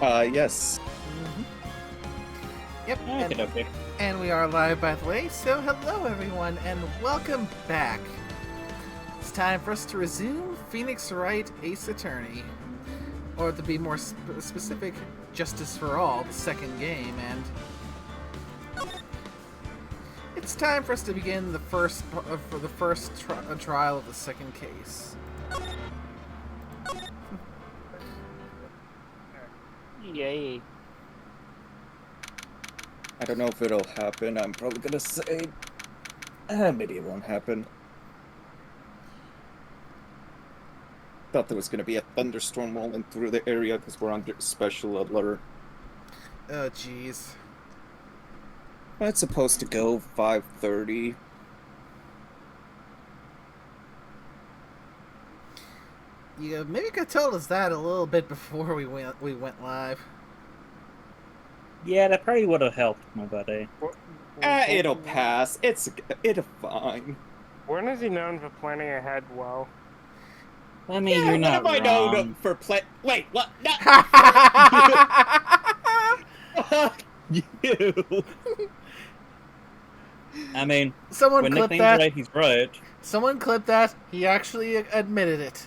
Yes. Mm-hmm. Yep, Okay, okay. and we are live, by the way, so hello everyone, and welcome back. It's time for us to resume Phoenix Wright Ace Attorney, or to be more specific, Justice for All, the second game, and it's time for us to begin the first trial of the second case. Yay. I don't know if it'll happen. I'm probably gonna say maybe it won't happen. Thought there was gonna be a thunderstorm rolling through the area because we're under special alert. Oh, jeez. It's supposed to go 5:30. You maybe could have told us that a little bit before we went live. Yeah, that probably would have helped, my buddy. It'll pass. It'll fine. When is he known for planning ahead well? I mean, you're not what have wrong. I known for play? Wait, what? No. Fuck you. I mean, Someone when clipped nickname's that. right, he's right. Someone clipped that. He actually admitted it.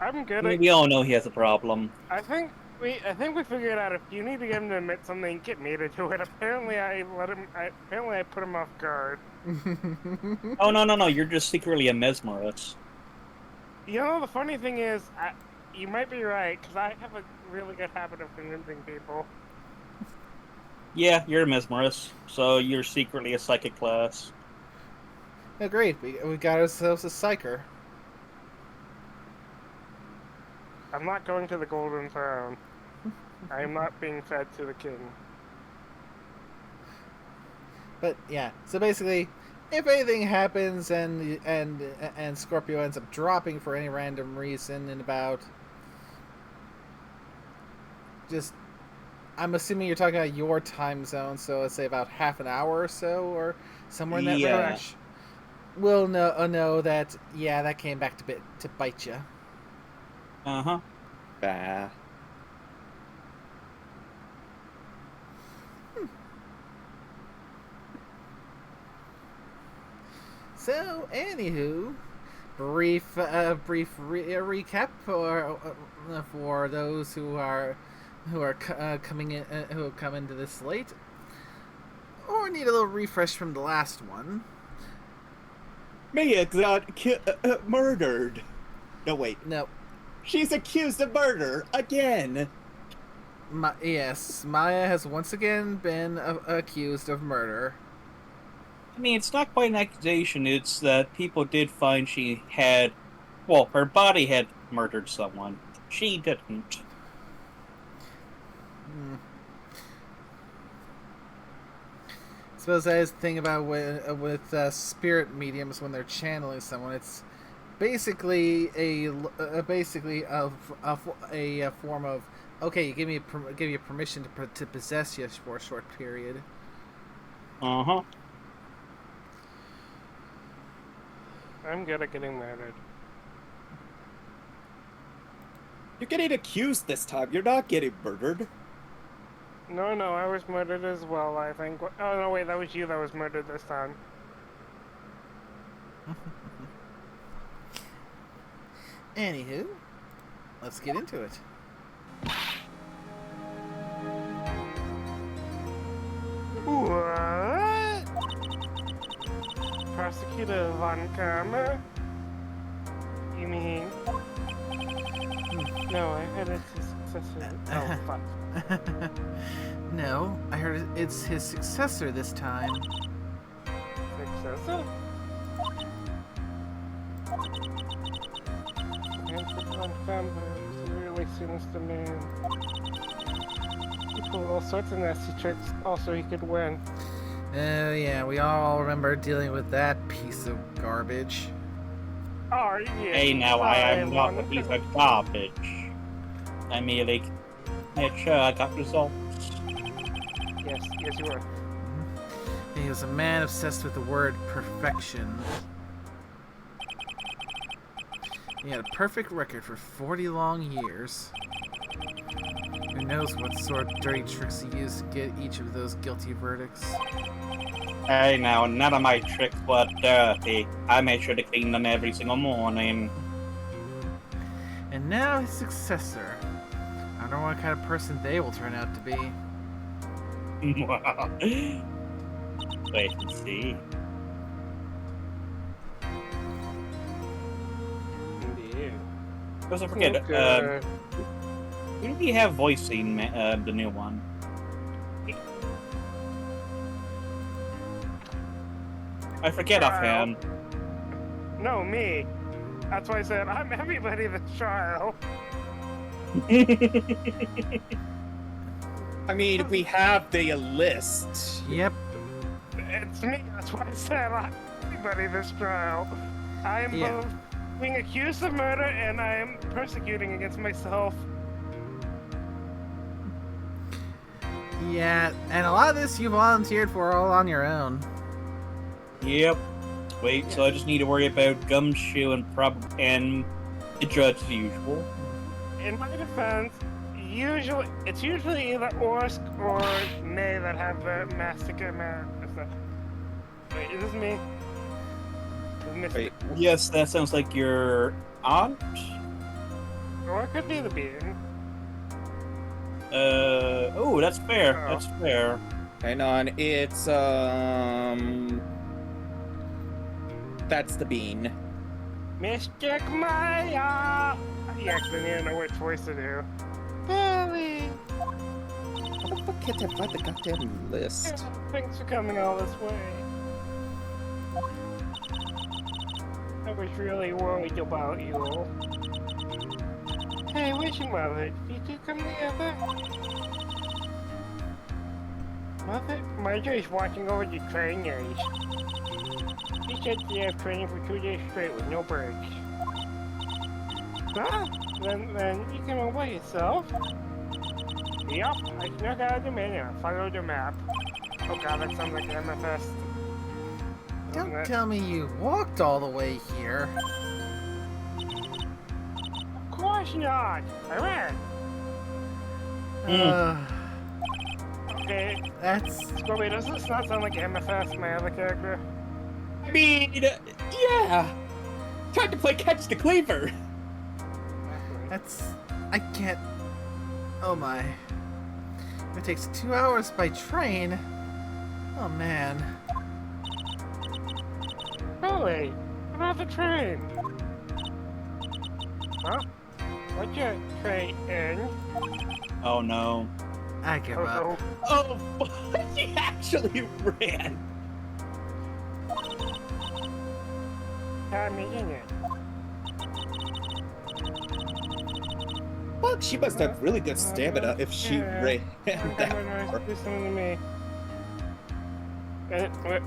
I'm good. I mean, we all know he has a problem. I think we figured out if you need to get him to admit something, get me to do it. Apparently, I put him off guard. Oh, no, you're just secretly a mesmerist. You know, the funny thing is, you might be right, because I have a really good habit of convincing people. Yeah, you're a mesmerist, so you're secretly a psychic class. Agreed. We got ourselves a psyker. I'm not going to the Golden Throne. I am not being fed to the king. But yeah, so basically, if anything happens and Scorpio ends up dropping for any random reason in about, just, I'm assuming you're talking about your time zone, so let's say about half an hour or so, or somewhere in that range. We'll know that that came back to bite you. Uh-huh. Bah. So, anywho, brief recap for those who coming in who have come into this late, or need a little refresh from the last one. Mia got murdered. No, wait. No. She's accused of murder again. Yes, Maya has once again been accused of murder. I mean, it's not quite an accusation, it's that people did find she had... Well, her body had murdered someone. She didn't. I suppose that is the thing about with spirit mediums when they're channeling someone. It's basically a form of, okay, you give you permission to possess you for a short period. Uh-huh. I'm good at getting murdered. You're getting accused this time. You're not getting murdered. No, I was murdered as well, I think. Oh, no, wait, that was you that was murdered this time. Anywho, let's get into it. What? Prosecutor Von Karma? You mean... No, I heard it's his successor. Oh, fuck. No, I heard it's his successor this time. Successor? Von Karma is a really sinister man. He pulled all sorts of nasty tricks, also he could win. Oh yeah, we all remember dealing with that piece of garbage. Oh, yeah. Hey, now I am not a piece of garbage. I merely made sure I got results. Yes, you were. He was a man obsessed with the word perfection. He had a perfect record for 40 long years. Who knows what sort of dirty tricks he used to get each of those guilty verdicts. Hey, now, none of my tricks were dirty. I made sure to clean them every single morning. And now his successor. I don't know what kind of person they will turn out to be. Wait and see. Indeed. Because I forget, Okay. who do we have voicing the new one? I forget offhand. No, me. That's why I said I'm everybody this trial. I mean, we have the list. Yep. It's me. That's why I said I'm everybody this trial. I am Yeah. both being accused of murder and I am persecuting against myself. Yeah, and a lot of this you volunteered for all on your own. Yep. Wait, so I just need to worry about Gumshoe and the judge as usual. In my defense, it's usually either Orsk or May that have the massacre Wait, is this me? Is this Wait, Yes, that sounds like your aunt. Or it could be the being. Oh, that's fair. Oh. That's fair. hang on. It's that's the bean. Mr. Maya! You actually need to know which voice to do. Billy! How the fuck can't I find the goddamn list? Thanks for coming all this way. I was really worried about you. Hey, where's your mother? Did you come together? Mother? Marjorie's watching over the trainers. She said they have training for 2 days straight with no breaks. Huh? Then you came over yourself? Yup, I snuck out of the menu and followed the map. Oh god, that sounds like MFS. Don't tell me you walked all the way here. Of course not! I ran! Okay, That's... Scobie, does this not sound like MFS, my other character? I mean, yeah. Time to play catch the cleaver. That's... I can't... Oh my. It takes 2 hours by train. Oh man. Really? What about the train? Huh? What's your train in? Oh no. I give up. Oh, she actually ran. Time isn't it? Well, she must have really good stamina if she ran that far. Do something to me.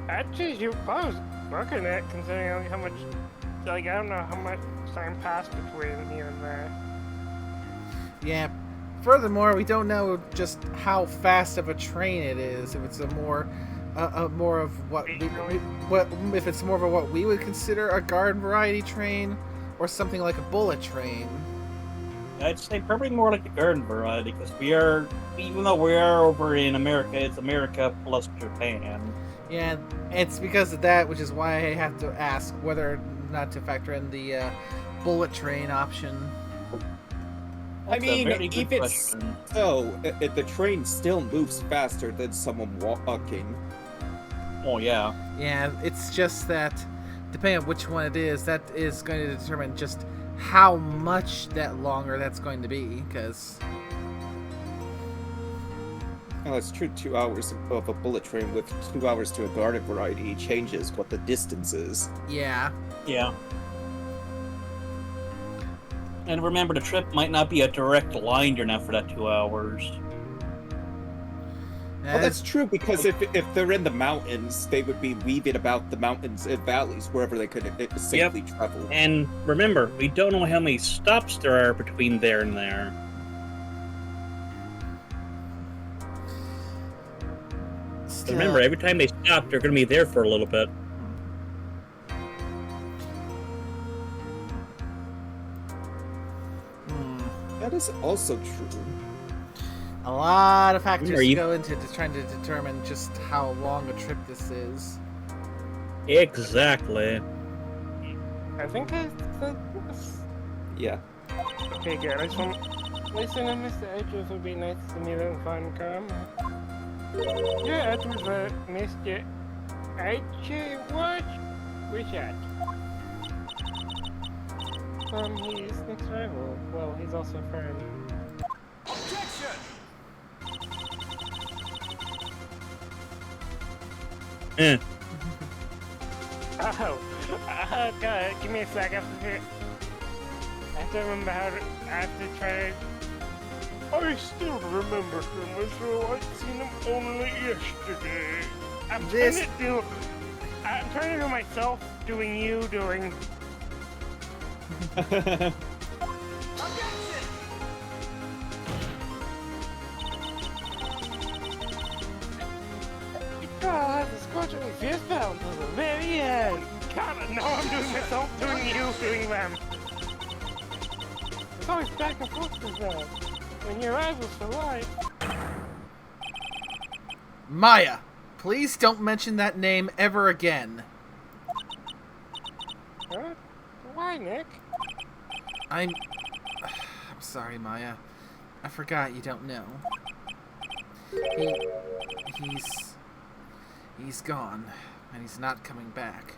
Actually, you was working it, considering how much, like, I don't know how much time passed between here and there. Yeah. Furthermore, we don't know just how fast of a train it is. If it's a more of what if it's more of what we would consider a garden variety train, or something like a bullet train. I'd say probably more like the garden variety, because even though we are over in America, it's America plus Japan. Yeah, it's because of that, which is why I have to ask whether or not to factor in the bullet train option. I That's a mean, very good even question. so, the train still moves faster than someone walking. Oh yeah. Yeah, it's just that, depending on which one it is, that is going to determine just how much that longer that's going to be, because... Well, it's true, 2 hours of a bullet train with 2 hours to a garden variety changes what the distance is. Yeah. Yeah. And remember, the trip might not be a direct line you're not for that 2 hours. Well, that's true, because if they're in the mountains, they would be weaving about the mountains and valleys wherever they could safely travel. And remember, we don't know how many stops there are between there and there. Still, Remember, every time they stop, they're going to be there for a little bit. hmm. That is also true. A lot of factors Are to you- go into trying to determine just how long a trip this is. Exactly. I think I said this. Yeah. Okay, good. I just want. Listen, Mr. Edgeworth would be nice to meet in fun karma. Yeah, it was Mr. Edge. What? Which at? He's Nick's rival. Well, he's also a friend. Eh. Oh, God, give me a sec. I have to remember how to. I have to try. I still remember him as though I'd seen him only yesterday. I'm trying to do myself doing you doing. God, the scorching fist bound to the very end. God, now I'm doing myself doing you doing them. It's always back and forth with that. When your rivals for life. Maya, please don't mention that name ever again. Huh? Why, Nick? I'm sorry, Maya. I forgot you don't know. He's gone, and he's not coming back.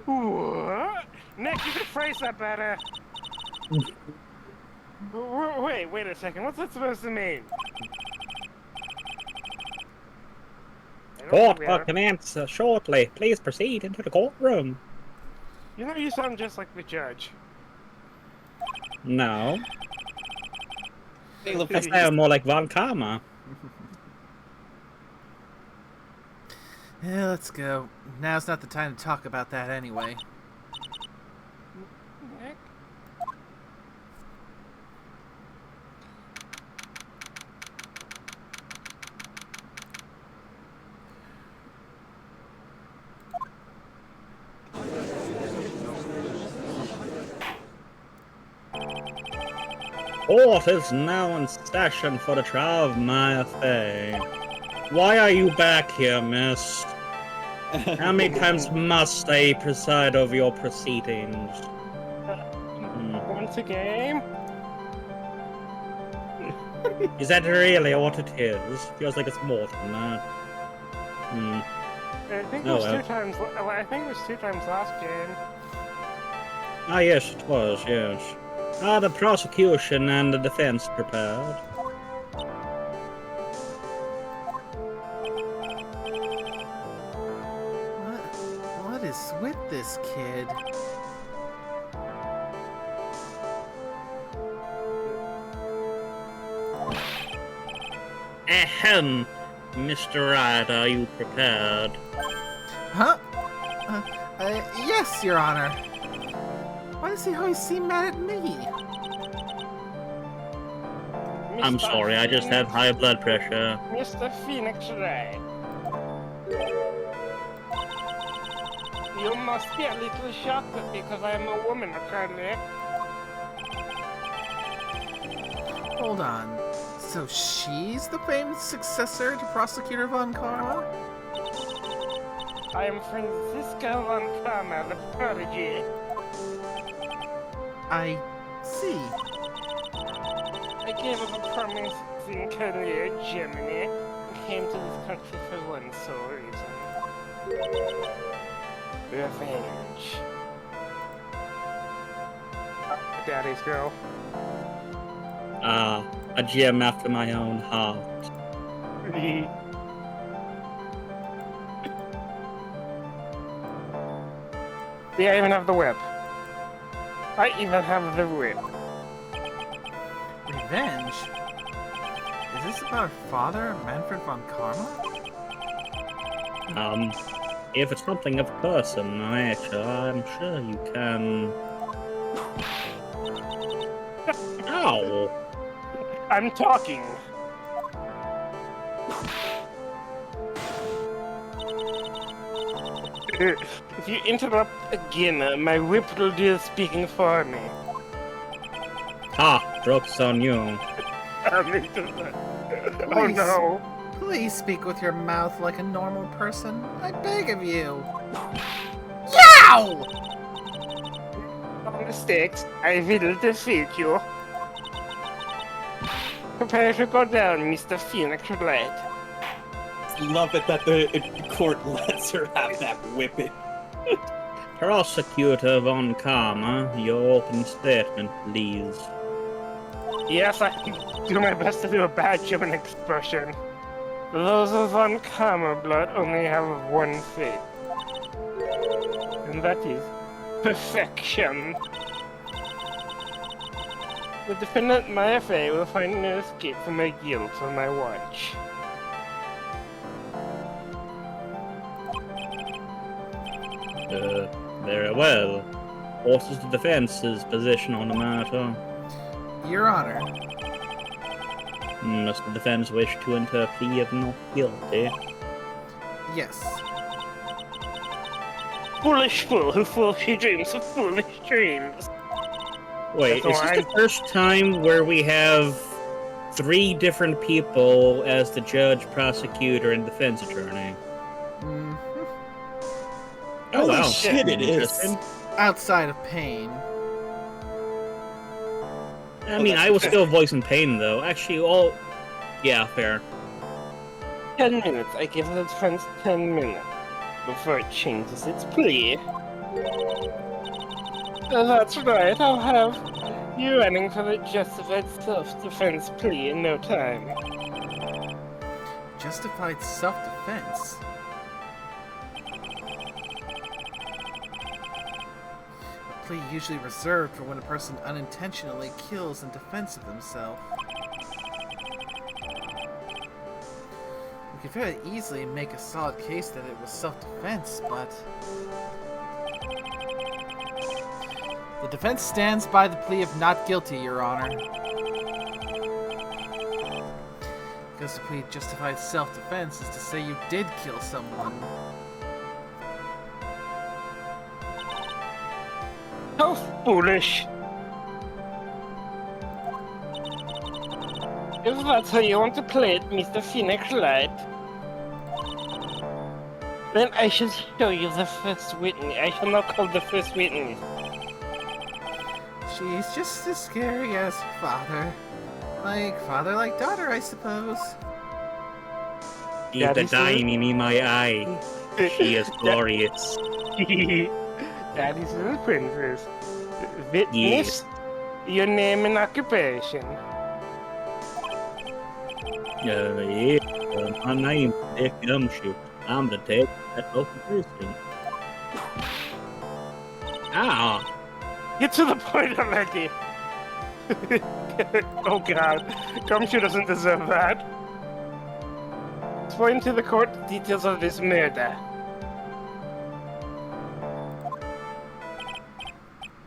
What? Nick, you could phrase that better. Wait a second. What's that supposed to mean? I don't Court think we will are. commence shortly. Please proceed into the courtroom. You know, you sound just like the judge. No. Caleb, I sound more like Von Karma. Yeah, let's go. Now's not the time to talk about that anyway. Nick? Court is now in session for the trial of Maya Fey. Why are you back here, miss? How many times must I preside over your proceedings? Once a game? Is that really what it is? Feels like it's more than that. I think it Oh, was well. 2 times. I think it was 2 times last game. Ah, yes, it was, yes. Are the prosecution and the defense prepared? What is with this kid? Ahem. Mr. Wright, are you prepared? Huh? Yes, Your Honor. Why does he always seem mad at me? I'm Mr. sorry, I just have Phoenix- high blood pressure. Mr. Phoenix Wright. You must be a little shocked because I am a woman, correct? Hold on. So she's the famous successor to Prosecutor Von Karma? I am Francisco Von Karma, the prodigy. I see. I gave up a promising career in Germany and came to this country for one sole reason. Revenge. Daddy's girl. Ah, a gem after my own heart. See, I even have the whip. I even have the whip. Revenge? Is this about her father, Manfred Von Karma? If it's something of personal nature, I'm sure you can... Ow! I'm talking. If you interrupt again, my whip will do the speaking for me. Ha! Joke's on you. happening to that? Oh Please. no. Please speak with your mouth like a normal person. I beg of you. Yow! No mistakes. I will defeat you. Prepare to go down, Mr. Phoenix Wright. Love it that the court lets her have that whipping. Prosecutor Von Karma, your open statement, please. Yes, I do my best to do a bad German expression. Those of Von Karma blood only have one fate. And that is perfection. The defendant Maya Fey will find no escape from my guilt on my watch. Very well. What is the defense's position on the matter? Your Honor, Does the defense wish to enter a plea of not guilty? yes. Foolish fool who foolishly dreams of foolish dreams. Wait, That's is all this the first time where we have 3 different people as the judge, prosecutor, and defense attorney? Mhm. Oh Holy wow. shit, it is. Interesting. Outside of pain. I mean, I was still voicing pain, though. Actually, yeah, fair. 10 minutes. I give the defense 10 minutes before it changes its plea. That's right, I'll have you running for the justified self-defense plea in no time. Justified self-defense. A plea usually reserved for when a person unintentionally kills in defense of themselves. We could very easily make a solid case that it was self-defense, but... The defense stands by the plea of not guilty, Your Honor. Because the plea of justified self-defense is to say you did kill someone. How foolish! If that's how you want to play it, Mr. Phoenix Wright, then I shall show you the first witness. I shall not call the first witness. She's just as scary as her father. Like father, like daughter, I suppose. Keep the Daddy's diamond in my eye. She is glorious. Daddy's little princess. Witness, your name and occupation. Yeah, my name is Dick Gumshoe. I'm the detective at local precinct. Ah, Get to the point already. Oh god, Gumshoe doesn't deserve that. Explain to the court the details of this murder.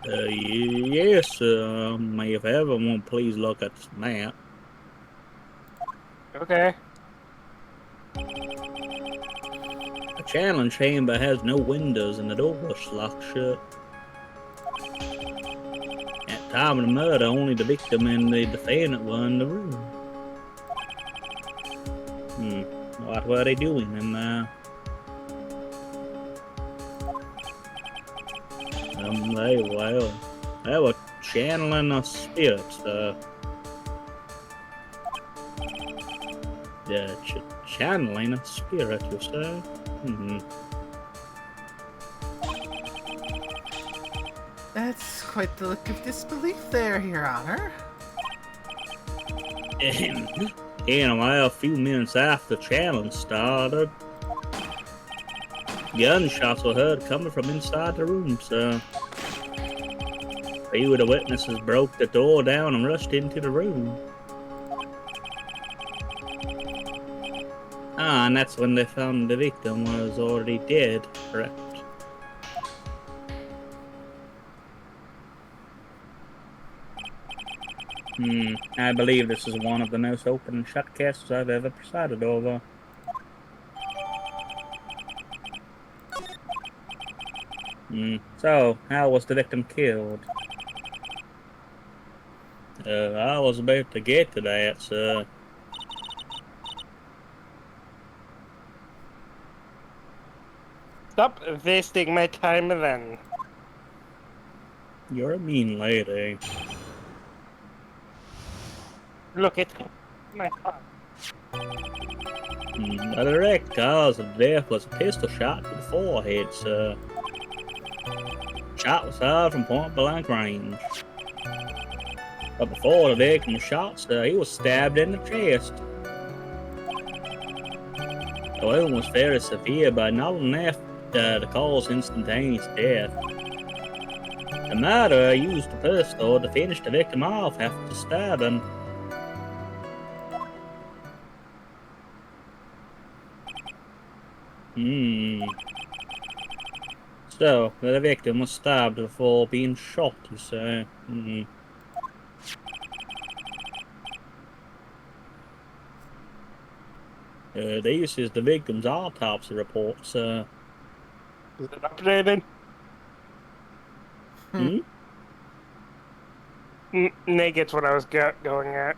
Yes, if everyone please look at this map. Okay. The challenge chamber has no windows and the door was locked shut. At the time of the murder, only the victim and the defendant were in the room. What were they doing in there? They were channeling a spirit, Yeah, channeling a spirit, you say? That's quite the look of disbelief there, Your Honor. Anyway, a few minutes after the challenge started, gunshots were heard coming from inside the room, so a few of the witnesses broke the door down and rushed into the room. And that's when they found the victim was already dead, correct? I believe this is one of the most open and shut cases I've ever presided over. So, how was the victim killed? I was about to get to that, sir. Stop wasting my time then. You're a mean lady. Look at my heart. The direct cause of death was a pistol shot to the forehead, sir. Shot was fired from point blank range. But before the victim was shot, sir, he was stabbed in the chest. The wound was fairly severe, but not enough to cause instantaneous death. The murderer used the pistol to finish the victim off after stabbing. So, the victim was stabbed before being shot, you say? This is the victim's autopsy report, sir. Is it updated? Naked's what I was going at.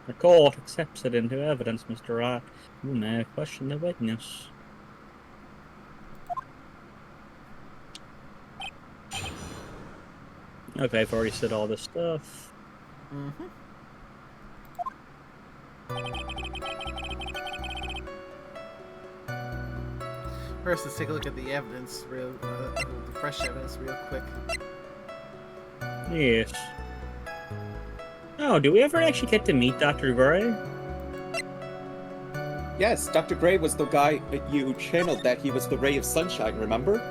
The court accepts it into evidence, Mr. Wright. You may question the witness. Okay, I've already said all this stuff. First, let's take a look at the evidence, the fresh evidence, real quick. Yes. Oh, do we ever actually get to meet Dr. Gray? Yes, Dr. Gray was the guy that you channeled that he was the ray of sunshine, remember?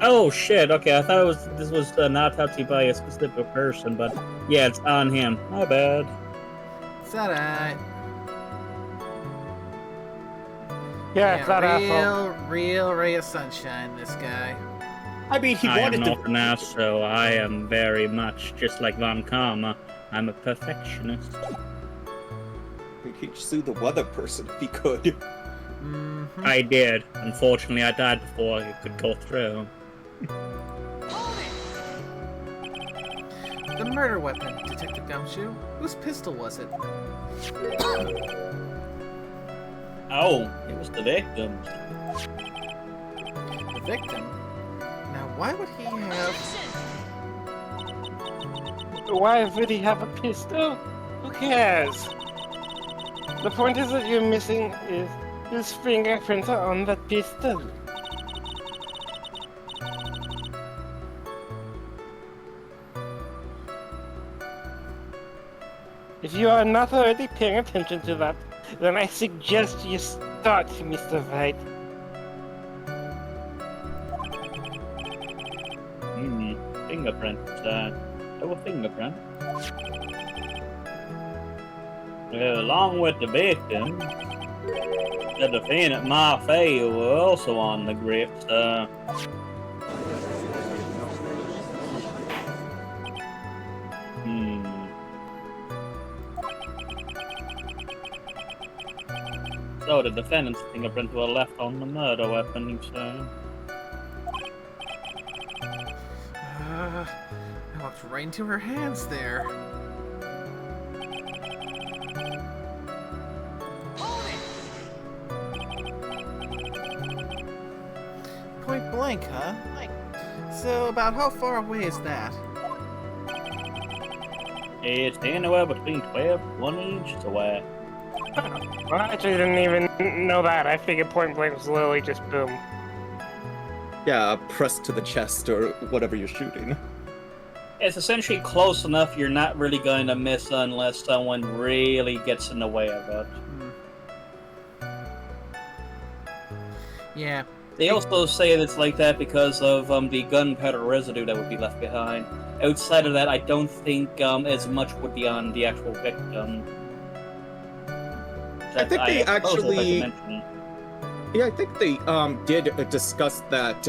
Oh shit, okay, I thought this was not touched by a specific person, but yeah, it's on him. My bad. It's alright. Yeah, it's that asshole. Real ray of sunshine, this guy. I mean, he I am wanted not to... an ass, so I am very much just like Von Karma. I'm a perfectionist. He'd sue the weather person if he could. I did. Unfortunately, I died before it could go through. The murder weapon, Detective Gumshoe. Whose pistol was it? Oh, it was the victim's. The victim? Now, why would he have... Why would he have a pistol? Who cares? The point is that you're missing is his fingerprints are on that pistol. If you are not already paying attention to that, then I suggest you start, Mr. Wright. Fingerprint. A fingerprint. Along with the victim, the defendant, Maffei, were also on the grips. So the defendant's fingerprints were left on the murder weapon, you say? I walked right into her hands there. Point blank, huh? So about how far away is that? It's anywhere between 12 and 20 inches away. Well, I actually didn't even know that. I figured point blank was literally just boom. Yeah, pressed to the chest or whatever you're shooting. It's essentially close enough you're not really going to miss unless someone really gets in the way of it. Yeah. They also say it's like that because of the gunpowder residue that would be left behind. Outside of that, I don't think as much would be on the actual victim. I think they actually... mention. Yeah, I think they did discuss that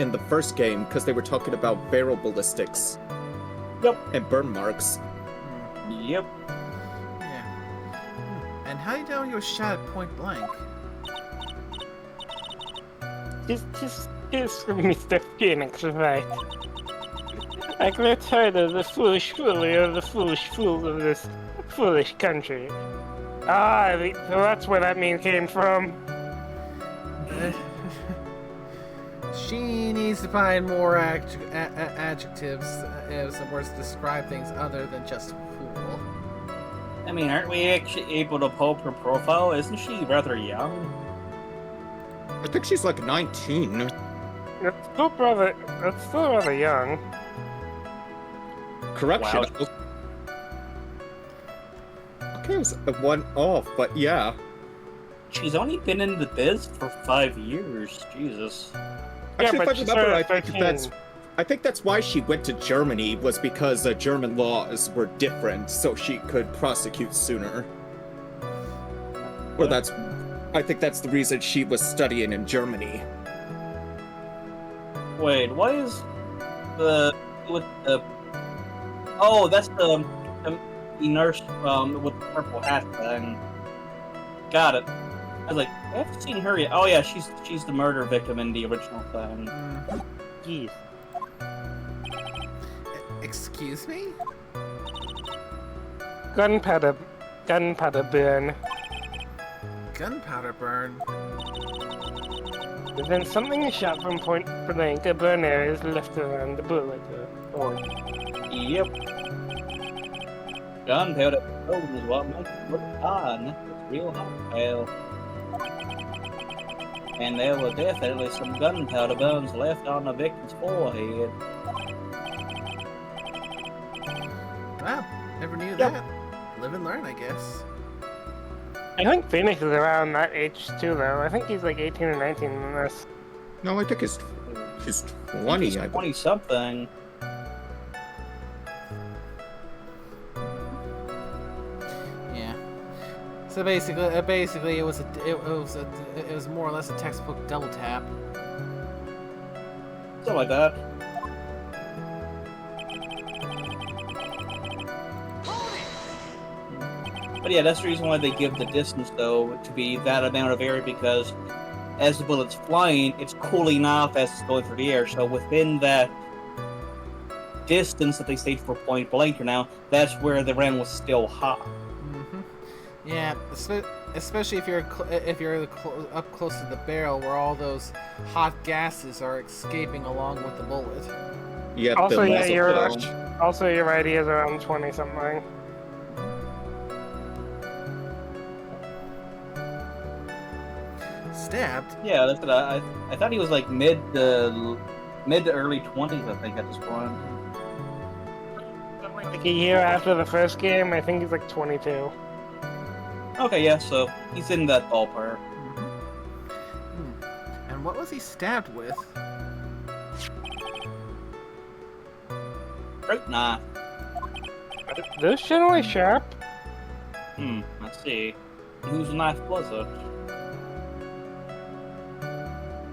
in the first game, because they were talking about barrel ballistics. Yep. And burn marks. Yep. And how do you know you were shot at point blank? Just Mr. Phoenix Wright. I grow tired of the foolish foolery of the foolish fools of this foolish country. Ah, so that's where that meme came from. She needs to find more adjectives as words to describe things other than just fool. I mean, aren't we actually able to pull up her profile? Isn't she rather young? I think she's like 19. That's still rather young. Correction. Wow. Okay, it was one off, but yeah. She's only been in the biz for 5 years. Jesus. Actually, but if I she remember, started I think that's why she went to Germany, was because German laws were different, so she could prosecute sooner. Or I think that's the reason she was studying in Germany. Wait, what is with the? Oh, that's the nurse with the purple hat thing. Got it. I was like, I haven't seen her yet. Oh yeah, she's the murder victim in the original thing. Jeez. Excuse me? Gunpowder burn. Gunpowder burn? Then something shot from point blank, a burn area is left around the bullet. Yep. Gunpowder is what makes it look on. It's real hot, pal. And there were definitely some gunpowder burns left on the victim's forehead. Wow, never knew Yep. that. Live and learn, I guess. I think Phoenix is around that age too, though. I think he's like 18 or 19 in this. No, I think he's 20. He's 20-something. Yeah. So basically, it was more or less a textbook double tap. Something like that. But yeah, that's the reason why they give the distance, though, to be that amount of area, because as the bullet's flying, it's cooling off as it's going through the air. So within that distance that they state for point blank now, that's where the round was still hot. Mm-hmm. Yeah, especially if you're up close to the barrel, where all those hot gases are escaping along with the bullet. Yeah, Also, the yeah, muzzle you're blow. also you're right. He is around 20 something. Stabbed? Yeah, that's what I thought he was like mid to early 20s, I think, at this point. Like a year after the first game, I think he's like 22. Okay, yeah, so he's in that ballpark. And what was he stabbed with? Fruit knife. Those generally sharp. Let's see. Whose knife was it?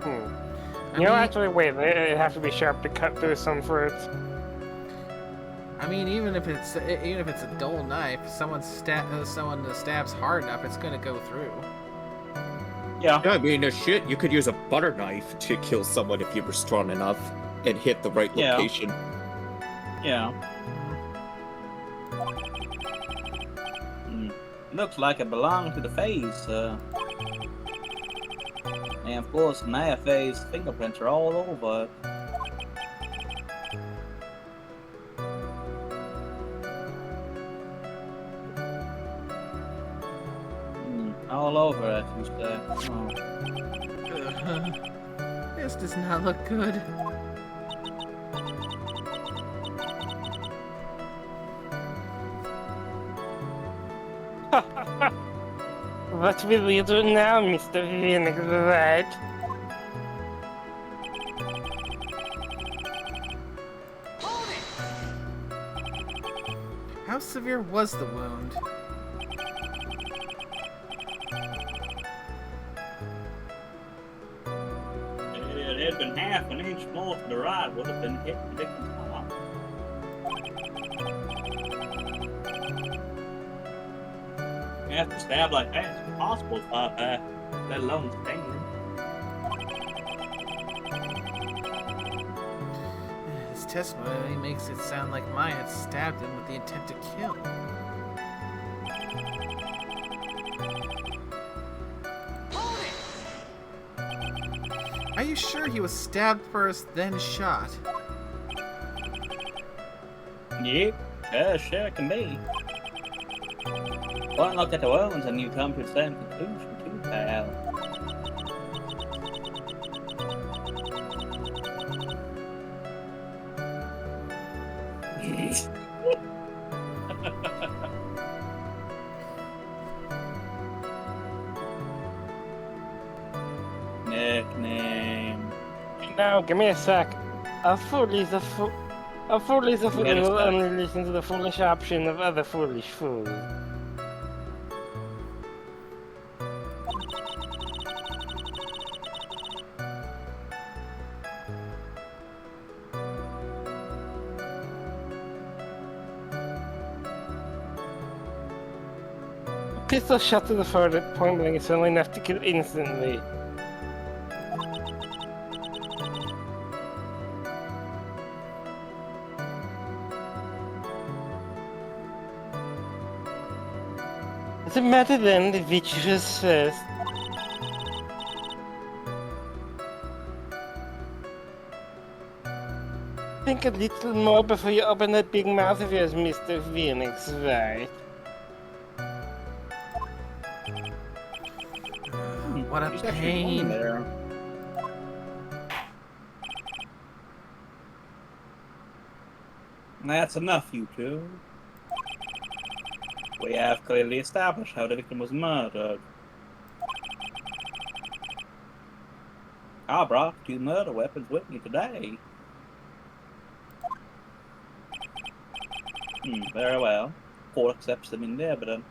I You know, mean- actually, wait, it'd have to be sharp to cut through some fruits. I mean, even if it's a dull knife, someone stabs hard enough, it's gonna go through. Yeah. Yeah, I mean, shit, you could use a butter knife to kill someone if you were strong enough and hit the right Yeah. location. Yeah. Looks like it belonged to the face. And of course, Mayafei's fingerprints are all over it. All over it, you say. Oh. This does not look good. What will you do now, Mr. Phoenix Wright? How severe was the wound? It had been half an inch more to the right, would have been hit the victim's arm. You have to stab like that. It's impossible to fight back, let alone sting them. His testimony makes it sound like Maya had stabbed him with the intent to kill. Are you sure he was stabbed first, then shot? Yep, sure can be. One look at the wounds and you come to the same conclusion too, pal. Nickname. Now, give me a sec. A fool is a fool. A fool is a fool who will only listen to the foolish option of other foolish fools. A pistol shot to the forehead at point blank is only enough to kill instantly. Does it matter then which was first? Think a little more before you open that big mouth of yours, Mr. Phoenix Wright. What a He's actually pain. going there. That's enough, you two. We have clearly established how the victim was murdered. I brought 2 murder weapons with me today. Very well. Court accepts them in the evidence.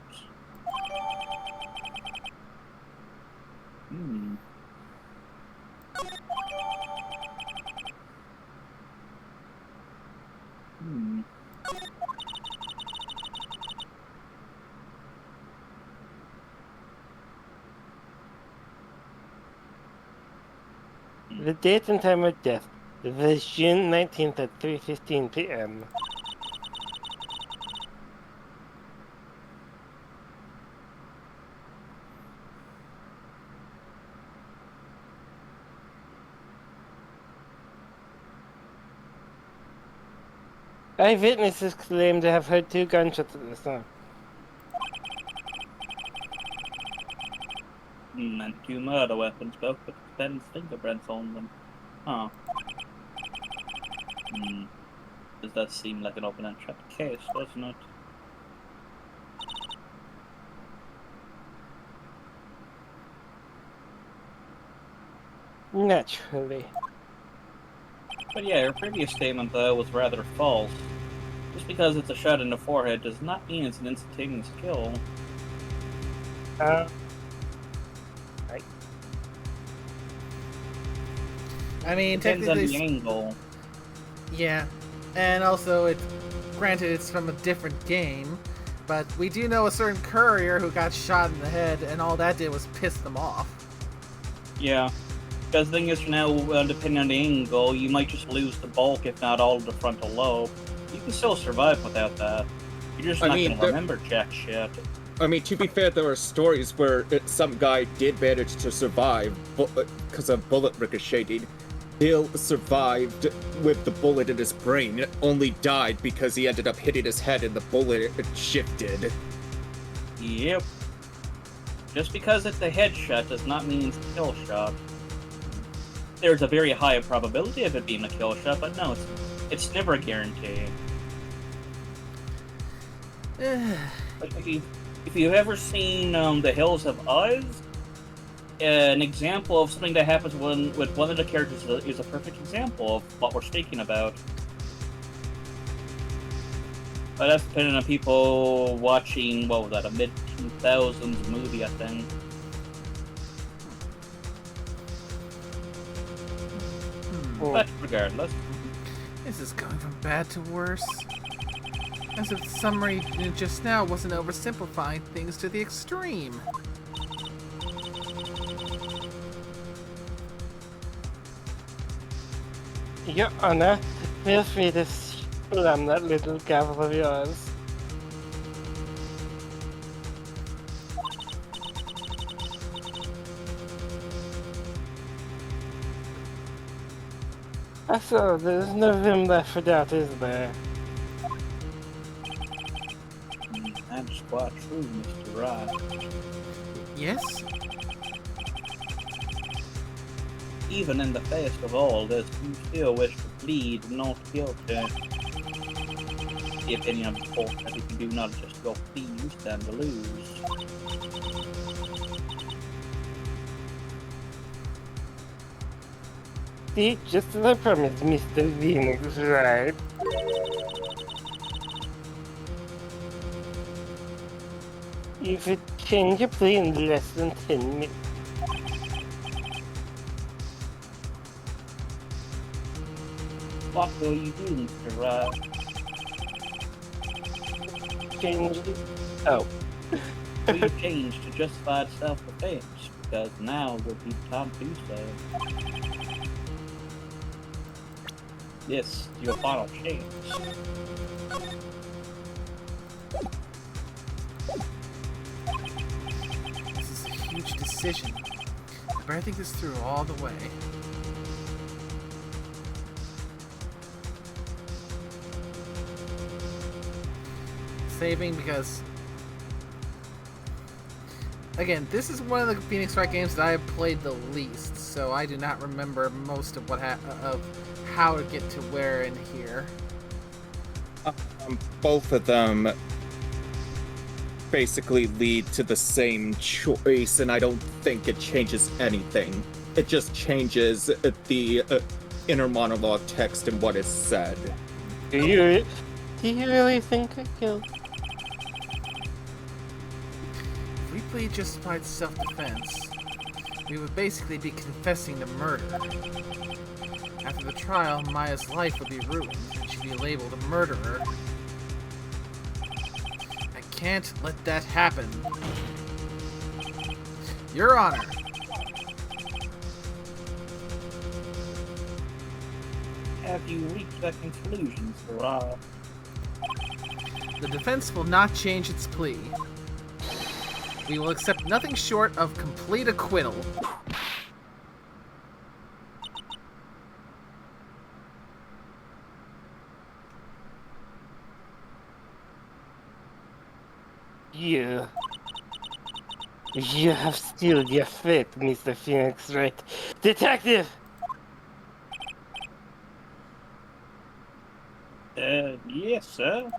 The date and time of death was June 19th at 3:15 p.m. Eyewitnesses claim to have heard 2 gunshots at the time. And 2 murder weapons, both with defendant's fingerprints on them. Huh. Does that seem like an open and shut case, doesn't it? Naturally. But yeah, her previous statement, though, was rather false. Just because it's a shot in the forehead does not mean it's an instantaneous kill. I mean, Depends on the technically, angle. yeah, and also granted it's from a different game, but we do know a certain courier who got shot in the head, and all that did was piss them off. Yeah. Because the thing is, now, depending on the angle, you might just lose the bulk, if not all of the frontal lobe. You can still survive without that. You're just not going to remember jack shit. I mean, to be fair, there are stories where some guy did manage to survive because of bullet ricocheting. Bill survived with the bullet in his brain, only died because he ended up hitting his head and the bullet shifted. Yep. Just because it's a headshot does not mean it's a kill shot. There's a very high probability of it being a kill shot, but no, it's never a guarantee. Like if you've ever seen The Hills Have Eyes, an example of something that happens with one of the characters is a perfect example of what we're speaking about. But that's depending on people watching, what was that, a mid-2000s movie, I think. Oh. But regardless. This is going from bad to worse. As if the summary just now wasn't oversimplifying things to the extreme. Your Honor, feel free to slam that little gavel of yours. So, there's no room left for doubt, is there? That's quite true, Mr. Wright. Yes? Even in the face of all this, you still wish to plead not guilty. The opinion of the court that if you do not adjust your plea, you stand to lose. See, just as I promised, Mr. Phoenix Wright. You could change your plea in less than 10 minutes. What will you do, Mr. Wright? Change it. Oh. Will you change to justified self-defense? Because now would be the time to do so. This is your final chance. This is a huge decision. I better think this through all the way. Saving because... Again, this is one of the Phoenix Wright games that I have played the least, so I do not remember most of of how to get to where in here. Both of them basically lead to the same choice, and I don't think it changes anything. It just changes the inner monologue text and what is said. Do you really think I killed? If we plead justified self-defense, we would basically be confessing to murder. After the trial, Maya's life would be ruined, and she'd be labeled a murderer. I can't let that happen. Your Honor! Have you reached that conclusion, Sir Wright? The defense will not change its plea. We will accept nothing short of complete acquittal. You have steeled your fate, Mr. Phoenix Wright. Detective! Yes, sir.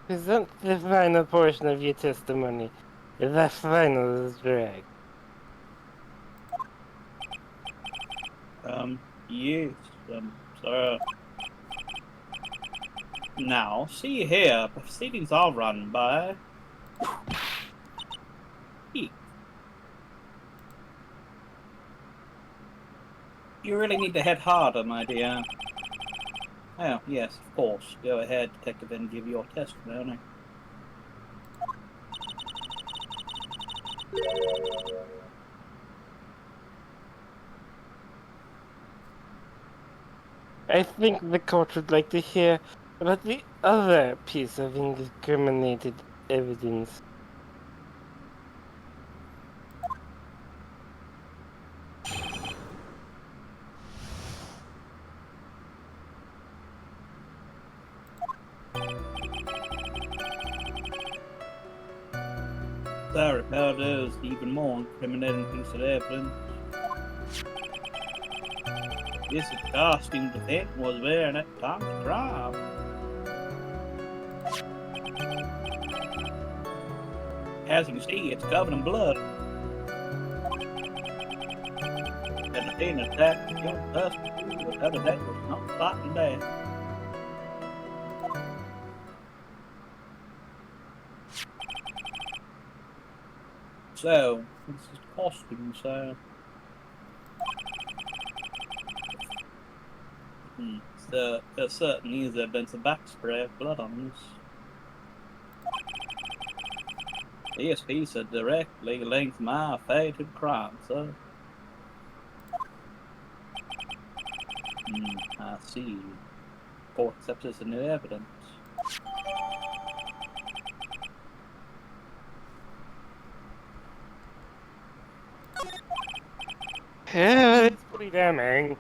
Present the final portion of your testimony. The final drag. Yes, sir. Now, see here, proceedings are run by... You really need to head harder, my dear. Oh, yes, of course. Go ahead, detective, and give your testimony. I think the court would like to hear about the other piece of incriminated evidence. Sorry about those even more incriminating piece of evidence. This costume defense was wearing at the time of the trial. As you can see, it's covered in blood. And the defendant attacked the guilty husband with other that was not fighting death. So, this is costume, so... So there certainly is evidence of backspray of blood on this. The ESP said directly linked my fated crime, sir. I see. Court accepts as new evidence. Yeah, it's pretty damning.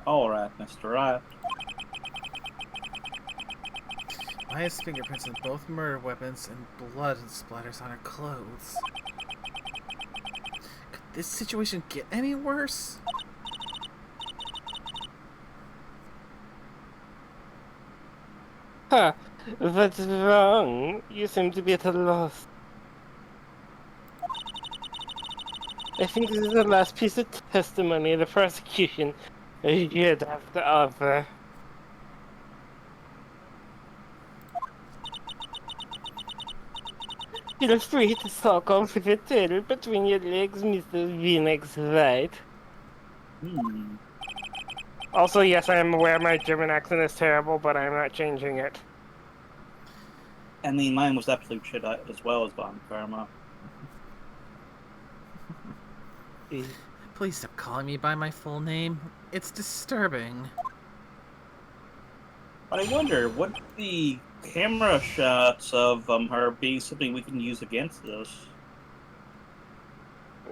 Alright, Mr. Wright. Maya's fingerprints on both murder weapons and blood splatters on her clothes. Could this situation get any worse? Huh. What's wrong? You seem to be at a loss. I think this is the last piece of testimony the prosecution should have to offer. Feel free to suck off with your tail between your legs, Mr. Phoenix Wright. Also, yes, I am aware my German accent is terrible, but I'm not changing it. I mean, mine was absolute shit as well as Von Karma. Please stop calling me by my full name. It's disturbing. But I wonder, would the camera shots of her be something we can use against this?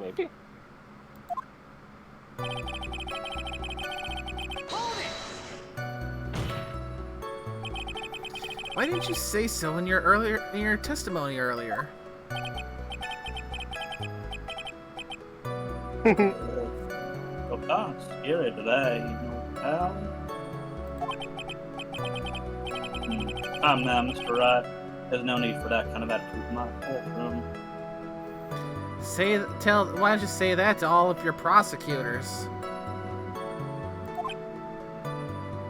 Maybe. Why didn't you say so in your testimony earlier? So can't scary today, you know, pal. Calm down, Mr. Wright. There's no need for that kind of attitude in my courtroom. Why don't you say that to all of your prosecutors?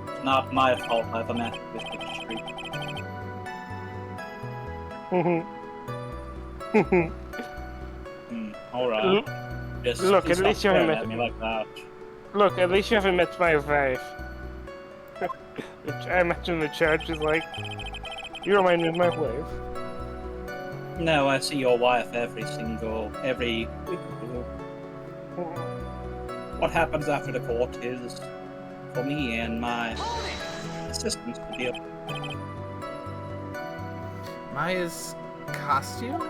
It's not my fault I have a masochistic streak. Alright. Just Look, at stop least you haven't staring met at me like that. Look, at least you haven't met my wife. Which I imagine the judge is like, you remind me of my wife. No, I see your wife every week. What happens after the court is for me and my assistants to deal. Maya's costume?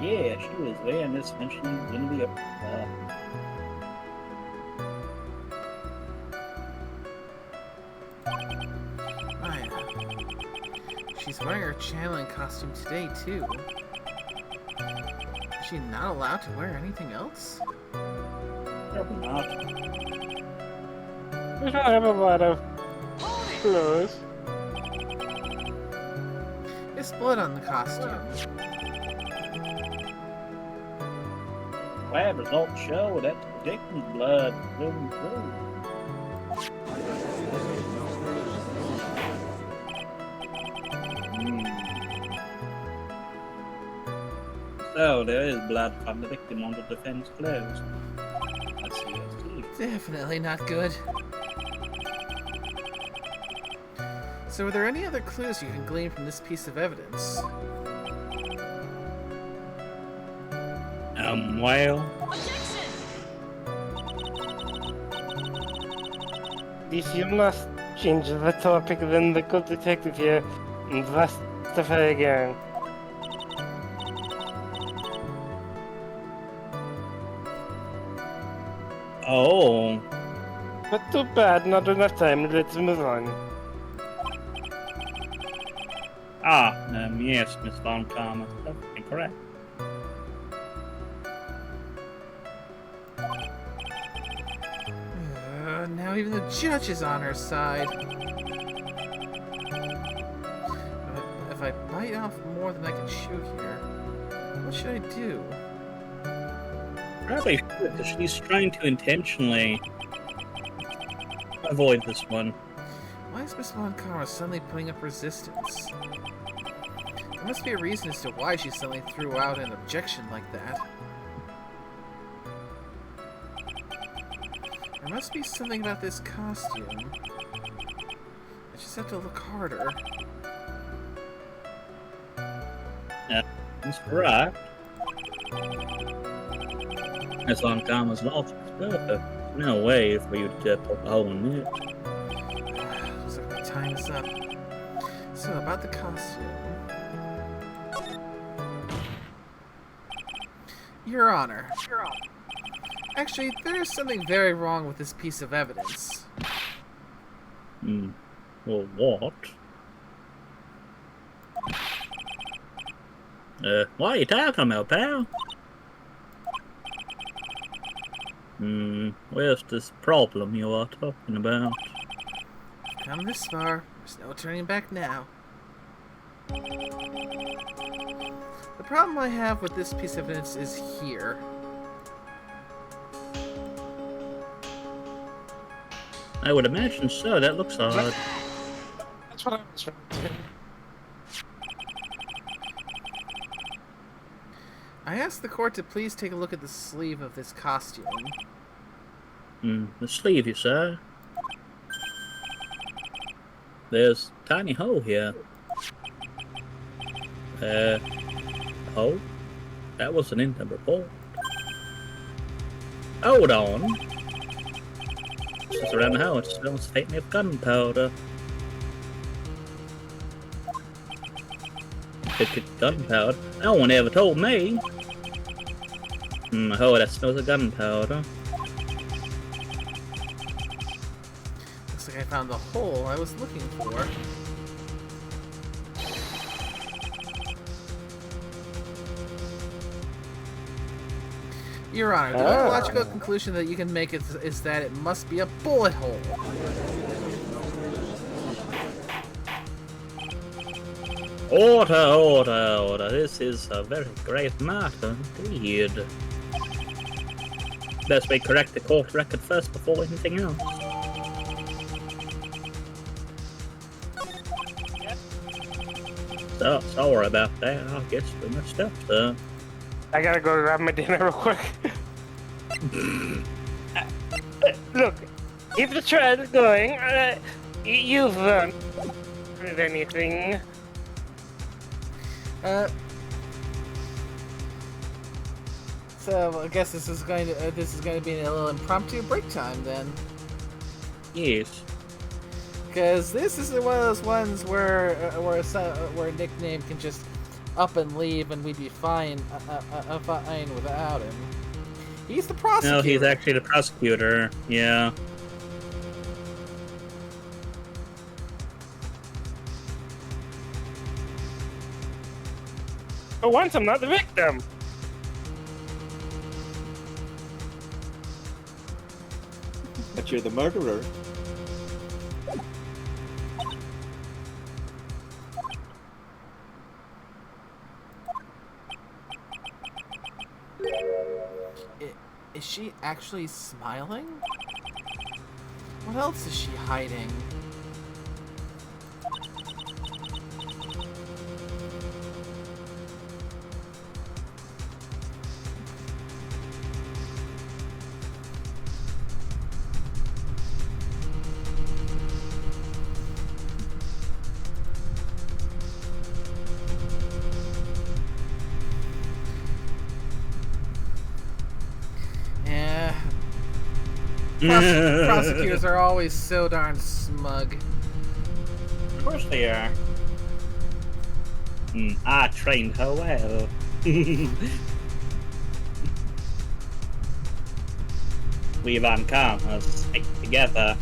Yeah, she was wearing this when she was in the Maya. She's wearing her channeling costume today, too. Is she not allowed to wear anything else? Probably not. We don't have a lot of clothes. There's blood on the costume. Lab results show that the victim's blood flowing through. So there is blood from the victim on the defense clothes. I see. Definitely not good. So are there any other clues you can glean from this piece of evidence? Well... If you must change the topic, then the good detective here must justify again. Oh... But too bad, not enough time, let's move on. Yes, Miss Von Karma. That's incorrect. Now even the judge is on her side. If I bite off more than I can chew here, what should I do? Probably should, because she's trying to intentionally avoid this one. Why is Miss Von Karma suddenly putting up resistance? There must be a reason as to why she suddenly threw out an objection like that. There must be something about this costume. I just have to look harder. That's correct. That's uncommon as well. Perfect. No way for you to poke a hole in it. Looks like my time is up. So, about the costume. Your Honor. Actually, there is something very wrong with this piece of evidence. Well, what? What are you talking about, pal? Where's this problem you are talking about? Come this far. There's no turning back now. The problem I have with this piece of evidence is here. I would imagine so. That looks odd. That's what I was trying to do. I asked the court to please take a look at the sleeve of this costume. The sleeve, you say? There's a tiny hole here. Hole? That wasn't in the report. Hold on. Just around the house, it smells faintly of gunpowder. Gunpowder? No one ever told me. Oh, that smells of gunpowder. Looks like I found the hole I was looking for. Your Honor, the only logical conclusion that you can make is that it must be a bullet hole. Order. This is a very grave matter indeed. Best we correct the court record first before anything else. So, sorry about that. I guess we messed up, sir. I gotta go grab my dinner real quick. Look, if the trial is going, you've heard anything. So I guess this is going to be a little impromptu break time then, Yes. because this is one of those ones where a nickname can just up and leave and we'd be fine without him. He's the prosecutor. No, he's actually the prosecutor. Yeah. For once, I'm not the victim. But you're the murderer. Is she actually smiling? What else is she hiding? Prosecutors are always so darn smug. Of course they are. I trained her well. We've uncommon. Let's stick together.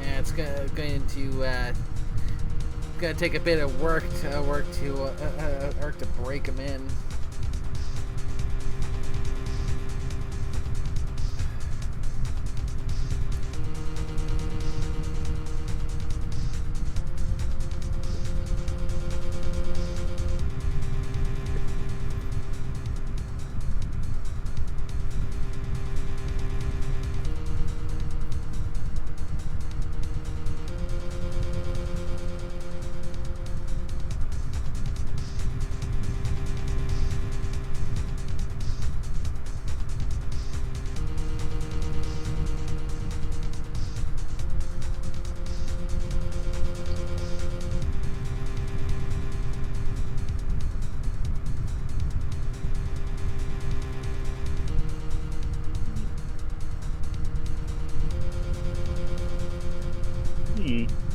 Yeah, it's going to take a bit of work to break him in.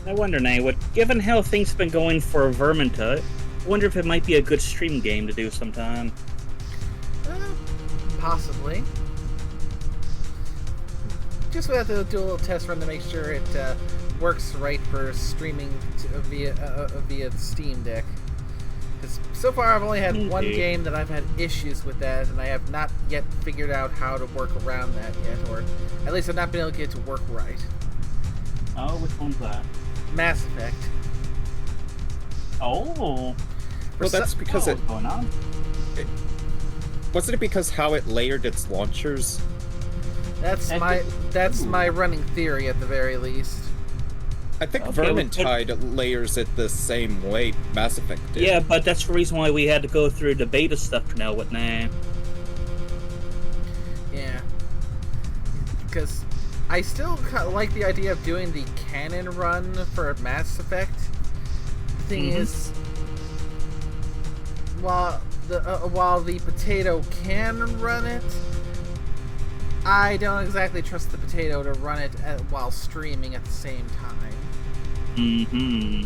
I wonder now, given how things have been going for Vermintide, I wonder if it might be a good stream game to do sometime. Possibly. Just have to do a little test run to make sure it works right for streaming via the Steam Deck. Because so far I've only had one game that I've had issues with that, and I have not yet figured out how to work around that yet, or at least I've not been able to get it to work right. Oh, which one's that? Mass Effect. Oh. Well, that's because what's going on? Wasn't it because how it layered its launchers? That's my running theory at the very least. I think Okay, Vermintide layers it the same way Mass Effect did. Yeah, but that's the reason why we had to go through the beta stuff now with now. Yeah. Because I still like the idea of doing the canon run for Mass Effect. The thing is, while the potato can run it, I don't exactly trust the potato to run it while streaming at the same time. Mm-hmm.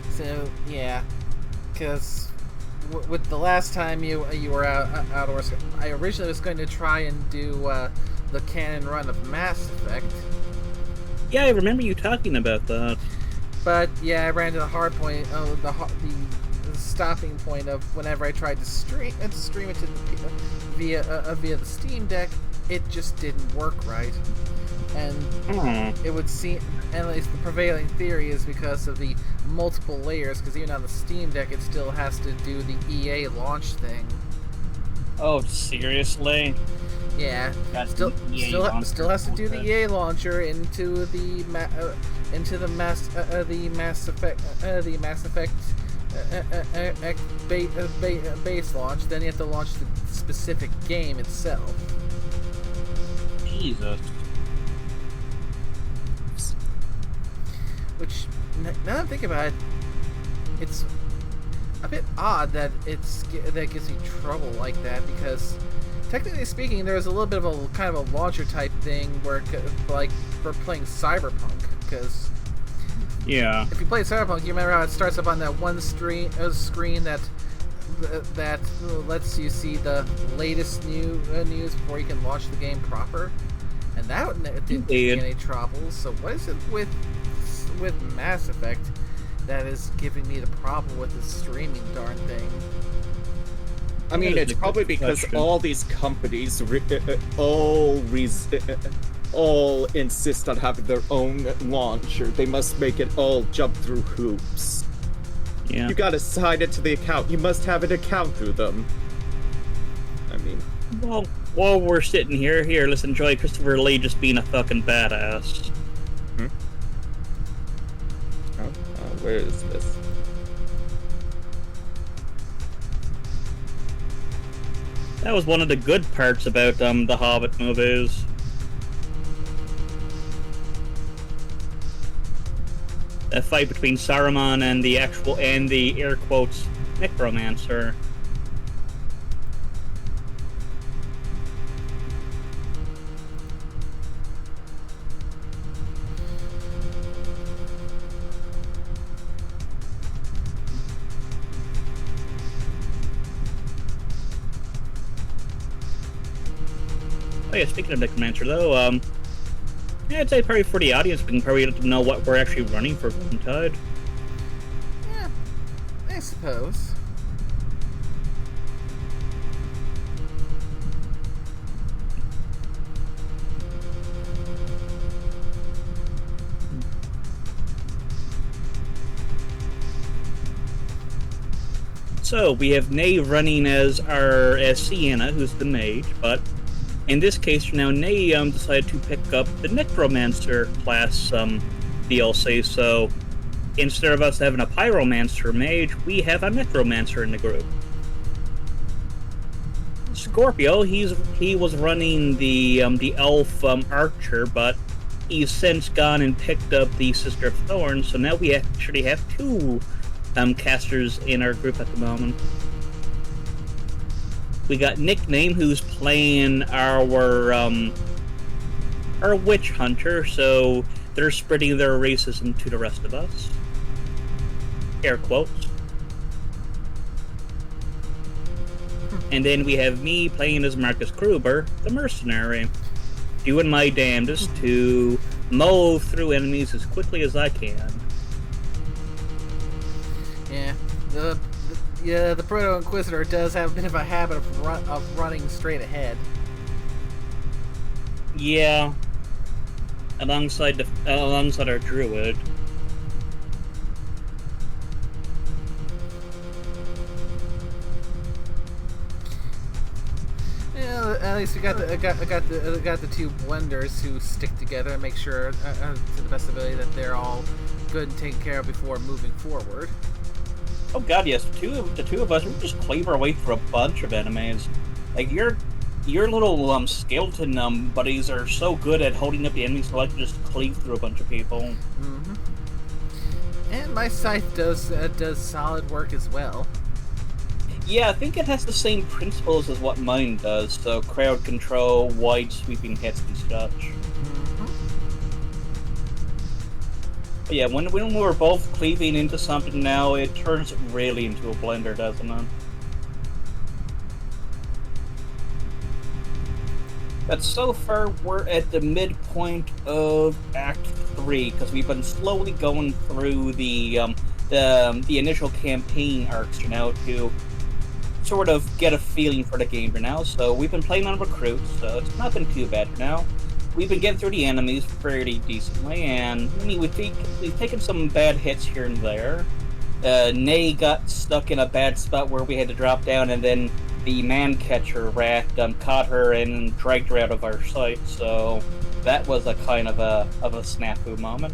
So yeah, because with the last time you were out of work, I originally was going to try and do the canon run of Mass Effect. Yeah, I remember you talking about that. But yeah, I ran to the hard point, the stopping point of whenever I tried to stream it to via the Steam Deck, it just didn't work right. And it would seem, at least the prevailing theory is because of the multiple layers, because even on the Steam Deck it still has to do the EA launch thing. Oh, seriously? Yeah, That's still EA has to do the EA launcher into the Mass Effect base launch. Then you have to launch the specific game itself. Jesus. Which, now that I'm thinking about it, it's a bit odd that that gives me trouble like that, because technically speaking, there's a little bit of a kind of a launcher type thing where, like, for playing Cyberpunk, because Yeah. if you play Cyberpunk, you remember how it starts up on that one screen that lets you see the latest news before you can launch the game proper, and that didn't give me any trouble. So what is it with Mass Effect that is giving me the problem with the streaming darn thing? I mean, it's probably because all these companies all insist on having their own launcher. They must make it all jump through hoops. Yeah. You gotta sign it to the account. You must have an account through them. I mean... Well, while we're sitting here, let's enjoy Christopher Lee just being a fucking badass. Where is this? That was one of the good parts about the Hobbit movies. That fight between Saruman and the air quotes necromancer. Oh yeah, speaking of necromancer though, yeah, I'd say probably for the audience, we can probably get to know what we're actually running for Vermintide. Yeah, I suppose. So we have Nay running as Sienna, who's the mage, but in this case now Nay decided to pick up the necromancer class DLC. So instead of us having a pyromancer mage, we have a necromancer in the group. Scorpio, he was running the elf archer, but he's since gone and picked up the Sister of Thorns, so now we actually have two casters in our group at the moment. We got Nickname, who's playing our witch hunter, so they're spreading their racism to the rest of us. Air quotes. And then we have me playing as Marcus Gruber, the mercenary, doing my damnedest to mow through enemies as quickly as I can. Yeah, the Proto Inquisitor does have a bit of a habit of running straight ahead. Yeah, alongside our druid. Yeah, at least we got the two blenders who stick together and make sure, to the best ability, that they're all good and taken care of before moving forward. Oh god, yes. The two of us, we just cleaver away through a bunch of enemies. Like, your little skeleton buddies are so good at holding up the enemies, so I can just cleave through a bunch of people. Mm-hmm. And my scythe does solid work as well. Yeah, I think it has the same principles as what mine does, so crowd control, wide sweeping hits and such. Mm-hmm. But yeah, when we're both cleaving into something now, it turns really into a blender, doesn't it? But so far, we're at the midpoint of Act 3, because we've been slowly going through the initial campaign arcs now to sort of get a feeling for the game for now. So we've been playing on recruits, so it's not been too bad for now. We've been getting through the enemies fairly decently, and I mean, we've taken some bad hits here and there. Nay got stuck in a bad spot where we had to drop down, and then the man-catcher rat caught her and dragged her out of our sight, so that was a kind of a snafu moment.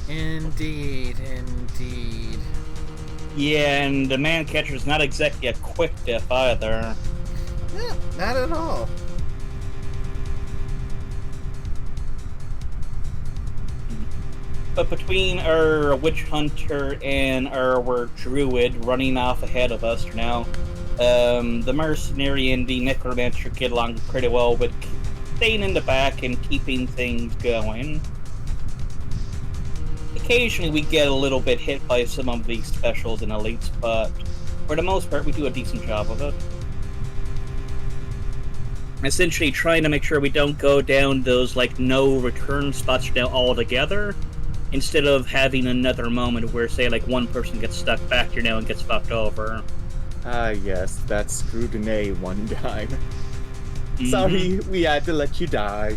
Indeed. Yeah, and the man-catcher's not exactly a quick death either. Yeah, not at all. But between our witch hunter and our druid running off ahead of us now, the mercenary and the necromancer get along pretty well with staying in the back and keeping things going. Occasionally we get a little bit hit by some of these specials and elites, but for the most part we do a decent job of it. Essentially trying to make sure we don't go down those no return spots now altogether, instead of having another moment where, say, one person gets stuck back here now and gets fucked over. Ah, yes, that screwed Nay one time. Mm-hmm. Sorry, we had to let you die.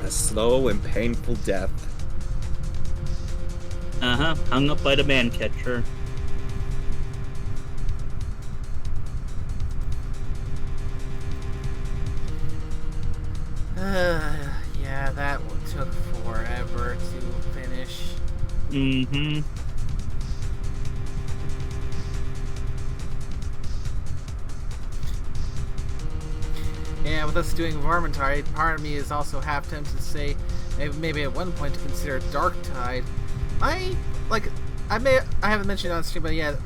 A slow and painful death. Hung up by the man-catcher. Yeah, that one took forever to finish. Mm-hmm. Yeah, with us doing Varmintide, part of me is also half tempted to say maybe at one point to consider Darktide. I haven't mentioned it on stream, but yeah,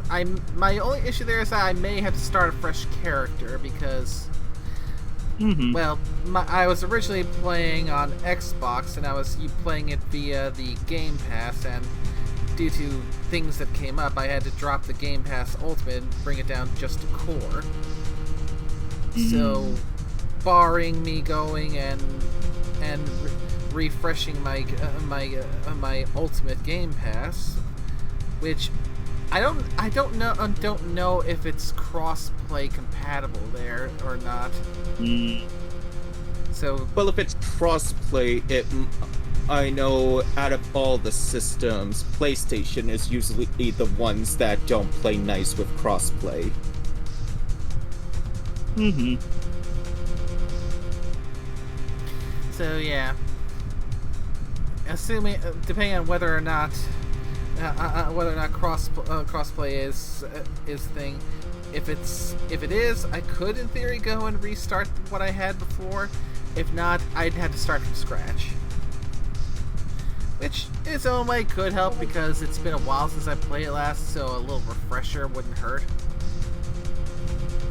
my only issue there is that I may have to start a fresh character because, well, I was originally playing on Xbox and I was playing it via the Game Pass, and due to things that came up, I had to drop the Game Pass Ultimate and bring it down just to Core. So, barring me going and refreshing my Ultimate Game Pass, which I don't know if it's cross-play compatible there or not. So, well, if it's cross-play, I know out of all the systems, PlayStation is usually the ones that don't play nice with cross-play. So yeah, assuming, depending on whether or not crossplay is thing. If it is, I could in theory go and restart what I had before. If not, I'd have to start from scratch. Which in its own way could help because it's been a while since I played it last, so a little refresher wouldn't hurt.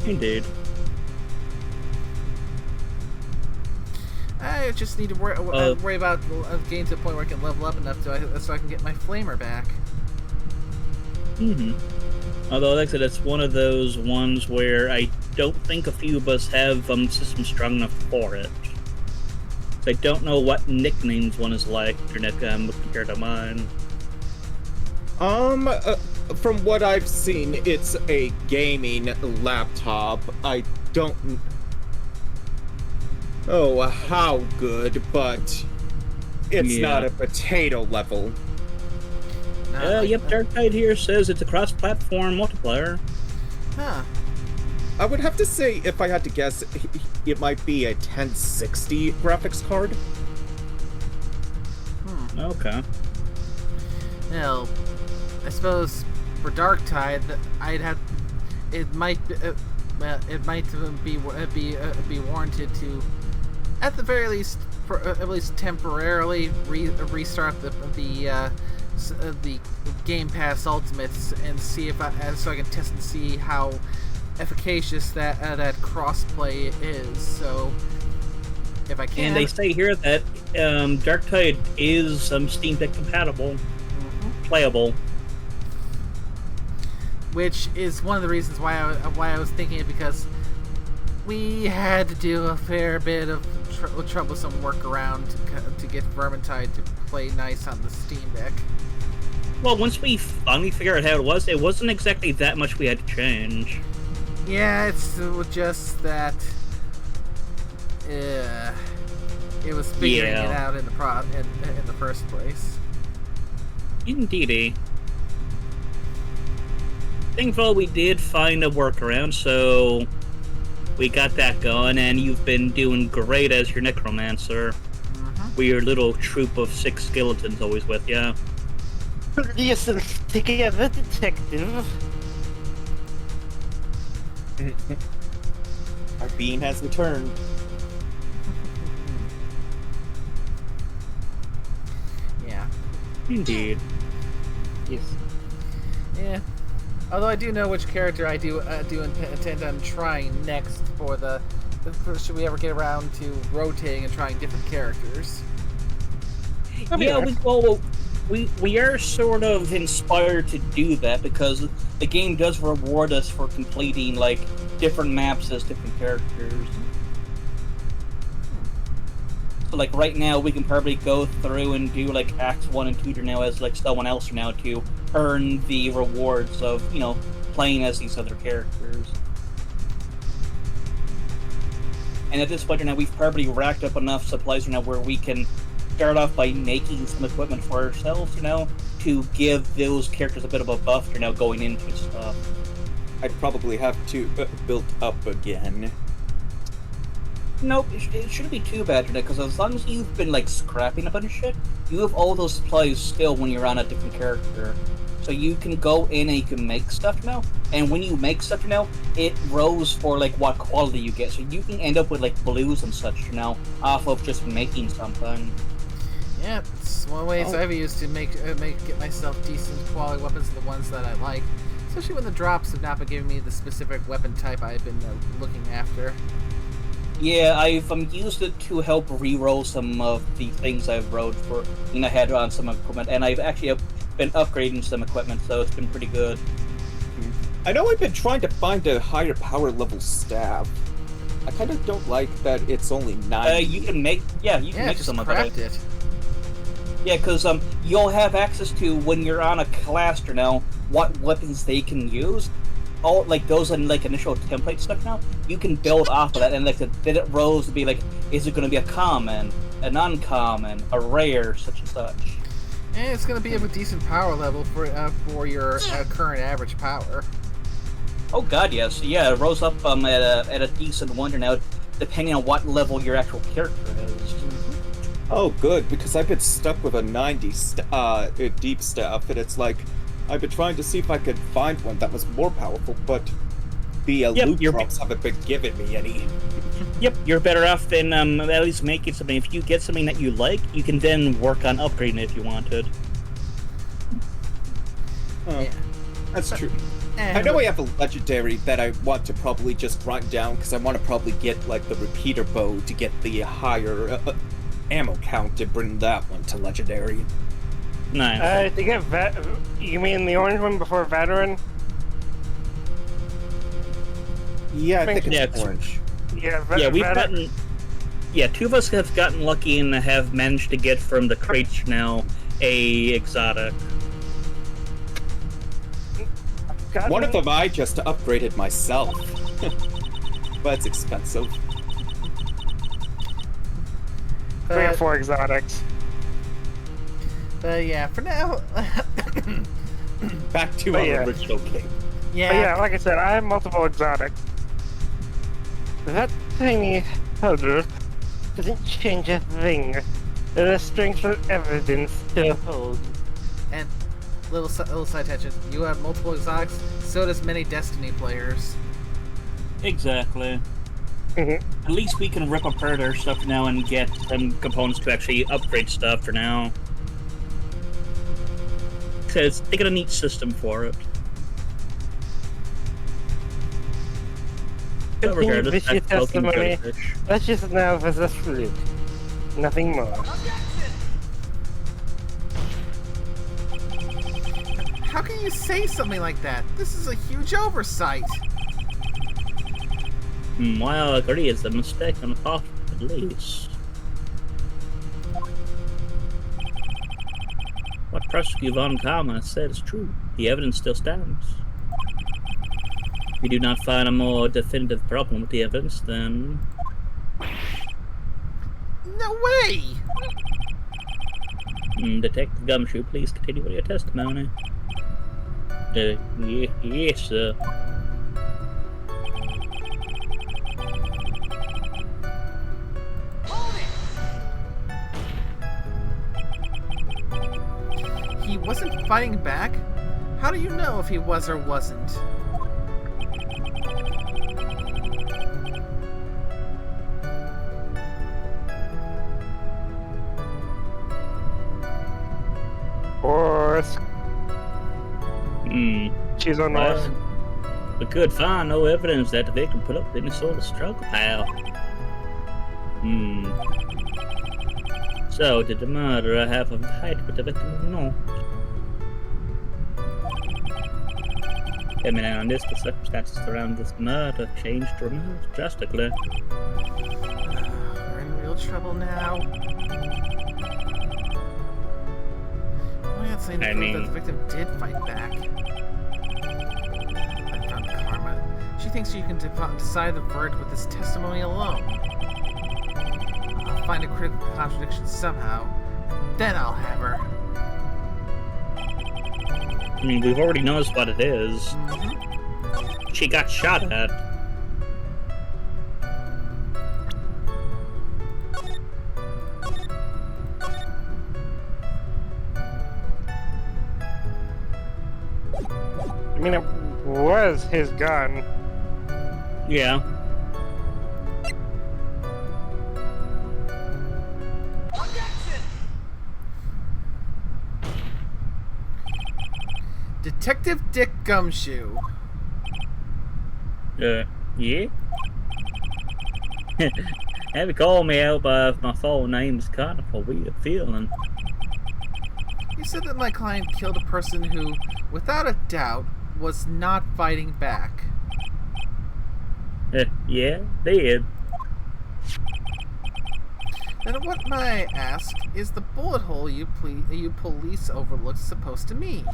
Indeed. I just need to worry about getting to the point where I can level up enough so I can get my flamer back. Mm-hmm. Although, like I said, that's one of those ones where I don't think a few of us have systems strong enough for it. So I don't know what nicknames one is like compared to mine. From what I've seen, it's a gaming laptop. I don't know how good, but it's not a potato level. Yep, Darktide here says it's a cross-platform multiplayer. Huh. I would have to say, if I had to guess, it might be a 1060 graphics card. Okay. Well, I suppose for Darktide, it might be warranted to, at the very least, at least temporarily restart the Game Pass Ultimates and see so I can test and see how efficacious that crossplay is. So if I can. And they say here that Darktide is Steam Deck compatible, playable. Which is one of the reasons why I was thinking it, because we had to do a fair bit of troublesome workaround to get Vermintide to play nice on the Steam Deck. Well, once we finally figured out how it wasn't exactly that much we had to change. Yeah, it's just that it was figuring it out in the first place. Indeedy. Thankfully, we did find a workaround, so we got that going, and you've been doing great as your necromancer. With your little troop of 6 skeletons always with you. Listen together, detective. Our bean has returned. Yeah. Indeed. Yes. Yeah. Although I do know which character I do intend on trying next for should we ever get around to rotating and trying different characters. Yeah, we are sort of inspired to do that because the game does reward us for completing like different maps as different characters. So like right now we can probably go through and do like Acts 1 and 2 now as like someone else now to earn the rewards of, playing as these other characters. And at this point now we've probably racked up enough supplies now where we can start off by making some equipment for ourselves, to give those characters a bit of a buff, going into stuff. I'd probably have to build up again. Nope, it shouldn't be too bad today, because as long as you've been, scrapping a bunch of shit, you have all those supplies still when you're on a different character. So you can go in and you can make stuff now, and when you make stuff now, it rose for, what quality you get. So you can end up with, blues and such, off of just making something. Yeah, it's one of the ways I've used to get myself decent quality weapons, the ones that I like. Especially when the drops have not been giving me the specific weapon type I've been looking after. Yeah, I've used it to help re-roll some of the things I've rode for. I had on some equipment, and I've actually been upgrading some equipment, so it's been pretty good. I know I've been trying to find a higher power level staff. I kind of don't like that it's only 9. You can make some of it. Yeah, because you'll have access to, when you're on a cluster now, what weapons they can use. All those initial template stuff now, you can build off of that, and then it rolls to be is it going to be a common, an uncommon, a rare, such and such. And it's going to be of a decent power level for your current average power. Oh god, yes. Yeah, it rolls up at a decent wonder now, depending on what level your actual character is. Oh, good, because I've been stuck with a 90 deep staff, and it's like I've been trying to see if I could find one that was more powerful, but the loot drops haven't been giving me any. Yep, you're better off than at least making something. If you get something that you like, you can then work on upgrading it if you wanted. Oh, that's true. And I know I have a legendary that I want to probably just grind down, because I want to probably get, like, the repeater bow to get the higher ammo count and bring that one to legendary. Nice. To get you mean the orange one before veteran? Yeah, I think Yeah, it's orange. Yeah, We've gotten... Yeah, 2 of us have gotten lucky and have managed to get from the crates now a exotic. One of them I just upgraded myself. But it's expensive. 3 or 4 exotics. yeah, for now. Back to But our yeah. original game. But yeah, like I said, I have multiple exotics. That tiny powder doesn't change a thing. The strength of evidence still holds. And little side tangent. You have multiple exotics. So does many Destiny players. Exactly. At least we can rip apart our stuff now and get some components to actually upgrade stuff for now. Because they got a neat system for it. But regardless, Vicious that's Pokemon testimony. Goldfish. That's just now as a fluke. Nothing more. How can you say something like that? This is a huge oversight. Well, I agree, it's a mistake on the part of the police. What Prosecutor Von Karma said is true. The evidence still stands. If we do not find a more definitive problem with the evidence, then... No way! Detective Gumshoe, please continue with your testimony. Yes, sir. He wasn't fighting back? How do you know if he was or wasn't? Horse. She's on horse. We could find no evidence that the victim put up any sort of struggle, pal. So, did the murderer have a fight with the victim or not? I mean, on this, the circumstances around this murder changed drastically. We're in real trouble now. Why not saying that the victim did fight back? I found Karma. She thinks you can decide the verdict with this testimony alone. I'll find a critical contradiction somehow. Then I'll have her. I mean, we've already noticed what it is. She got shot at. I mean, it was his gun. Yeah. Detective Dick Gumshoe. Yeah? Have you called me out by my full name is kind of a weird feeling. You said that my client killed a person who, without a doubt, was not fighting back. Yeah, did. Then what, may I ask, is the bullet hole you police overlooked supposed to mean?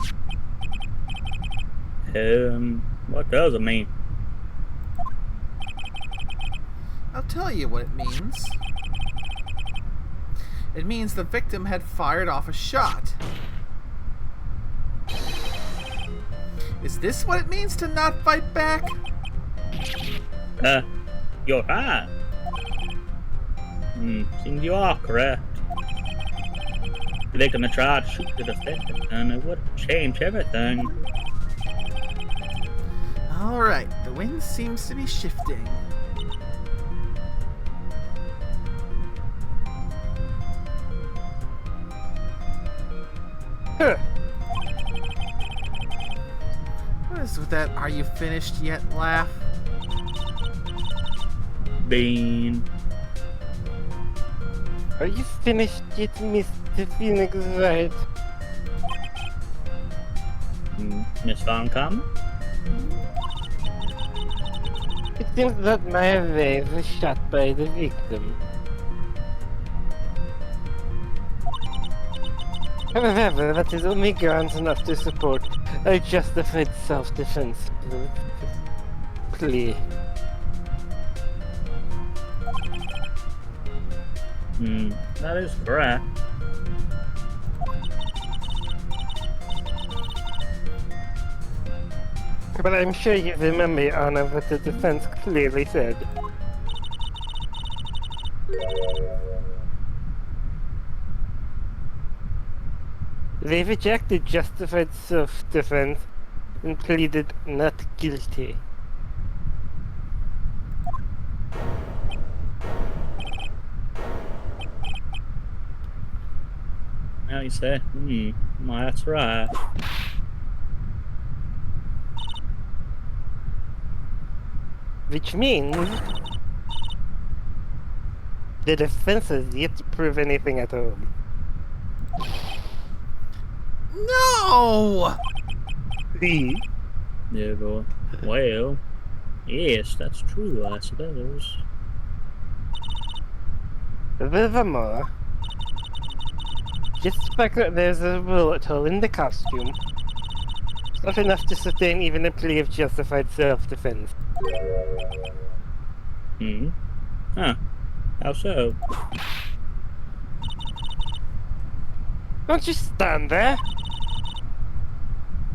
What does it mean? I'll tell you what it means. It means the victim had fired off a shot. Is this what it means to not fight back? You're right. Seems you are correct. the victim had tried to shoot the defendant, and it would change everything. Alright, the wind seems to be shifting. Huh. What is with that "are you finished yet" laugh? Bean. Are you finished yet, Mr. Phoenix Wright? Miss Von Common? It seems that my wife was shot by the victim. However, that is only grounds enough to support a justified self-defense plea. That is correct. But I'm sure you remember, Your Honor, what the defense clearly said. They rejected justified self-defense and pleaded not guilty. Now you say, well, that's right. Which means the defense has yet to prove anything at all. No! Yeah, boy. Well, yes, that's true, I suppose. Furthermore, just the fact that there's a bullet hole in the costume is not enough to sustain even a plea of justified self-defense. Huh. How so? Don't just stand there.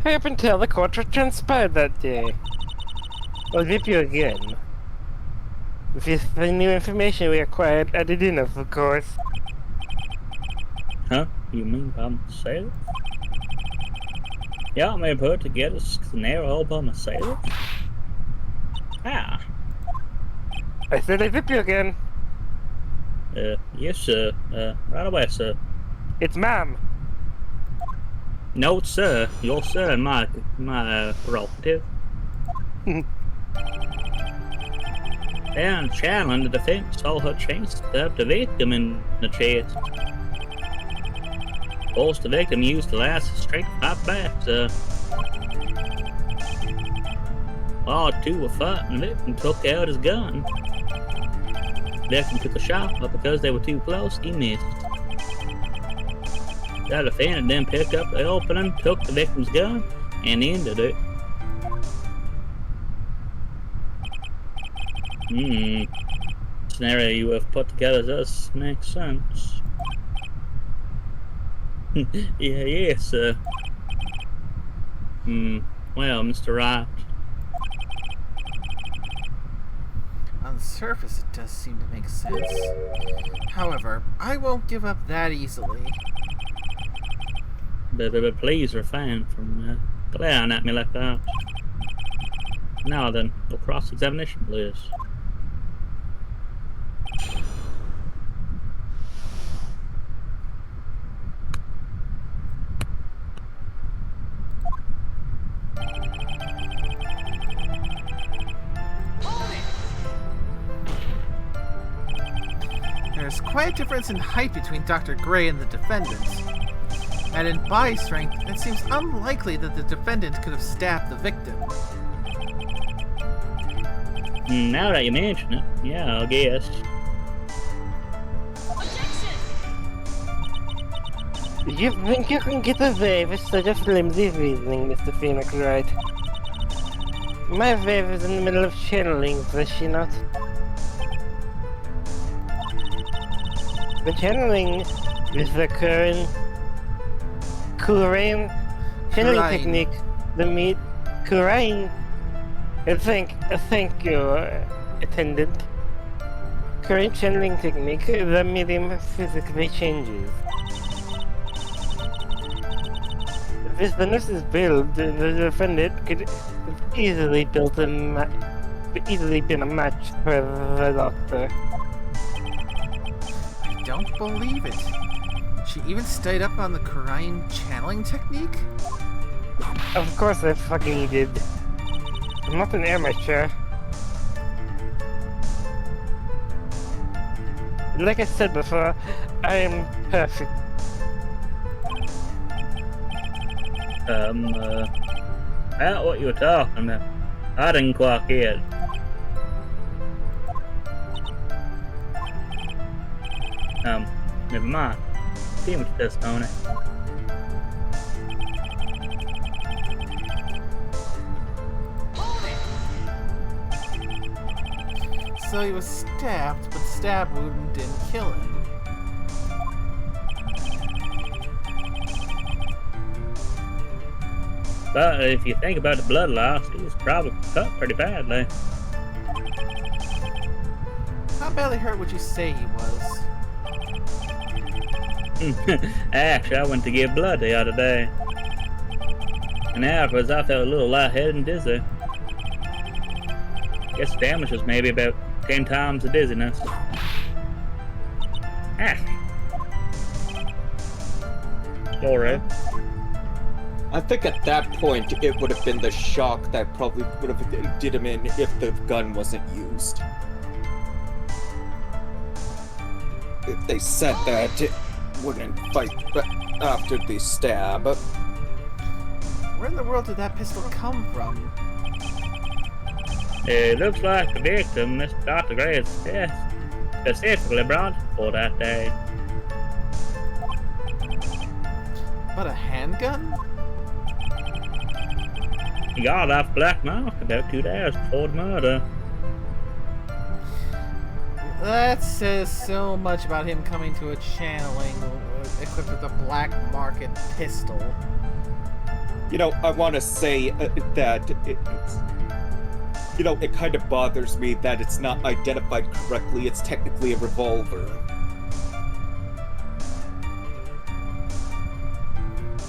Hurry up and tell the court what transpired that day. I'll whip you again. With the new information we acquired at the dinner, of course. Huh? You mean by myself? Y'all may put together a scenario all by myself? Ah. I said I'd whip you again. Yes, sir. Right away, sir. It's ma'am. No, sir. Your sir, my relative. And Chandler, the defense, saw her chase to stab the victim in the chest. Forced the victim used the last straight fight back, sir. While the two were fighting, the victim took out his gun. The victim took a shot, but because they were too close, he missed. The defendant then picked up the opening, took the victim's gun, and ended it. Scenario you have put together does make sense. Yes, sir. Well, Mr. Wright. On the surface, it does seem to make sense. However, I won't give up that easily. But please refrain from glaring at me like that. Now then, your cross-examination, please. There's quite a difference in height between Dr. Gray and the defendant. And in body strength, it seems unlikely that the defendant could have stabbed the victim. Now that you mention it, yeah, I guess. You think you can get away with such a flimsy reasoning, Mr. Phoenix Wright? My wife is in the middle of channeling, is she not? The channeling is the current Kurain channeling technique. The meat Kurain. Thank you, attendant. Current channeling technique, the medium physically changes. With Vanessa's build, the defendant could have easily been a match for the doctor. I don't believe it. She even stayed up on the Korean channeling technique? Of course I fucking did. I'm not an amateur. Like I said before, I am perfect. About what you were talking about. I didn't quite get it. Never mind. See what this on it. So he was stabbed, but the stab wound didn't kill him. But if you think about the blood loss, he was probably cut pretty badly. How badly hurt would you say he was? Actually, I went to give blood the other day. And afterwards, I felt a little lightheaded and dizzy. Guess the damage was maybe about 10 times the dizziness. Alright. I think at that point it would have been the shock that probably would have did him in if the gun wasn't used. If they said that, it wouldn't fight after the stab. Where in the world did that pistol come from? It looks like the victim, Mr. Dr. Gray's death, specifically brought for that day. But a handgun? He got off Black Mark about 2 days before the murder. That says so much about him coming to a channeling equipped with a black market pistol. You know, I want to say that it kind of bothers me that it's not identified correctly. It's technically a revolver.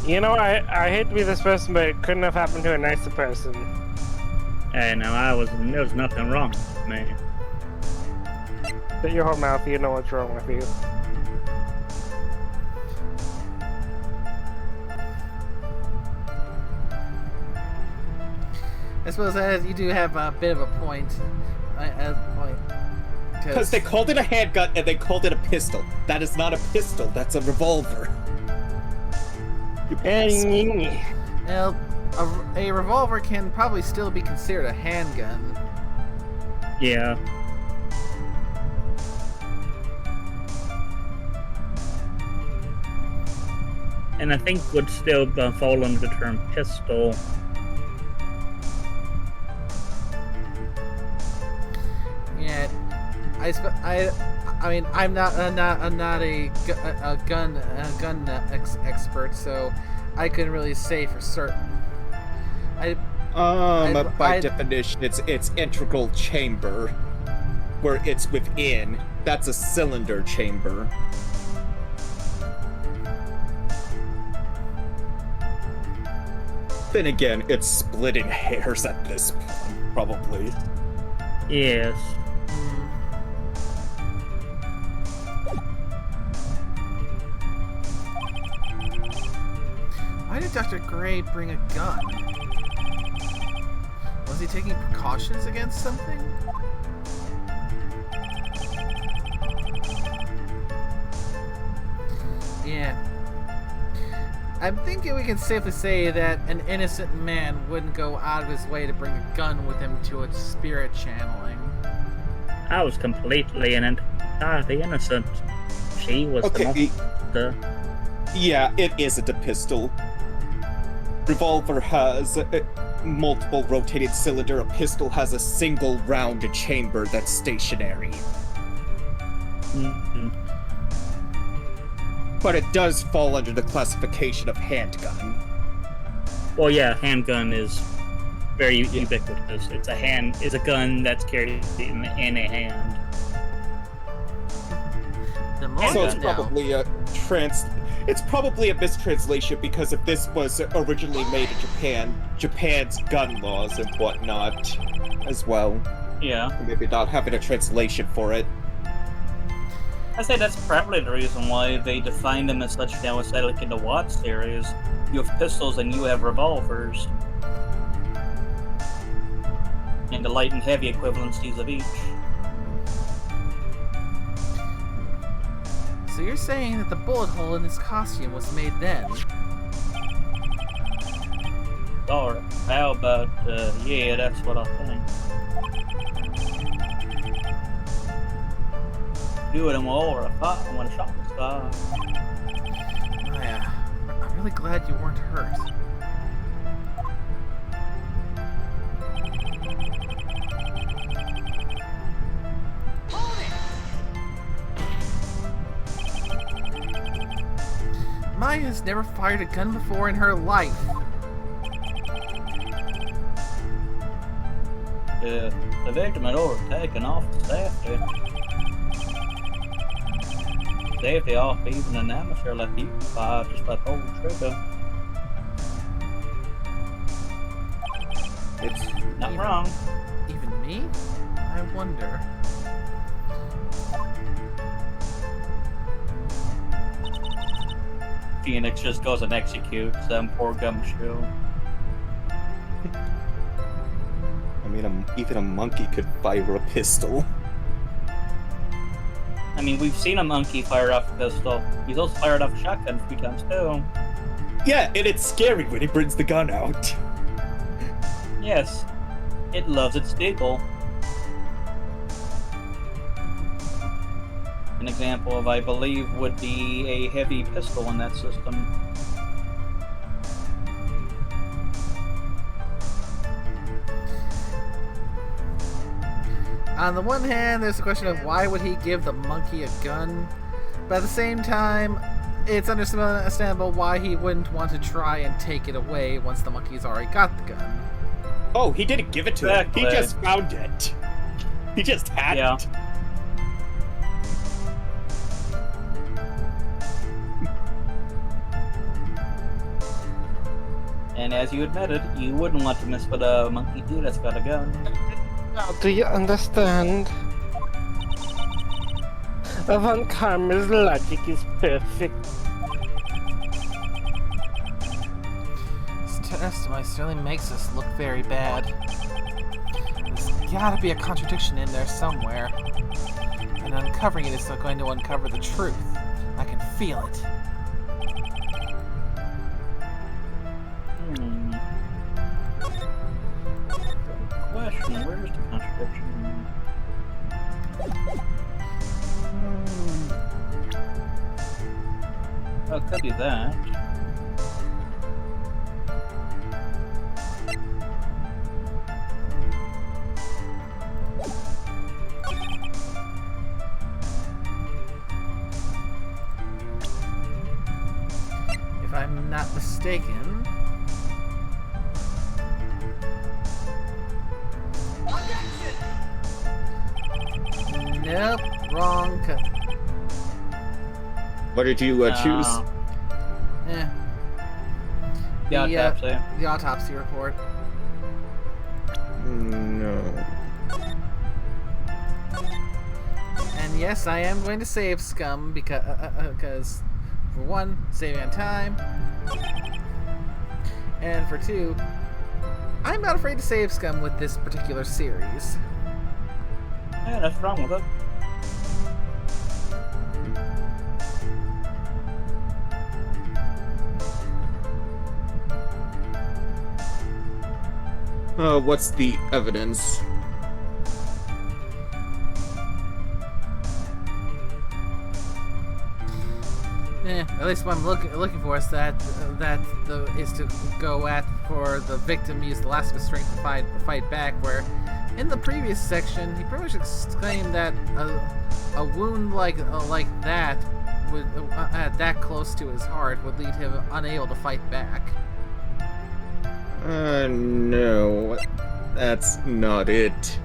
You know, I hate to be this person, but it couldn't have happened to a nicer person. Hey, now there was nothing wrong with me. Shut your whole mouth, you know what's wrong with you. I suppose that you do have a bit of a point. Because they called it a handgun and they called it a pistol. That is not a pistol, that's a revolver. Well, a revolver can probably still be considered a handgun. Yeah. And I think would still fall under the term pistol. Yeah, I mean, I'm not a gun expert, so I couldn't really say for certain. By definition, it's integral chamber, where it's within. That's a cylinder chamber. Then again, it's splitting hairs at this point, probably. Yes. Why did Dr. Gray bring a gun? Was he taking precautions against something? Yeah. I'm thinking we can safely say that an innocent man wouldn't go out of his way to bring a gun with him to a spirit channeling. I was completely and entirely innocent. She was the Yeah, it isn't a pistol. Revolver has multiple rotated cylinder. A pistol has a single rounded chamber that's stationary. Mm-hmm. But it does fall under the classification of handgun. Well, yeah, handgun is very ubiquitous. It's a gun that's carried in a hand. The more So it's you know. probably a It's probably a mistranslation because if this was originally made in Japan, Japan's gun laws and whatnot as well. Yeah. Maybe not having a translation for it. I say that's probably the reason why they define them as such now, instead like in the Watt series. You have pistols and you have revolvers. And the light and heavy equivalencies of each. So you're saying that the bullet hole in his costume was made then? Or how about, yeah, that's what I think. Two of them all were a fight when a shot was fired. Oh yeah. I'm really glad you weren't hurt. Maya has never fired a gun before in her life. The victim had already taken off the safety. Safety off even an amateur like you can fire just by pulling the trigger. It's not wrong. Even me? I wonder. Phoenix just goes and executes them poor gumshoe. I mean, even a monkey could fire a pistol. I mean, we've seen a monkey fire off a pistol. He's also fired off a shotgun a few times too. Yeah, and it's scary when he brings the gun out. Yes, it loves its people. An example of, I believe, would be a heavy pistol in that system. On the one hand, there's the question of why would he give the monkey a gun, but at the same time, it's understandable why he wouldn't want to try and take it away once the monkey's already got the gun. Oh, he didn't give it to him. Exactly. He just found it. He just had it. And as you admitted, you wouldn't want to mess with a monkey too that's got a gun. Now, do you understand? Von Karma's logic is perfect. This testimony certainly makes us look very bad. There's gotta be a contradiction in there somewhere. And uncovering it is going to uncover the truth. I can feel it. Question, where's the contradiction? Oh, it could be that. If I'm not mistaken... Nope, wrong. What did you choose? Eh. The autopsy. The autopsy report. No. And yes, I am going to save Scum because for one, saving on time, and for two, I'm not afraid to save Scum with this particular series. Yeah, that's wrong with it. What's the evidence? At least what I'm looking for is is to go at for the victim use the last of his strength to fight back. Where in the previous section he pretty much exclaimed that a wound like that would that close to his heart would leave him unable to fight back. No, that's not it.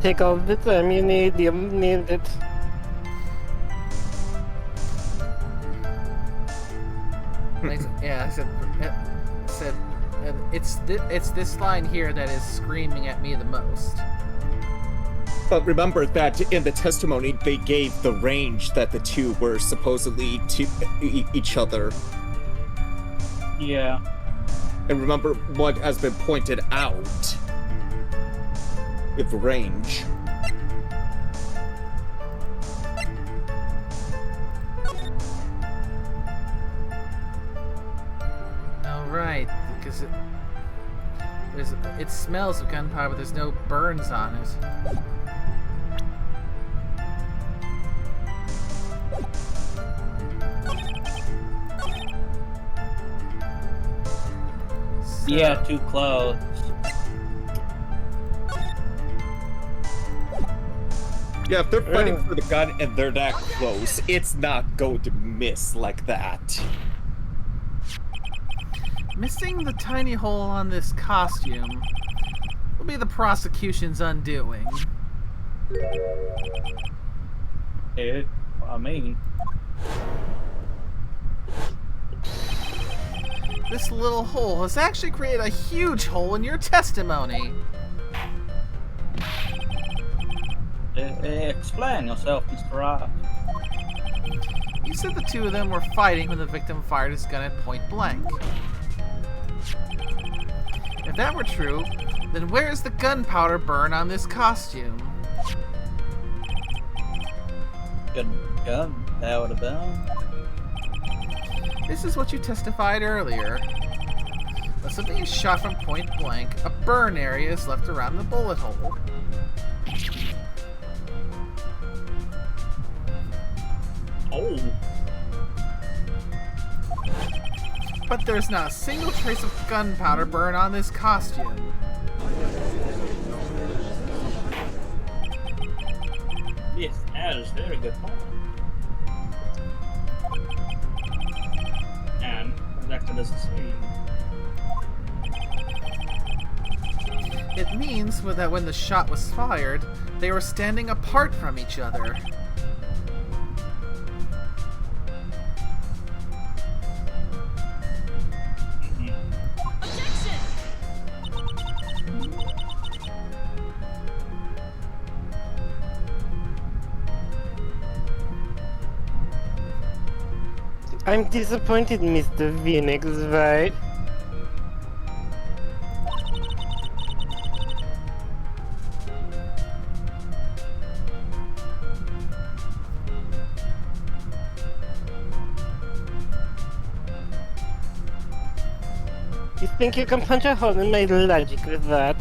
take all the time you need. You need it. I said, it's this line here that is screaming at me the most. But remember that in the testimony, they gave the range that the two were supposedly to each other. Yeah. And remember what has been pointed out with range. Oh, right, because it smells of gunpowder, but there's no burns on it. Yeah, too close. Yeah, if they're fighting for the gun and they're that close, it's not going to miss like that. Missing the tiny hole on this costume will be the prosecution's undoing. I mean... This little hole has actually created a huge hole in your testimony. Explain yourself, Mr. Wright. You said the two of them were fighting when the victim fired his gun at point blank. If that were true, then where's the gunpowder burn on this costume? Good gun. That would have been. This is what you testified earlier. When something is shot from point blank, a burn area is left around the bullet hole. Oh. But there's not a single trace of gunpowder burn on this costume. Yes, that is a very good point. And exactly as it's saying. It means that when the shot was fired, they were standing apart from each other. I'm disappointed, Mr. Phoenix Wright. You think you can punch a hole in my logic with that?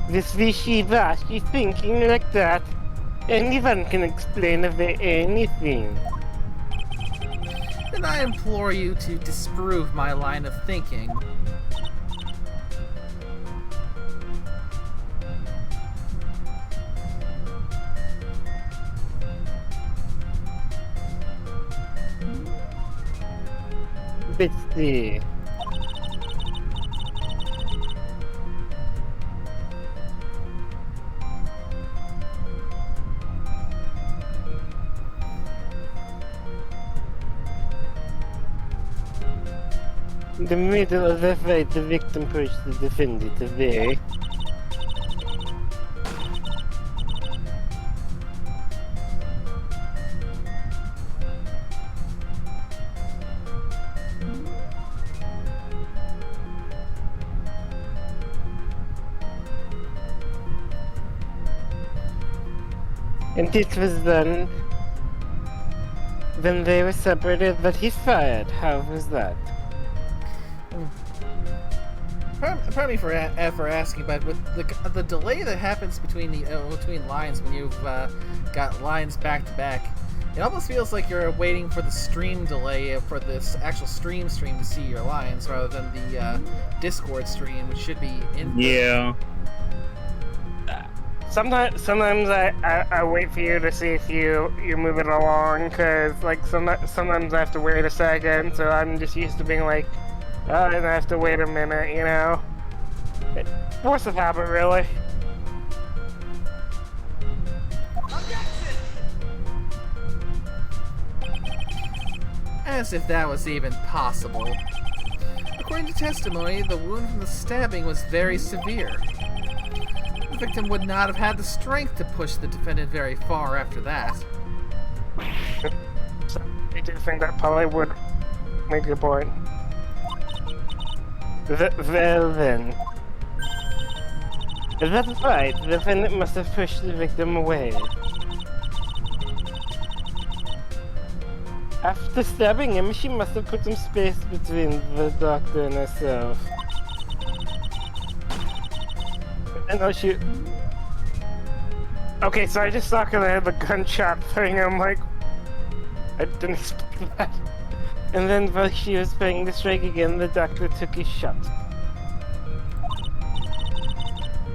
This wishy-washy thinking like that. Anyone can explain away anything. Then I implore you to disprove my line of thinking. Let's see. In the middle of the fight, the victim pushed the defendant away. And it was done when they were separated, but he fired. How was that? Pardon me for asking, but with the delay that happens between between lines when you've got lines back to back, it almost feels like you're waiting for the stream delay for this actual stream to see your lines rather than the Discord stream, which should be in. Yeah. sometimes I wait for you to see if you're moving along, cause like sometimes I have to wait a second, so I'm just used to being like, oh, and I have to wait a minute, you know. Force of habit, really. As if that was even possible. According to testimony, the wound from the stabbing was very severe. The victim would not have had the strength to push the defendant very far after that. So I do think that probably would make a point. Well then. That's right, the defendant must have pushed the victim away. After stabbing him, she must have put some space between the doctor and herself. And I'll shoot. Okay, so I just saw the gunshot thing. I'm like, I didn't expect that. And then while she was playing the strike again, the doctor took his shot.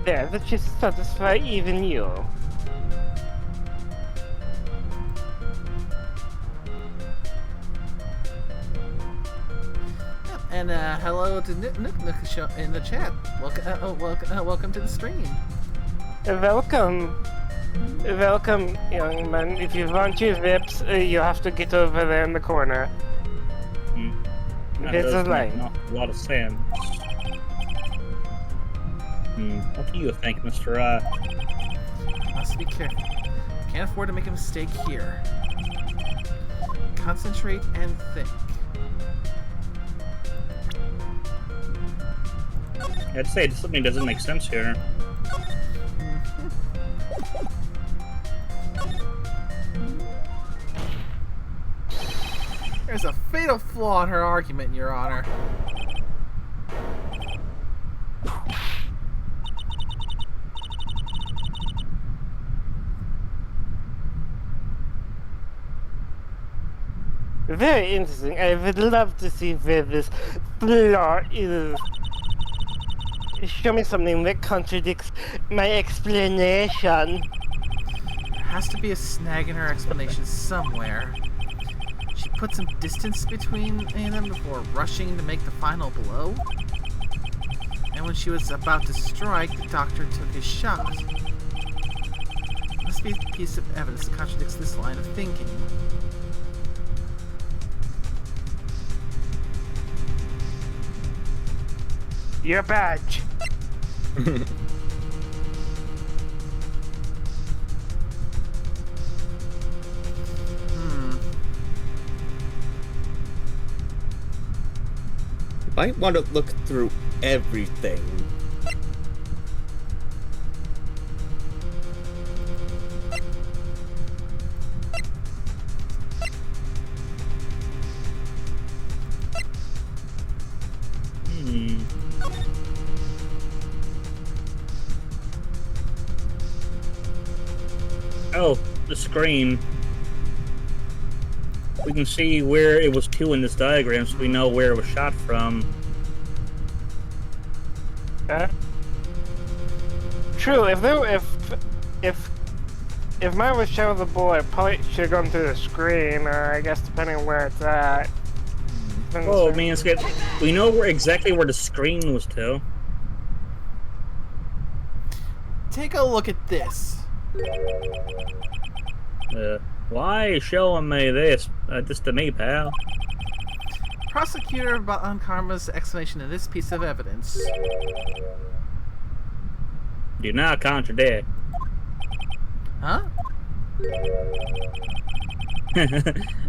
There, that should satisfy even you. And hello to Nook in the chat. Welcome to the stream. Welcome, young man. If you want your vips, you have to get over there in the corner. There's a line. A lot of sense. What do you think, Mr. Must be careful. Can't afford to make a mistake here. Concentrate and think. I'd say something doesn't make sense here. There's a fatal flaw in her argument, Your Honor. Very interesting. I would love to see where this flaw is. Show me something that contradicts my explanation. There has to be a snag in her explanation somewhere. She put some distance between them before rushing to make the final blow. And when she was about to strike, the doctor took his shot. Must be a piece of evidence that contradicts this line of thinking. Your badge. I want to look through everything. Oh, the screen. We can see where it was to in this diagram, so we know where it was shot from. True. If mine was shot with a bullet, it probably should have gone through the screen, or I guess depending on where it's at. Oh, man, it's good. We know exactly where the screen was to. Take a look at this. Why are you showing me this? Just to me, pal. Prosecutor Karma's explanation of this piece of evidence. Do not contradict. Huh?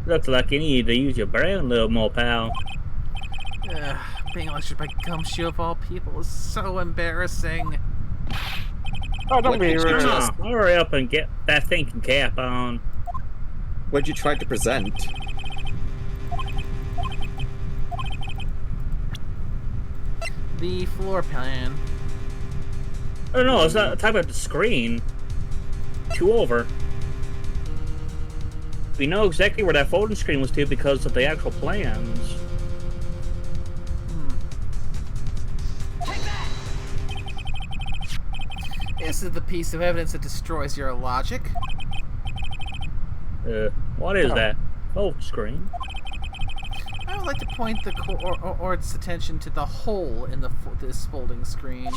Looks like you need to use your brain a little more, pal. Being lectured by Gumshoe of all people is so embarrassing. Oh, don't be rude. Hurry up and get that thinking cap on. What'd you try to present? The floor plan. Oh no, it's not talking about the screen. 2 over. We know exactly where that folding screen was to because of the actual plans. Yes, This is the piece of evidence that destroys your logic. What is that? Oh, screen. I would like to point the court's attention to the hole in this folding screen.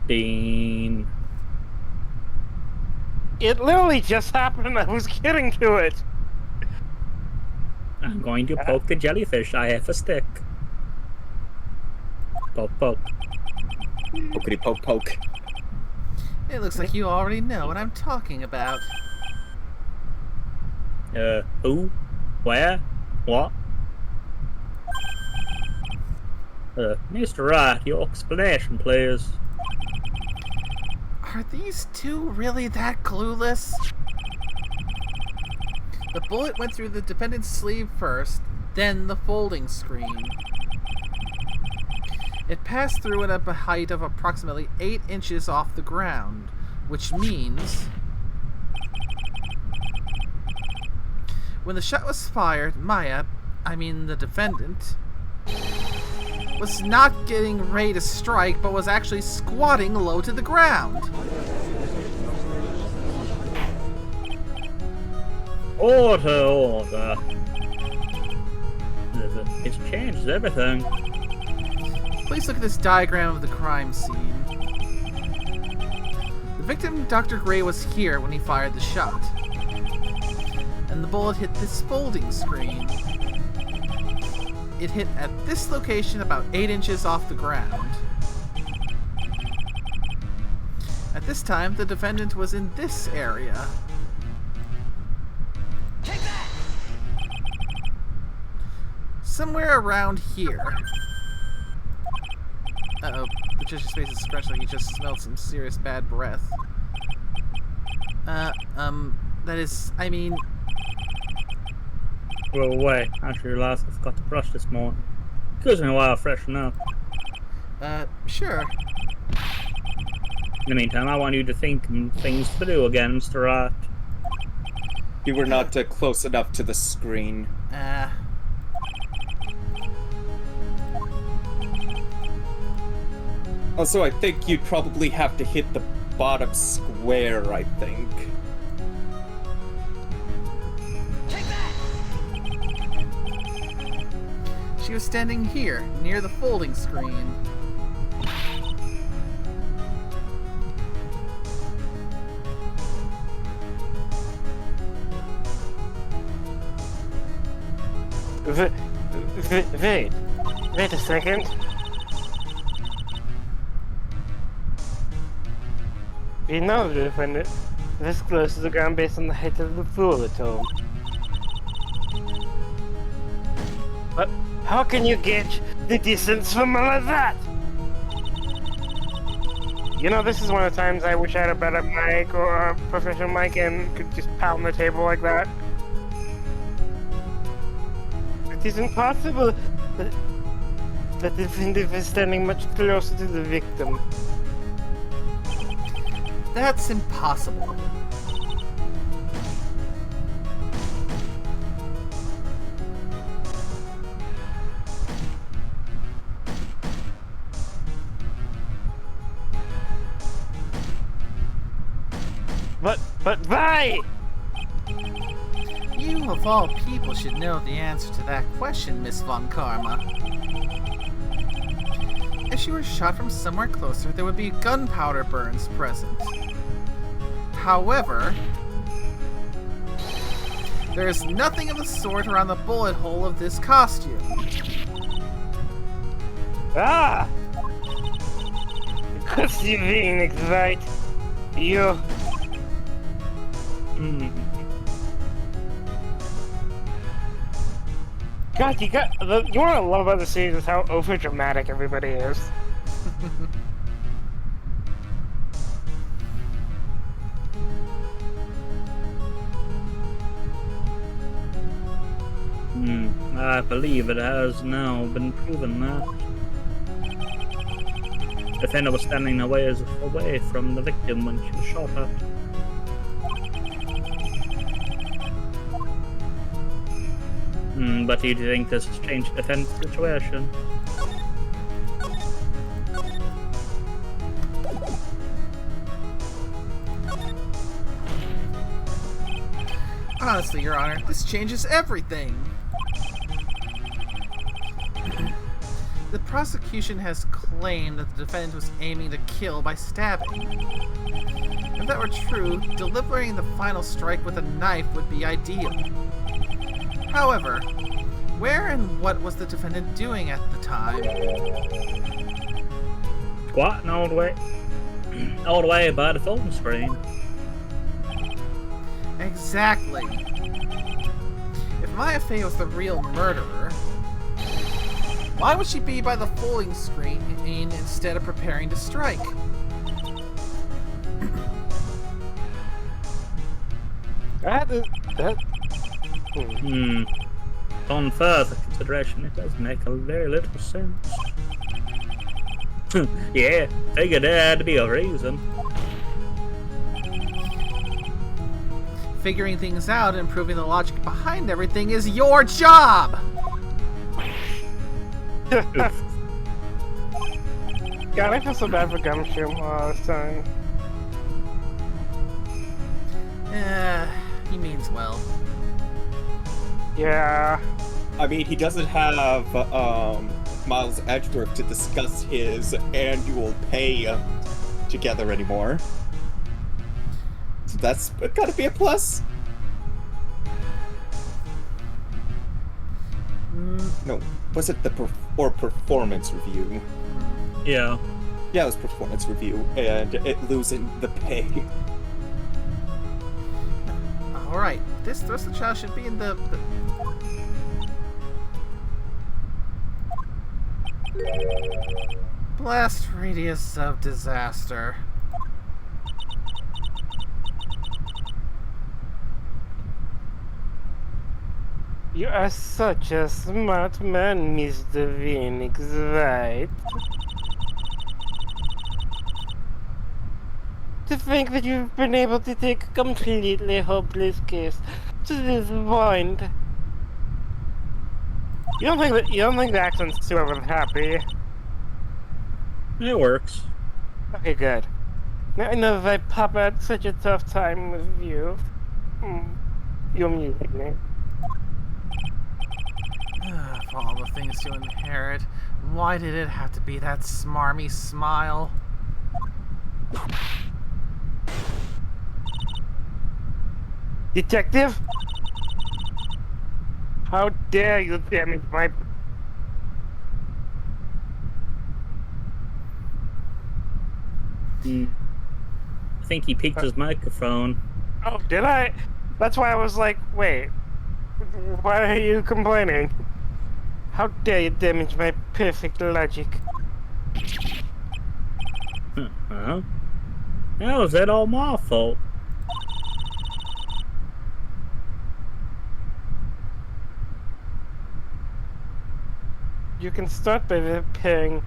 Dean. It literally just happened and I was getting to it. I'm going to poke the jellyfish. I have a stick. Poke, poke. Pokety poke poke. It looks like you already know what I'm talking about. Who? Where? What? Mr. Wright, your explanation, please. Are these two really that clueless? The bullet went through the defendant's sleeve first, then the folding screen. It passed through it at a height of approximately 8 inches off the ground, which means... when the shot was fired, Maya, the defendant, was not getting ready to strike, but was actually squatting low to the ground. Order. It changes everything. Please look at this diagram of the crime scene. The victim, Dr. Gray, was here when he fired the shot. And the bullet hit this folding screen. It hit at this location about 8 inches off the ground. At this time, the defendant was in this area. Take that! Somewhere around here. Uh-oh, the judge's face is scrunched like he just smelled some serious bad breath. That is, Well, wait. I just realized I forgot to brush this morning. Gives me a while to freshen up. Sure. In the meantime, I want you to think things to do again, Mr. Wright. You were not close enough to the screen. Also, I think you'd probably have to hit the bottom square, I think. Take that! She was standing here, near the folding screen. Wait a second. We know the defendant this close to the ground based on the height of the pool atome. But how can you gauge the distance from all of that? You know, this is one of the times I wish I had a better mic or a professional mic and could just pound the table like that. It is impossible that the defendant is standing much closer to the victim. That's impossible. But why? You, of all people, should know the answer to that question, Miss Von Karma. If she were shot from somewhere closer, there would be gunpowder burns present. However, there is nothing of the sort around the bullet hole of this costume. Ah! Because you Phoenix Wright. You... God, you want to love about the series is how overdramatic everybody is. I believe it has now been proven that the defender was standing away from the victim when she was shot at. But do you think this has changed the defense situation? Honestly, Your Honor, this changes everything. The prosecution has claimed that the defendant was aiming to kill by stabbing. If that were true, delivering the final strike with a knife would be ideal. However, where and what was the defendant doing at the time? Squatting all the way by the phone screen. Exactly. If Maya Fey was the real murderer, why would she be by the folding screen instead of preparing to strike? On further consideration, it does make a very little sense. Yeah, figured there had to be a reason. Figuring things out and proving the logic behind everything is your job! God, I feel so bad for Gumshoe all this time. He means well. Yeah. I mean, he doesn't have Miles Edgeworth to discuss his annual pay together anymore. So that's gotta be a plus. No, was it the performance review? Yeah. Yeah, it was performance review, and it losing the pay. Alright, this Thrustle Child should be in the... Blast radius of disaster. You are such a smart man, Mr. Phoenix Wright. To think that you've been able to take a completely hopeless case to this point. You don't think the accent's too happy? It works. Okay, good. Now I know that I Papa had such a tough time with you. You're muting me. Of all the things to inherit, why did it have to be that smarmy smile? Detective? How dare you damage my... I think he peaked his microphone. Oh, did I? That's why I was like, wait. Why are you complaining? How dare you damage my perfect logic? Huh? How is that all my fault? You can start by repairing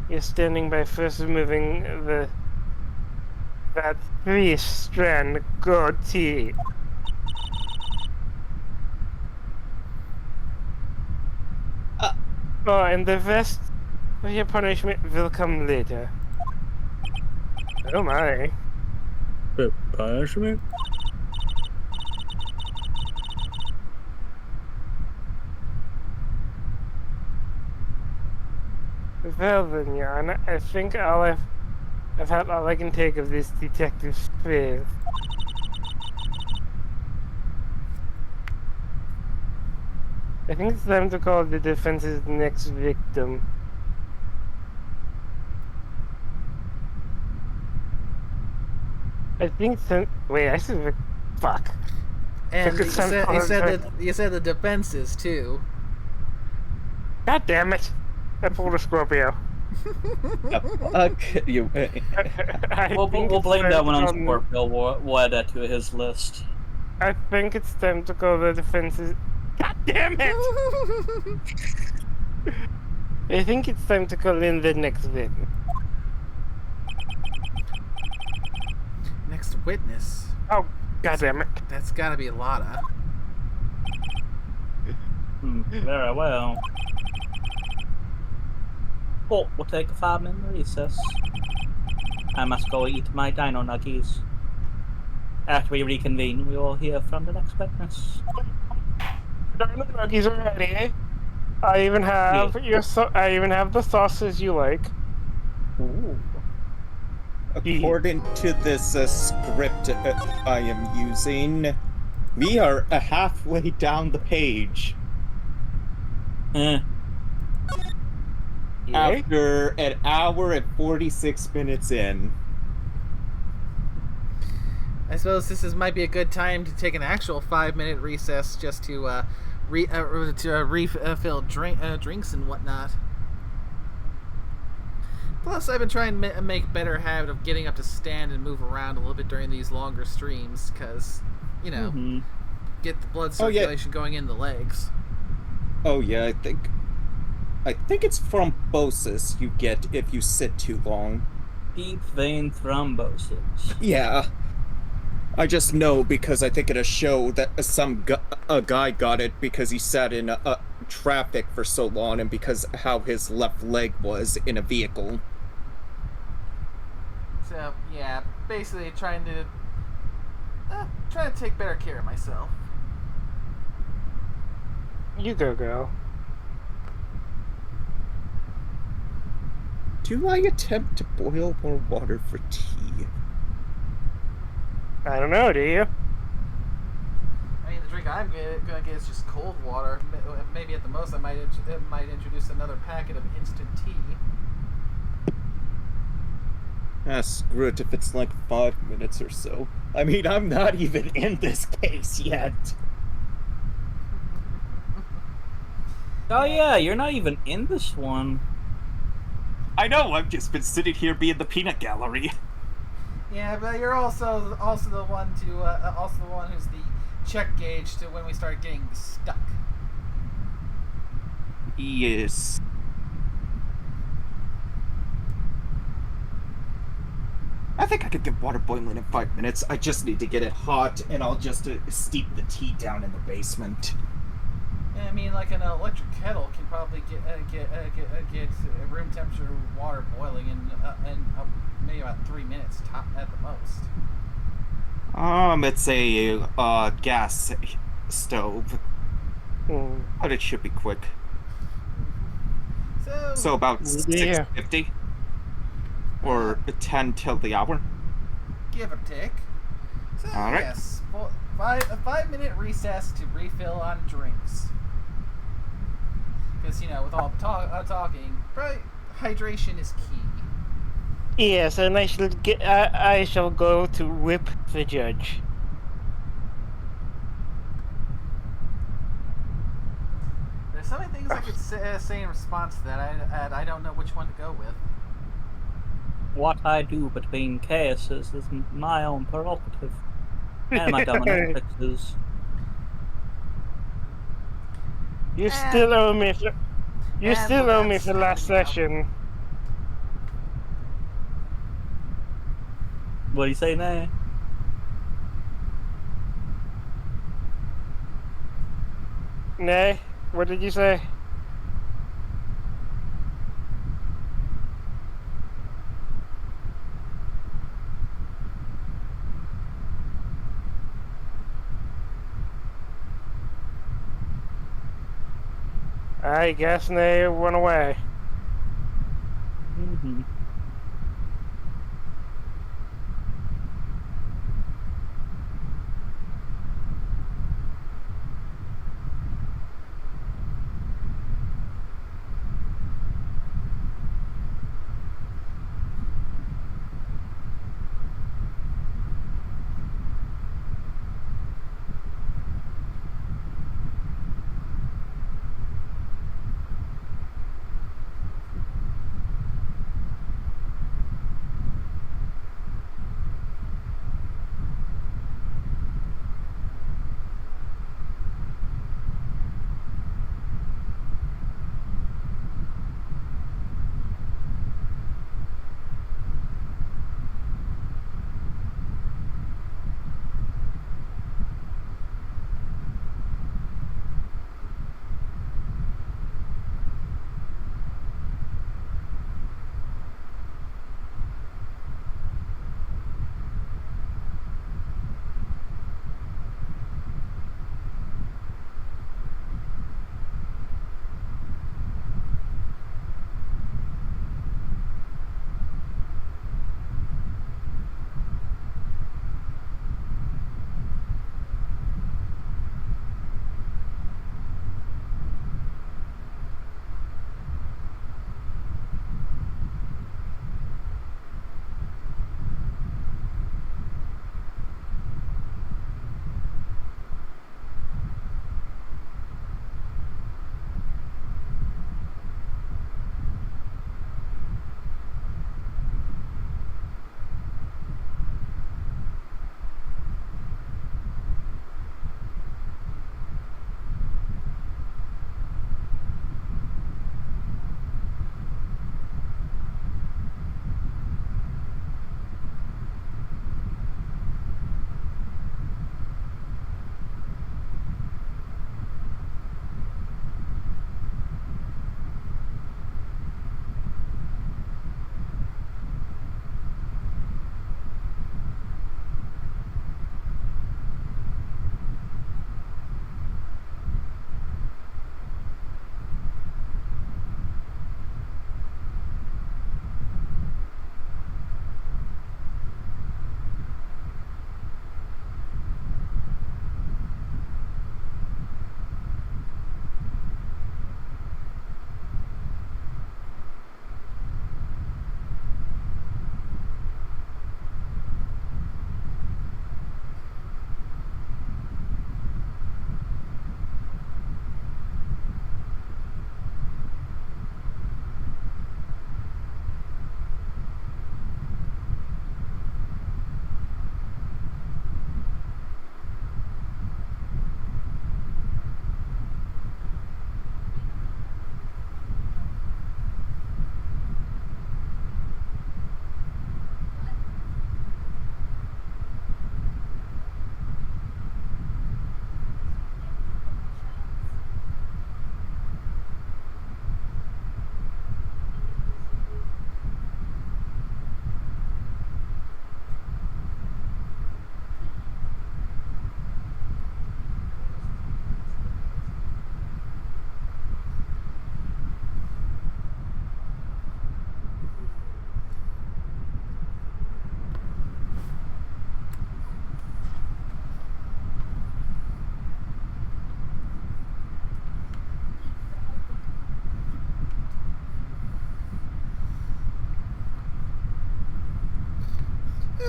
your standing by first removing that 3-strand goatee. Oh, and the rest of your punishment will come later. Oh my. The punishment? Well then, Jan, I think I've had all I can take of this detective's faith. I think it's time to call the defense's next victim. I think wait, I said fuck. And you said the defenses too. God damn it! I pulled a Scorpio. We'll blame that one on Scorpio. We'll add that to his list. I think it's time to call the defense's... God damn it! I think it's time to call in the next witness. Next witness? Oh, god damn it. That's gotta be Lotta. Very well. Oh, we'll take a 5-minute recess. I must go eat my dino nuggies. After we reconvene, we will hear from the next witness. Darn the nuggies are ready. I even have I even have the sauces you like. Ooh. According to this script I am using, we are halfway down the page. Eh. Yay. After an hour and 46 minutes in. I suppose might be a good time to take an actual 5-minute recess just to refill drinks and whatnot. Plus, I've been trying to make better habit of getting up to stand and move around a little bit during these longer streams, because, get the blood circulation going in the legs. Oh yeah, I think it's thrombosis you get if you sit too long. Deep vein thrombosis. Yeah. I just know because I think in a show that a guy got it because he sat in traffic for so long and because how his left leg was in a vehicle. So, yeah, basically trying to take better care of myself. You go, girl. Do I attempt to boil more water for tea? I don't know, do you? I mean, the drink I'm gonna get is just cold water. Maybe at the most I might introduce another packet of instant tea. Screw it if it's like 5 minutes or so. I mean, I'm not even in this case yet. Oh yeah, you're not even in this one. I know, I've just been sitting here being the peanut gallery. Yeah, but you're also the one who's the check gauge to when we start getting stuck. Yes. I think I could get water boiling in 5 minutes. I just need to get it hot, and I'll just steep the tea down in the basement. I mean, like an electric kettle can probably get room temperature water boiling in maybe about 3 minutes top at the most. It's a gas stove, but it should be quick. So about 6:50 or 10 till the hour. Give or take. So All right. yes, a 5-minute recess to refill on drinks. Because with all the talking, right? Hydration is key. Yes, and I shall go to whip the judge. There's so many things I could say in response to that. I don't know which one to go with. What I do between cases is my own prerogative. And my dominant is. You still owe me for last session. What do you say now? Nay, what did you say? I guess they went away. Mm-hmm.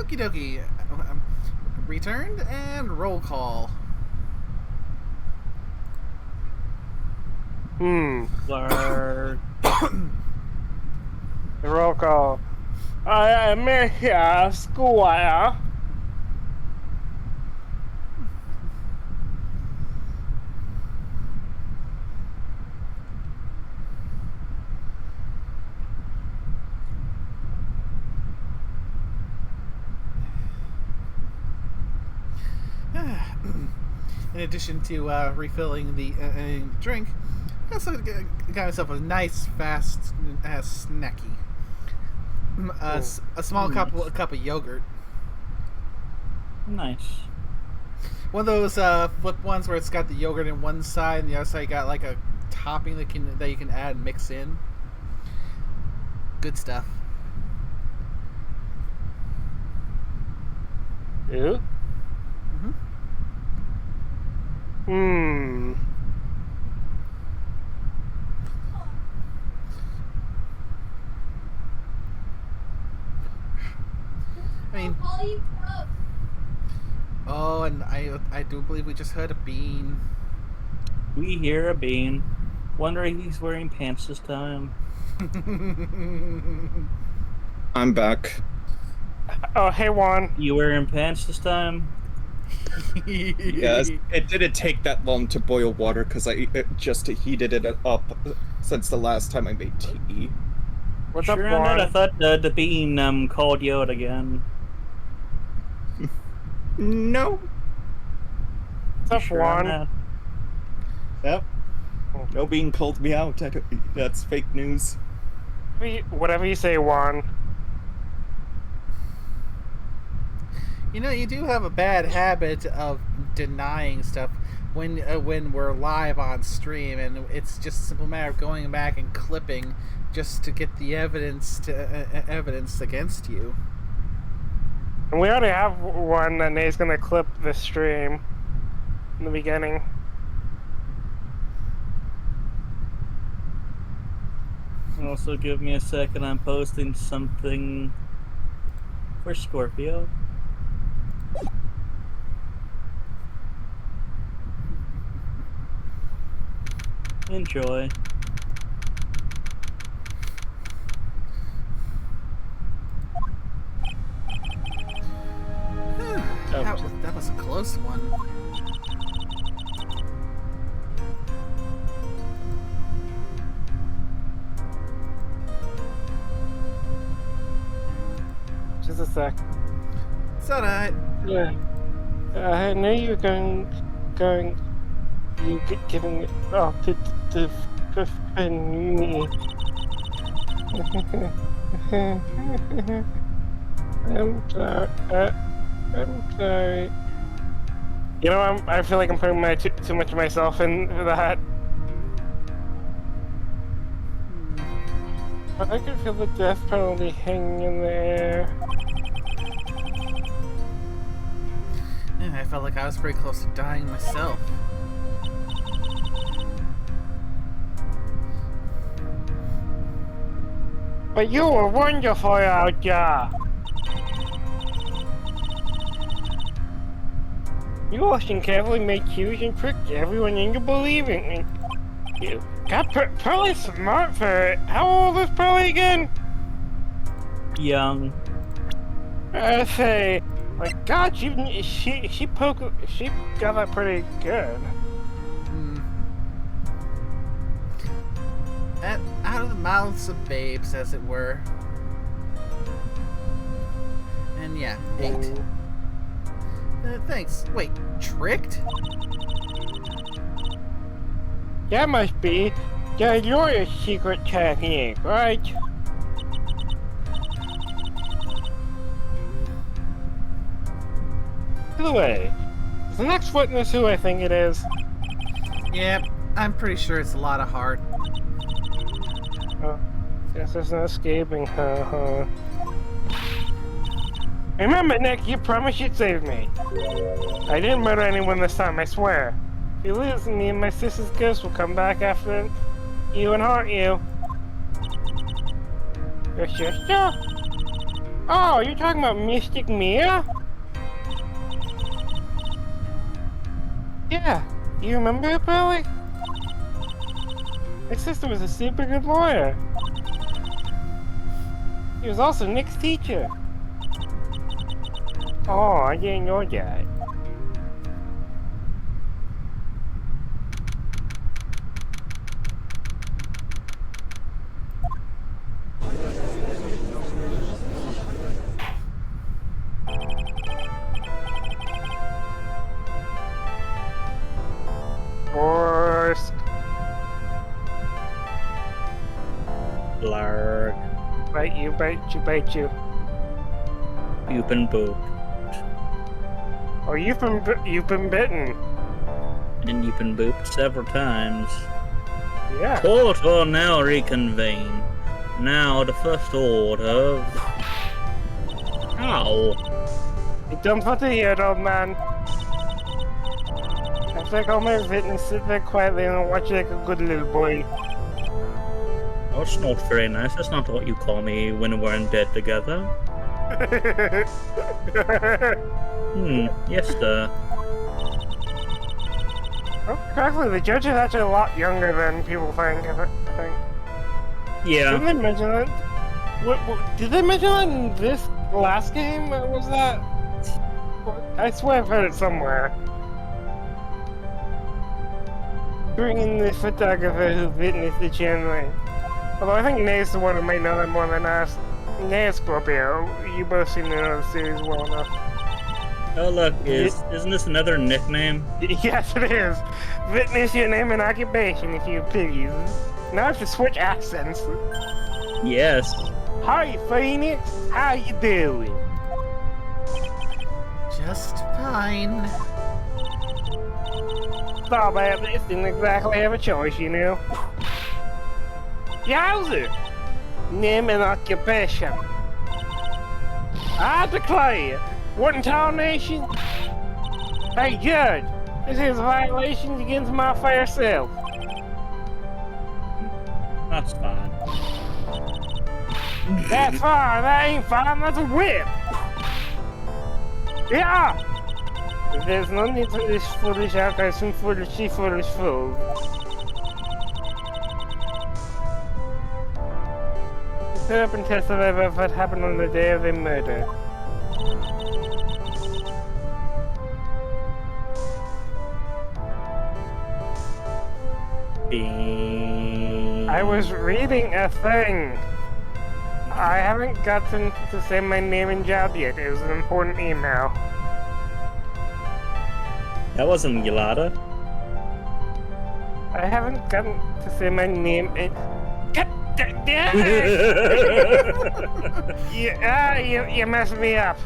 Okie dokie. Returned and roll call. Lark. Roll call. I am here, Squire. In addition to refilling the drink, I also got myself a nice, fast snacky. A small cup of yogurt. Nice. One of those flip ones where it's got the yogurt in one side and the other side got like a topping that you can add and mix in. Good stuff. Ew. I mean, oh, and I do believe we just heard a bean. We hear a bean. Wonder if he's wearing pants this time. I'm back. Oh, hey, Juan. You wearing pants this time? Yes, it didn't take that long to boil water because I just heated it up since the last time I made tea. What's Sure, up, or not, I Juan? thought the bean called you out again. No. What's up, Sure on Juan? that? Yep. No being called me out. That's fake news. Whatever you say, Juan. You know, you do have a bad habit of denying stuff when we're live on stream, and it's just a simple matter of going back and clipping just to get the evidence against you. And we already have one that Nate's gonna clip the stream in the beginning. Also, give me a second. I'm posting something for Scorpio. Enjoy. That was a close one. Just a sec. It's alright. Yeah. I knew you were giving it up to me. I'm sorry. I'm sorry. You know, I feel like I'm putting too much of myself into that. I can feel the death penalty hanging in the air. Yeah, I felt like I was pretty close to dying myself. But you were wonderful out there. You listened carefully, made cues, and tricked everyone into believing in you. Got Pearly smart for it. How old is Pearly again? Young. I say, like, God, she got that pretty good. Out of the mouths of babes, as it were. And yeah, 8. Thanks. Wait, tricked? That must be. Yeah, you're a secret technique, right? By the way, is the next witness who I think it is? Yep, I'm pretty sure it's a lot of heart. Oh, guess there's no escaping her, huh? Remember, Nick, you promised you'd save me. I didn't murder anyone this time, I swear. If you lose, me and my sister's ghost will come back after you and haunt you. Your sister? Oh, you're talking about Mystic Mia? Yeah. Do you remember it, Billy? My sister was a super good lawyer. He was also Nick's teacher. Oh, I didn't know that. Force. Blarg. Bite you, bite you, bite you. You've been booped. Oh, you've been bitten. And you've been booped several times. Yeah. Court will now reconvene. Now the first order. Ow. Don't put the head old man. I take all my fitness, sit there quietly and watch you like a good little boy. That's not very nice. That's not what you call me when we're in bed together. Yes, sir. Oh, correctly, the judge is actually a lot younger than people think, I think. Yeah. Didn't they mention that? What, did they mention that in this last game? Or was that? I swear I've heard it somewhere. Bring in the photographer who witnessed the channeling. Although I think Nate's the one who might know that more than us. Nate, Scorpio, you both seem to know the series well enough. Oh look, isn't this another nickname? Yes, it is. Witness your name and occupation, if you please. Now I have to switch accents. Yes. Hi, Phoenix. How you doing? Just fine. Sorry about this. Didn't exactly have a choice, you know. Yowzer! Name and occupation. I declare. What in tarnation? Hey, Judge. This is violations against my fair self. That's fine. That's fine. That ain't fine. That's a whip. Yeah. There's no need for this foolish outcry. Some foolish fool. Sit up and testify about what happened on the day of the murder. I was reading a thing. I haven't gotten to say my name and job yet. It was an important email. That wasn't Yolanda. I haven't gotten to say my name and... you messed me up.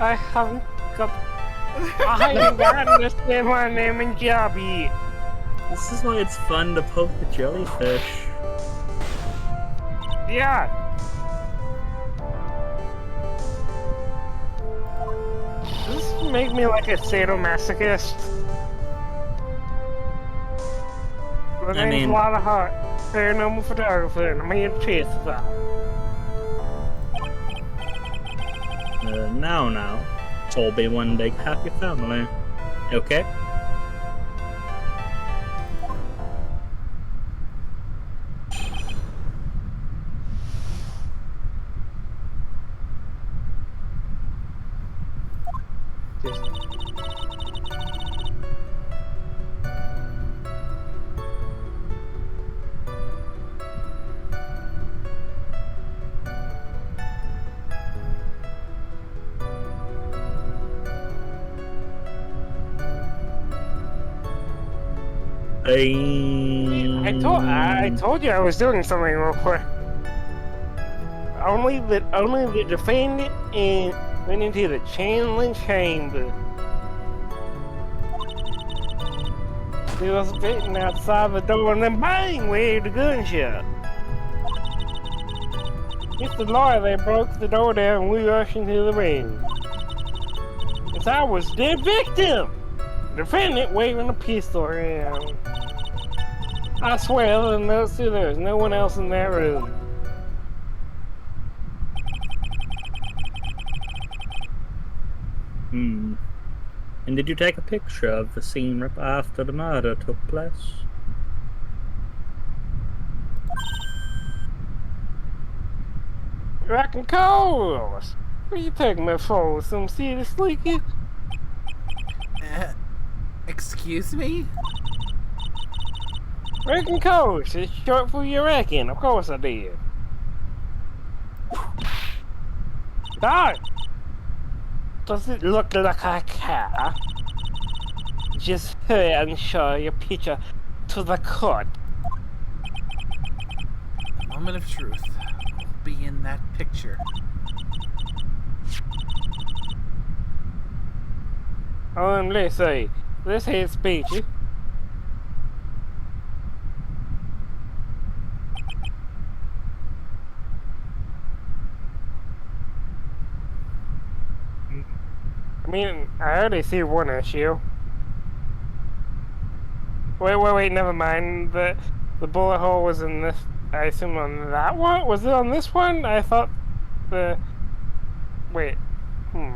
I haven't gotten to say my name and job yet. This is why it's fun to poke the jellyfish. Yeah. Does this make me like a sadomasochist? My name's mean- Lotta Hart, paranormal photographer, and I'm here to testify. Now. It's all be one big happy family. Okay? I told you I was doing something real quick. Only the defendant and went into the channeling chamber. He was sitting outside the door and then bang, we heard a gunshot. It's the lawyer, they broke the door down and we rushed into the ring. As I was the victim! The defendant waving a pistol around. I swear, other than those two, there was no one else in that room. And did you take a picture of the scene right after the murder took place? Rock and coals! What are you taking my phone some seriously? Excuse me? Wrecking coals is short for you reckon. Of course I did. God! Does it look like I care? Just hurry and show your picture to the court. A moment of truth will be in that picture. Let's see. This hate speech. I mean, I already see one issue. Wait, never mind. The bullet hole was in this, I assume on that one? Was it on this one? I thought the... Wait. Maybe?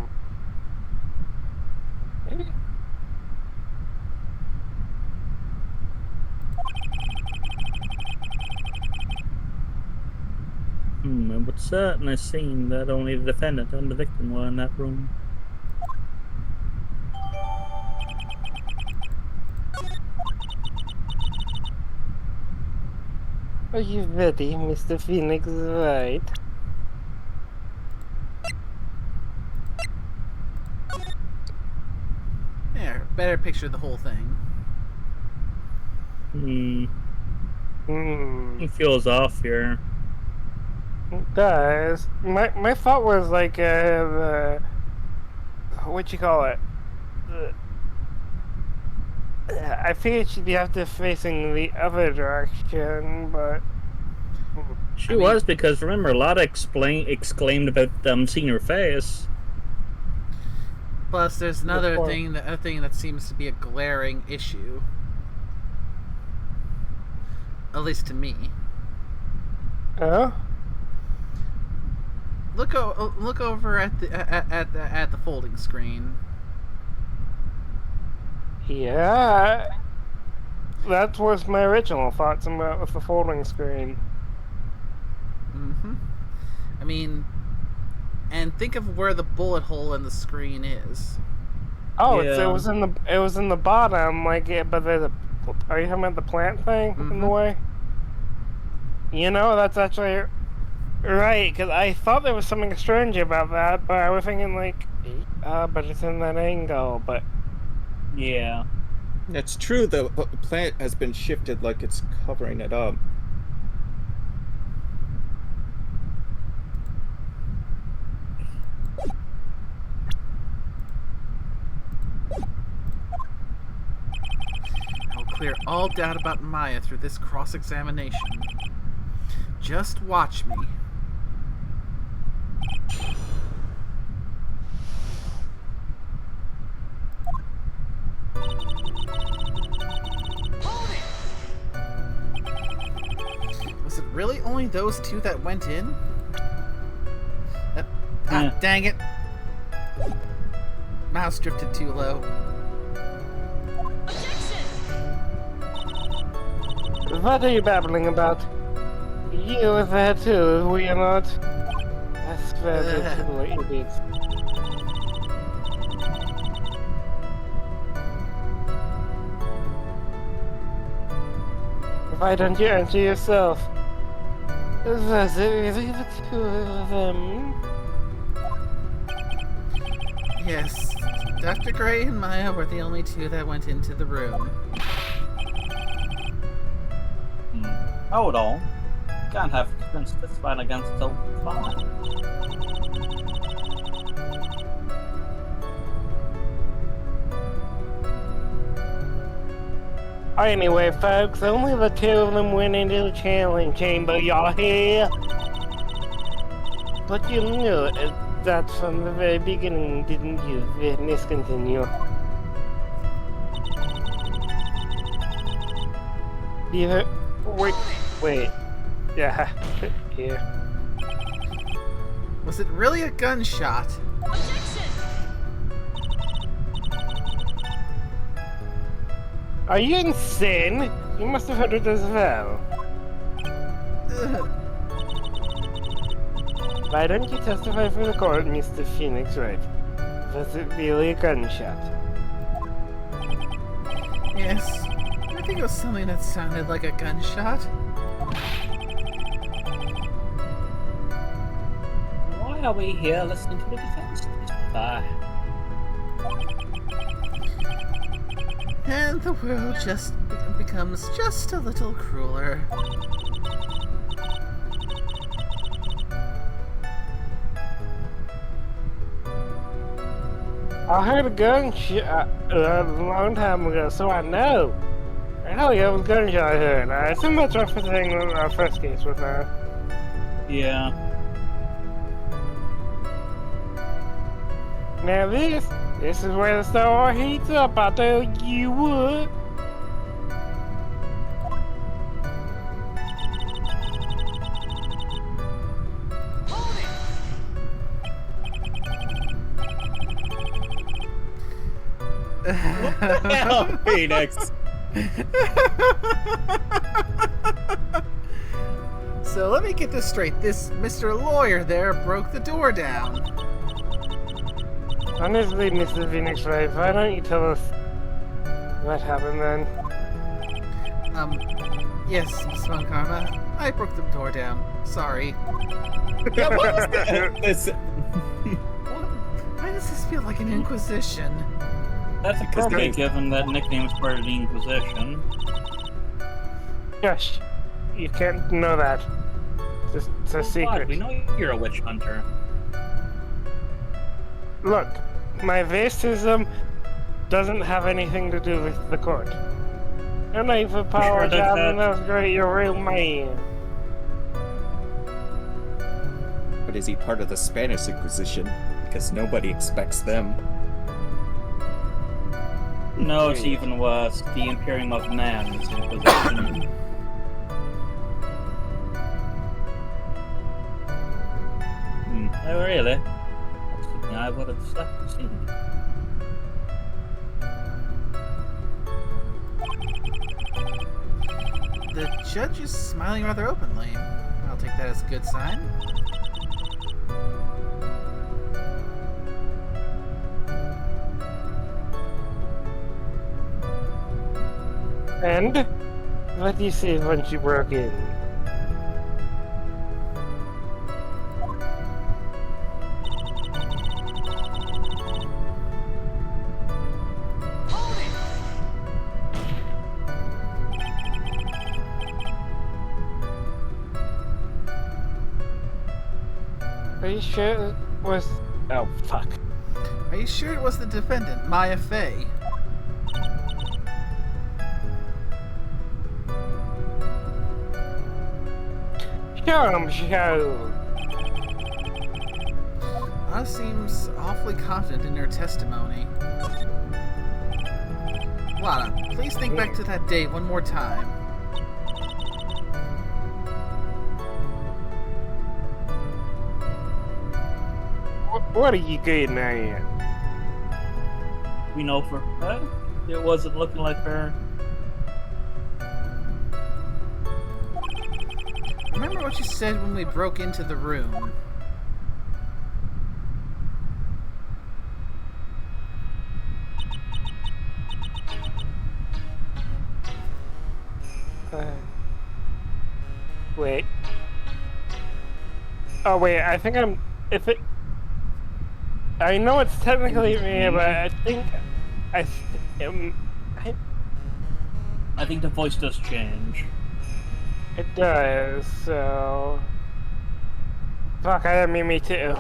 It would certainly seem that only the defendant and the victim were in that room. Are you ready, Mr. Phoenix Wright? There, better picture the whole thing. It feels off here. It does. My thought was like the what you call it? I think it should be after facing the other direction, but She was, because remember, a lot exclaimed about seeing her face. Plus, there's another point. thing, a thing that seems to be a glaring issue. At least to me. huh? Look over at the folding screen. Yeah, that was my original thoughts about with the folding screen. I mean, and think of where the bullet hole in the screen is. Oh, Yeah. it was in the bottom, like but there's a. Are you talking about the plant thing in the way? You know, that's actually right, because I thought there was something strange about that, but I was thinking like, but it's in that angle, but. Yeah. It's true, the plant has been shifted like it's covering it up. I'll clear all doubt about Maya through this cross-examination. Just watch me. Hold it! Was it really only those two that went in? Yeah. Dang it. Mouse drifted too low. Objection! What are you babbling about? You were there too, were you not? That's very cool, idiots. Why don't you answer yourself? Was it really the two of them? Yes, Dr. Gray and Maya were the only two that went into the room. Hold on. Can't have against this fight against the fine. Anyway, folks, only the two of them went into the channeling chamber, y'all hear? But you knew that from the very beginning, didn't you? Let's continue. You heard? Wait. Yeah. Here. Was it really a gunshot? Objection! Are you insane? You must have heard it as well. Why don't you testify for the court, Mr. Phoenix Wright? Was it really a gunshot? Yes, I think it was something that sounded like a gunshot. Why are we here listening to the defense testify? And the world just becomes just a little crueler. I heard a gunshot a long time ago, so I know. Hell yeah, it was a gunshot I heard. It's a much rougher thing than our first case was now. Yeah. Now this is where the story heats up, I tell you what. Hold it! Hell, Phoenix. So let me get this straight. This Mr. Lawyer there broke the door down. Honestly, Mr. Phoenix Wright, why don't you tell us what happened then? Yes, Miss Von Karma. I broke the door down. Sorry. Yeah, what is this? Why does this feel like an inquisition? That's appropriate given that nickname is part of the Inquisition. Gosh, you can't know that. It's a secret. We know you're a witch hunter. Look, my racism doesn't have anything to do with the court. No need for apologizing, that's great, you're a real man. But is he part of the Spanish Inquisition? Because nobody expects them. No, it's even worse. The Imperium of Man is Inquisition. Oh, really? That's something I would have seen. The judge is smiling rather openly. I'll take that as a good sign. And what do you say once you broke in? Hold it! Are you sure it was... Oh, fuck. Are you sure it was the defendant, Maya Fey? Show. Anna seems awfully confident in her testimony. Lana, please think back to that day one more time. What are you getting at? We know for what? It wasn't looking like her. Remember what you said when we broke into the room? Wait. Oh wait, I think I'm... If it... I know it's technically me, but I think... I think the voice does change. It does, so... Fuck, I didn't mean me too.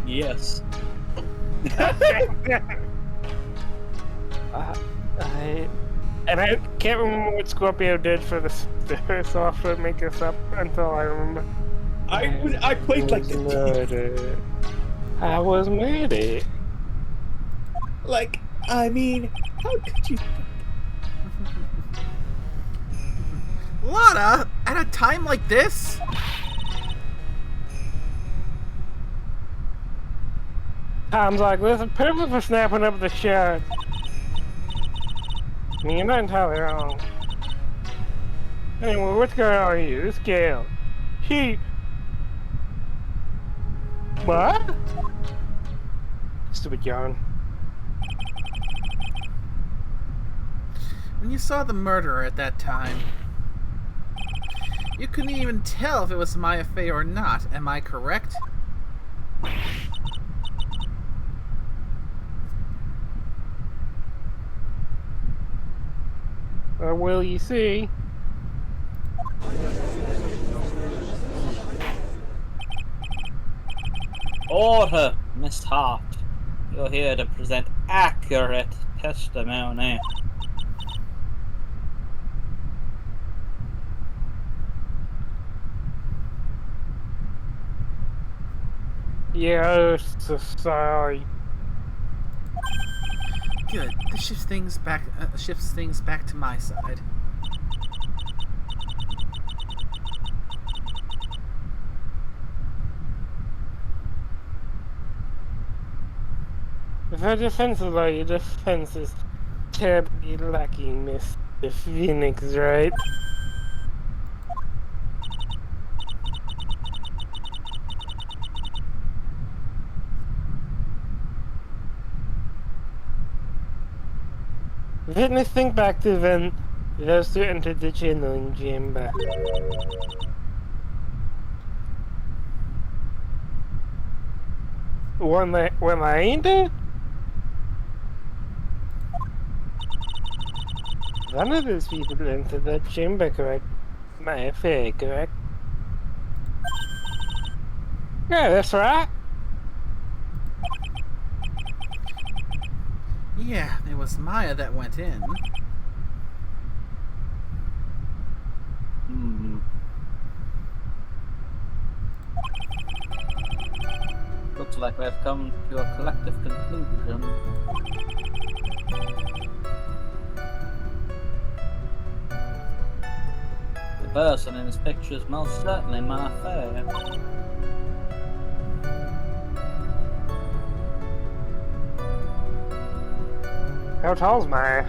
Yes. And I can't remember what Scorpio did for the sister, so I'll have to make this up until I remember. I played like the murdered. I was murdered. Like, I mean, how could you? Lana, at a time like this? Times like this are perfect for snapping up the shirt. I mean, you're not entirely wrong. Anyway, what's going on here? This Gale. He... What? Stupid John. When you saw the murderer at that time, you couldn't even tell if it was Maya Fey or not. Am I correct? Will you see? Order, Miss Hart. You're here to present accurate testimony. Yeah, so sorry. Good. This shifts things back to my side. If her defense lawyer, your defense is terribly lacking, Mr. Phoenix Wright. Let me think back to when those two entered the channeling chamber. When I entered? One of those people entered the chamber, correct? My affair, correct? Yeah, that's right. Yeah, it was Maya that went in. Looks like we've come to a collective conclusion. The person in this picture is most certainly my affair. How tall's Maya?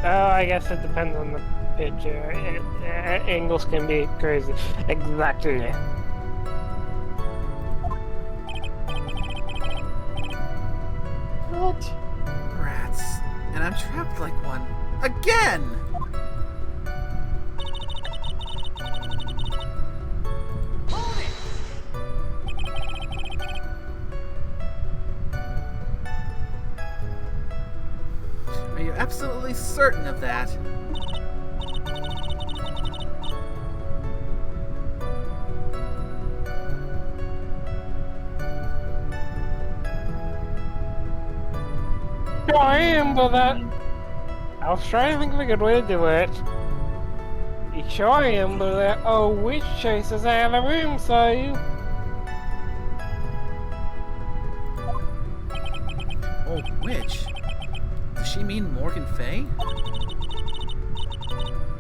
I guess it depends on the picture. Angles can be crazy. Exactly. What? Rats. And I'm trapped like one. Again! Hold it! Are you absolutely certain of that? Sure I am, but I was trying to think of a good way to do it. Sure I am, but witch chases out of the room, so... Oh, which? Does she mean Morgan Fay?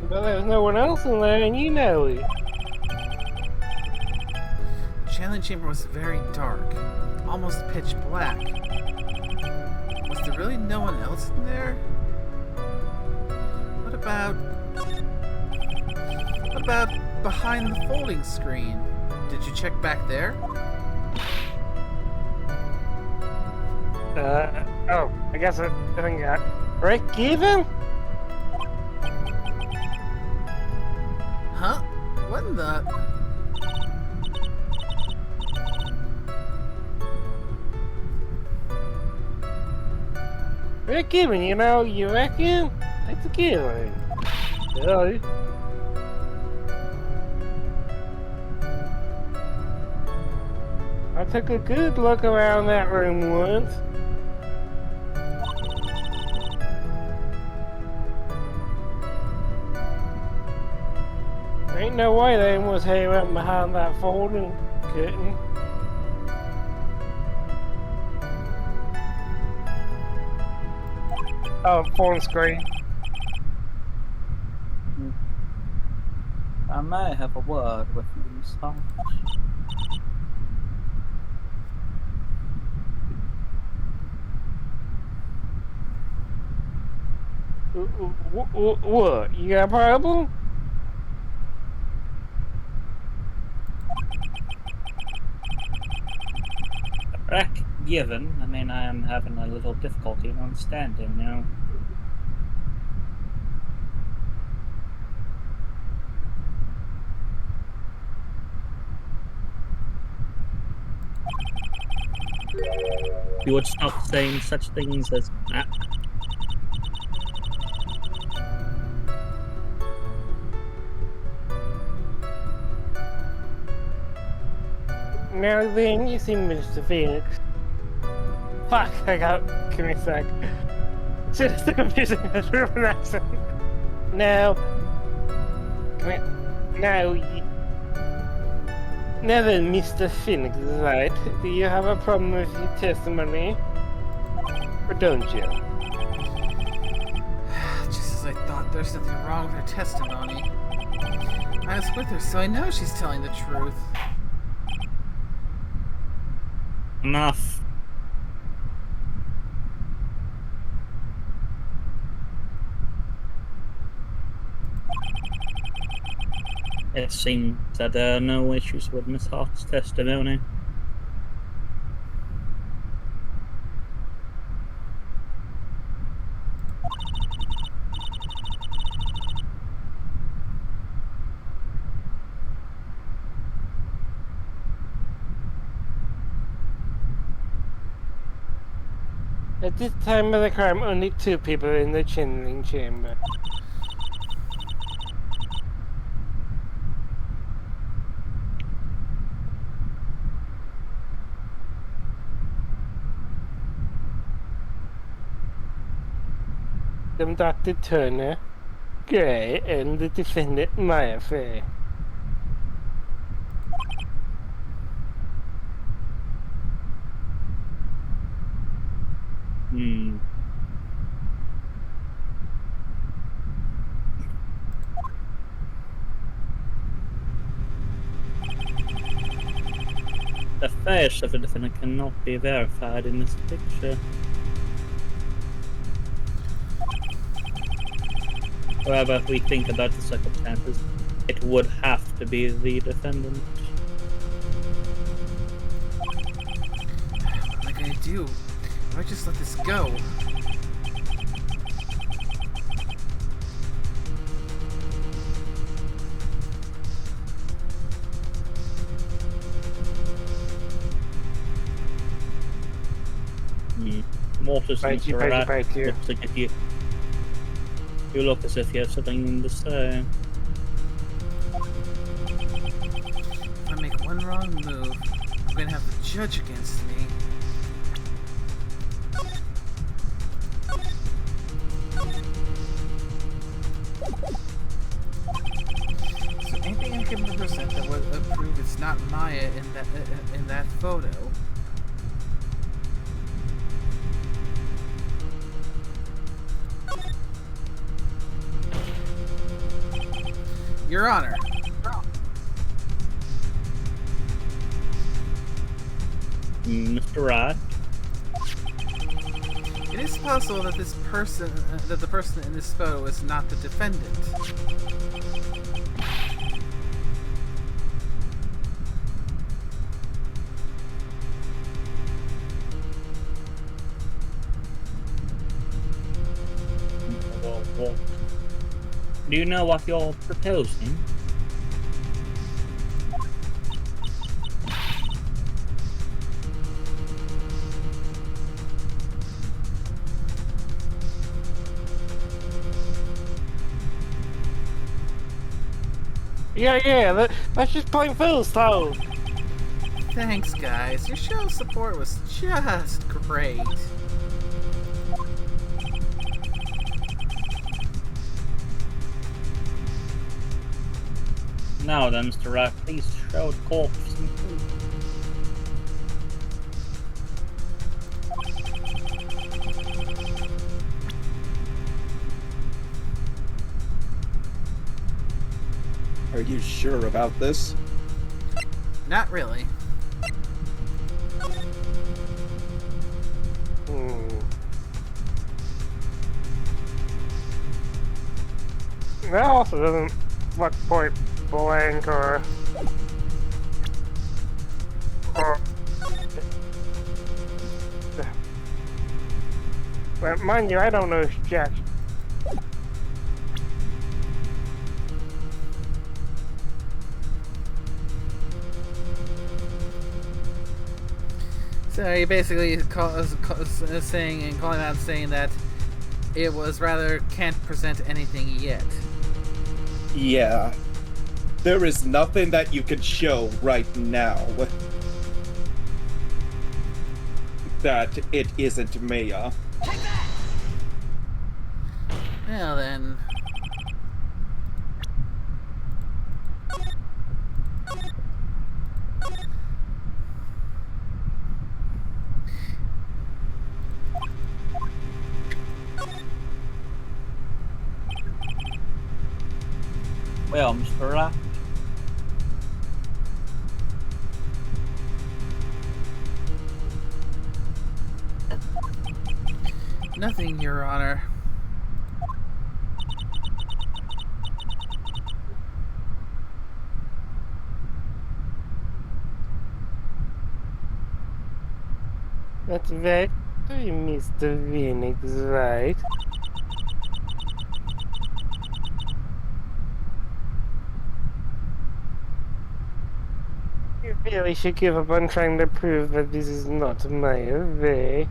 But there's no one else in there, and you know it. The channeling chamber was very dark, almost pitch black. Was there really no one else in there? What about behind the folding screen? Did you check back there? I guess I think break even? Huh? What in the... Break even, you know, you reckon? That's a killing. Really? I took a good look around that room once. Ain't no way they was hiding behind that folding curtain. Oh, phone screen. I may have a word with you, Miss Hart. What? You got a problem? Correct given. I mean, I am having a little difficulty in understanding now. You would stop saying such things as that. Now then, you see Mr. Phoenix. Fuck, give me a sec. It's just the confusing with an accent. Now, now then, Mr. Phoenix, right? Do you have a problem with your testimony? Or don't you? Just as I thought, there's nothing wrong with her testimony. I was with her, so I know she's telling the truth. Enough. It seems that there are no issues with Miss Hart's testimony. At this time of the crime, only 2 people are in the channeling chamber. Dr. Turner, Gray, and the defendant Maya Faye. The face of the defendant cannot be verified in this picture. However, if we think about the circumstances, it would have to be the defendant. What am I gonna do? If I just let this go? Mortis and Bite you. looks like if you look as if you have something to say. If I make one wrong move, I'm gonna have the judge against me. So anything I can present that would prove it's not Maya in that photo. Your Honor. Mr. Wright. It is possible that this person, that the person in this photo is not the defendant. Well, do you know what you're proposing? Yeah, let's just plain Phil style. Thanks, guys. Your show of support was just great. Now then, Mr. Wright, please show the corpse some proof. Are you sure about this? Not really. That also doesn't look point blank or but mind you, I don't know jack. So he basically saying and calling out saying that it was rather can't present anything yet. Yeah. There is nothing that you can show right now that it isn't Maya. Well then. Well, Mr. Wright. Nothing, Your Honor. That's very Mr. Phoenix Wright. You really should give up on trying to prove that this is not my way.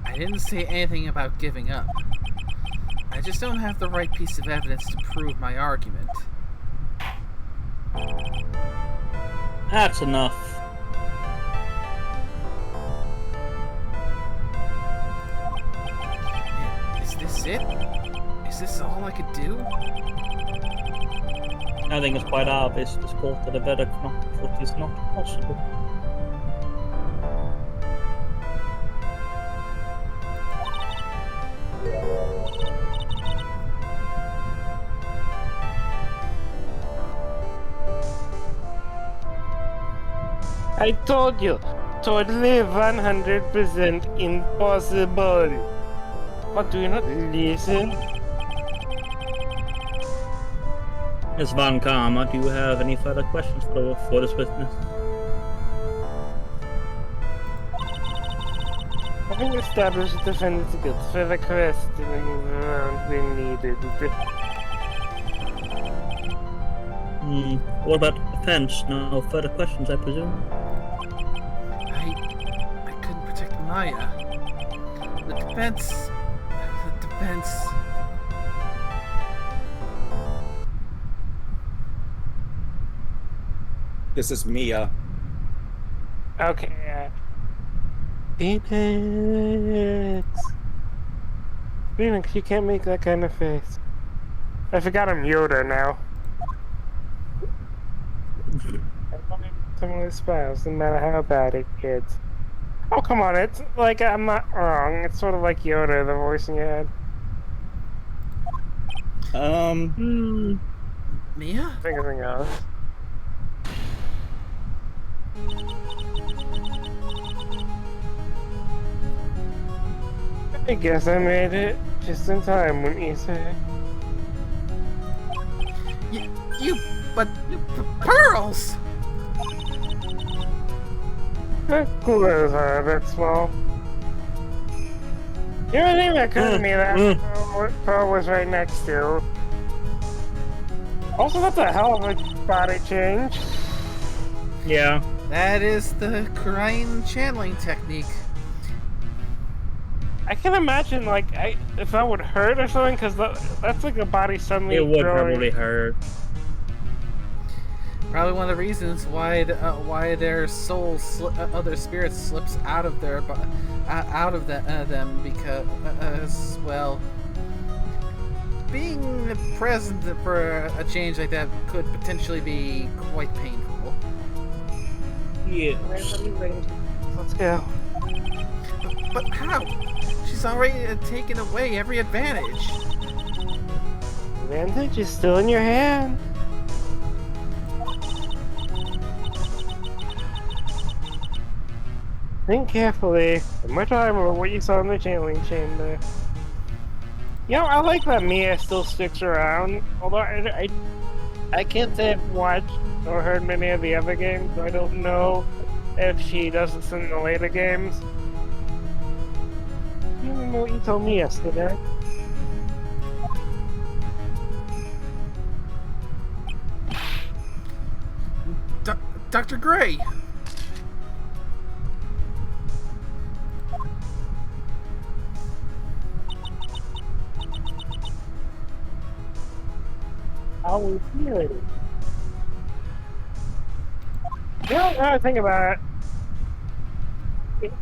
I didn't say anything about giving up. I just don't have the right piece of evidence to prove my argument. That's enough. Is this it? Is this all I could do? I think it's quite obvious this court that a verdict not guilty is not possible. I told you, totally 100% impossible. But do you not listen? Ms. Von Karma, do you have any further questions for this witness? Having established the defendant's guilt, further questioning won't be needed. What about offense? No further questions, I presume? I couldn't protect Maya. The defense... This is Mia. Okay, Phoenix. Phoenix, you can't make that kind of face. I forgot I'm Yoda now. Someone's spouse, no matter how bad it gets. Oh, come on, it's like, I'm not wrong. It's sort of like Yoda, the voice in your head. Mia? Think of anything else. I guess I made it just in time, wouldn't you say? But pearls! The clues are a bit small. The only thing that occurred to me that Pearl was right next to. Also, that's a hell of a body change. Yeah. That is the crying channeling technique. I can imagine, like, if that would hurt or something, because that's like a body suddenly It would growing. probably hurt. Probably one of the reasons why their soul, other spirits, slips out of their them because well, being present for a change like that could potentially be quite painful. Yeah. Let's go. But how? She's already taken away every advantage. Advantage is still in your hand. Think carefully. One more time about what you saw in the channeling chamber. You know, I like that Mia still sticks around. Although I can't say I've watched or heard many of the other games, so I don't know if she does this in the later games. You don't know what you told me yesterday. Dr. Gray! How we feeling? You know, now I think about it,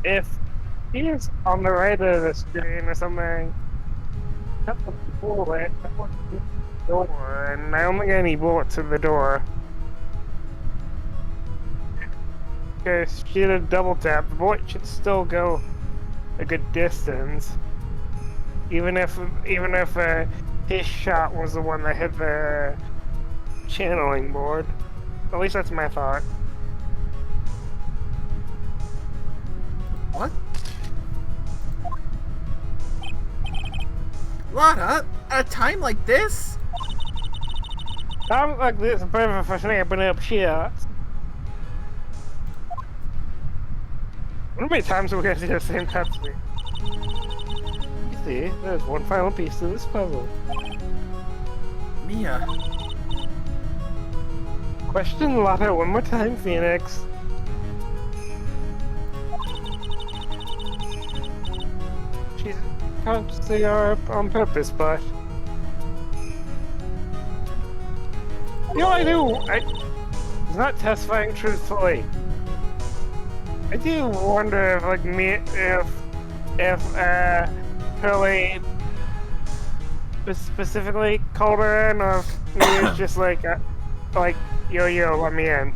if he is on the right of the screen or something, that's a bullet. Door, and I only got any bullets in the door. Because she did a double tap, the bullet should still go a good distance, even if his shot was the one that hit the channeling board. At least that's my thought. What? Lana, at a time like this? Times like this are perfect for snapping up shots. How many times are we gonna see the same cutscene? You see, there's one final piece to this puzzle. Mia. Question Lotta one more time, Phoenix. She's consciously on purpose, but... You know what I do? He's not testifying truthfully. I do wonder if, like, Pearly specifically called her in, or if me is just like, yo, let me in.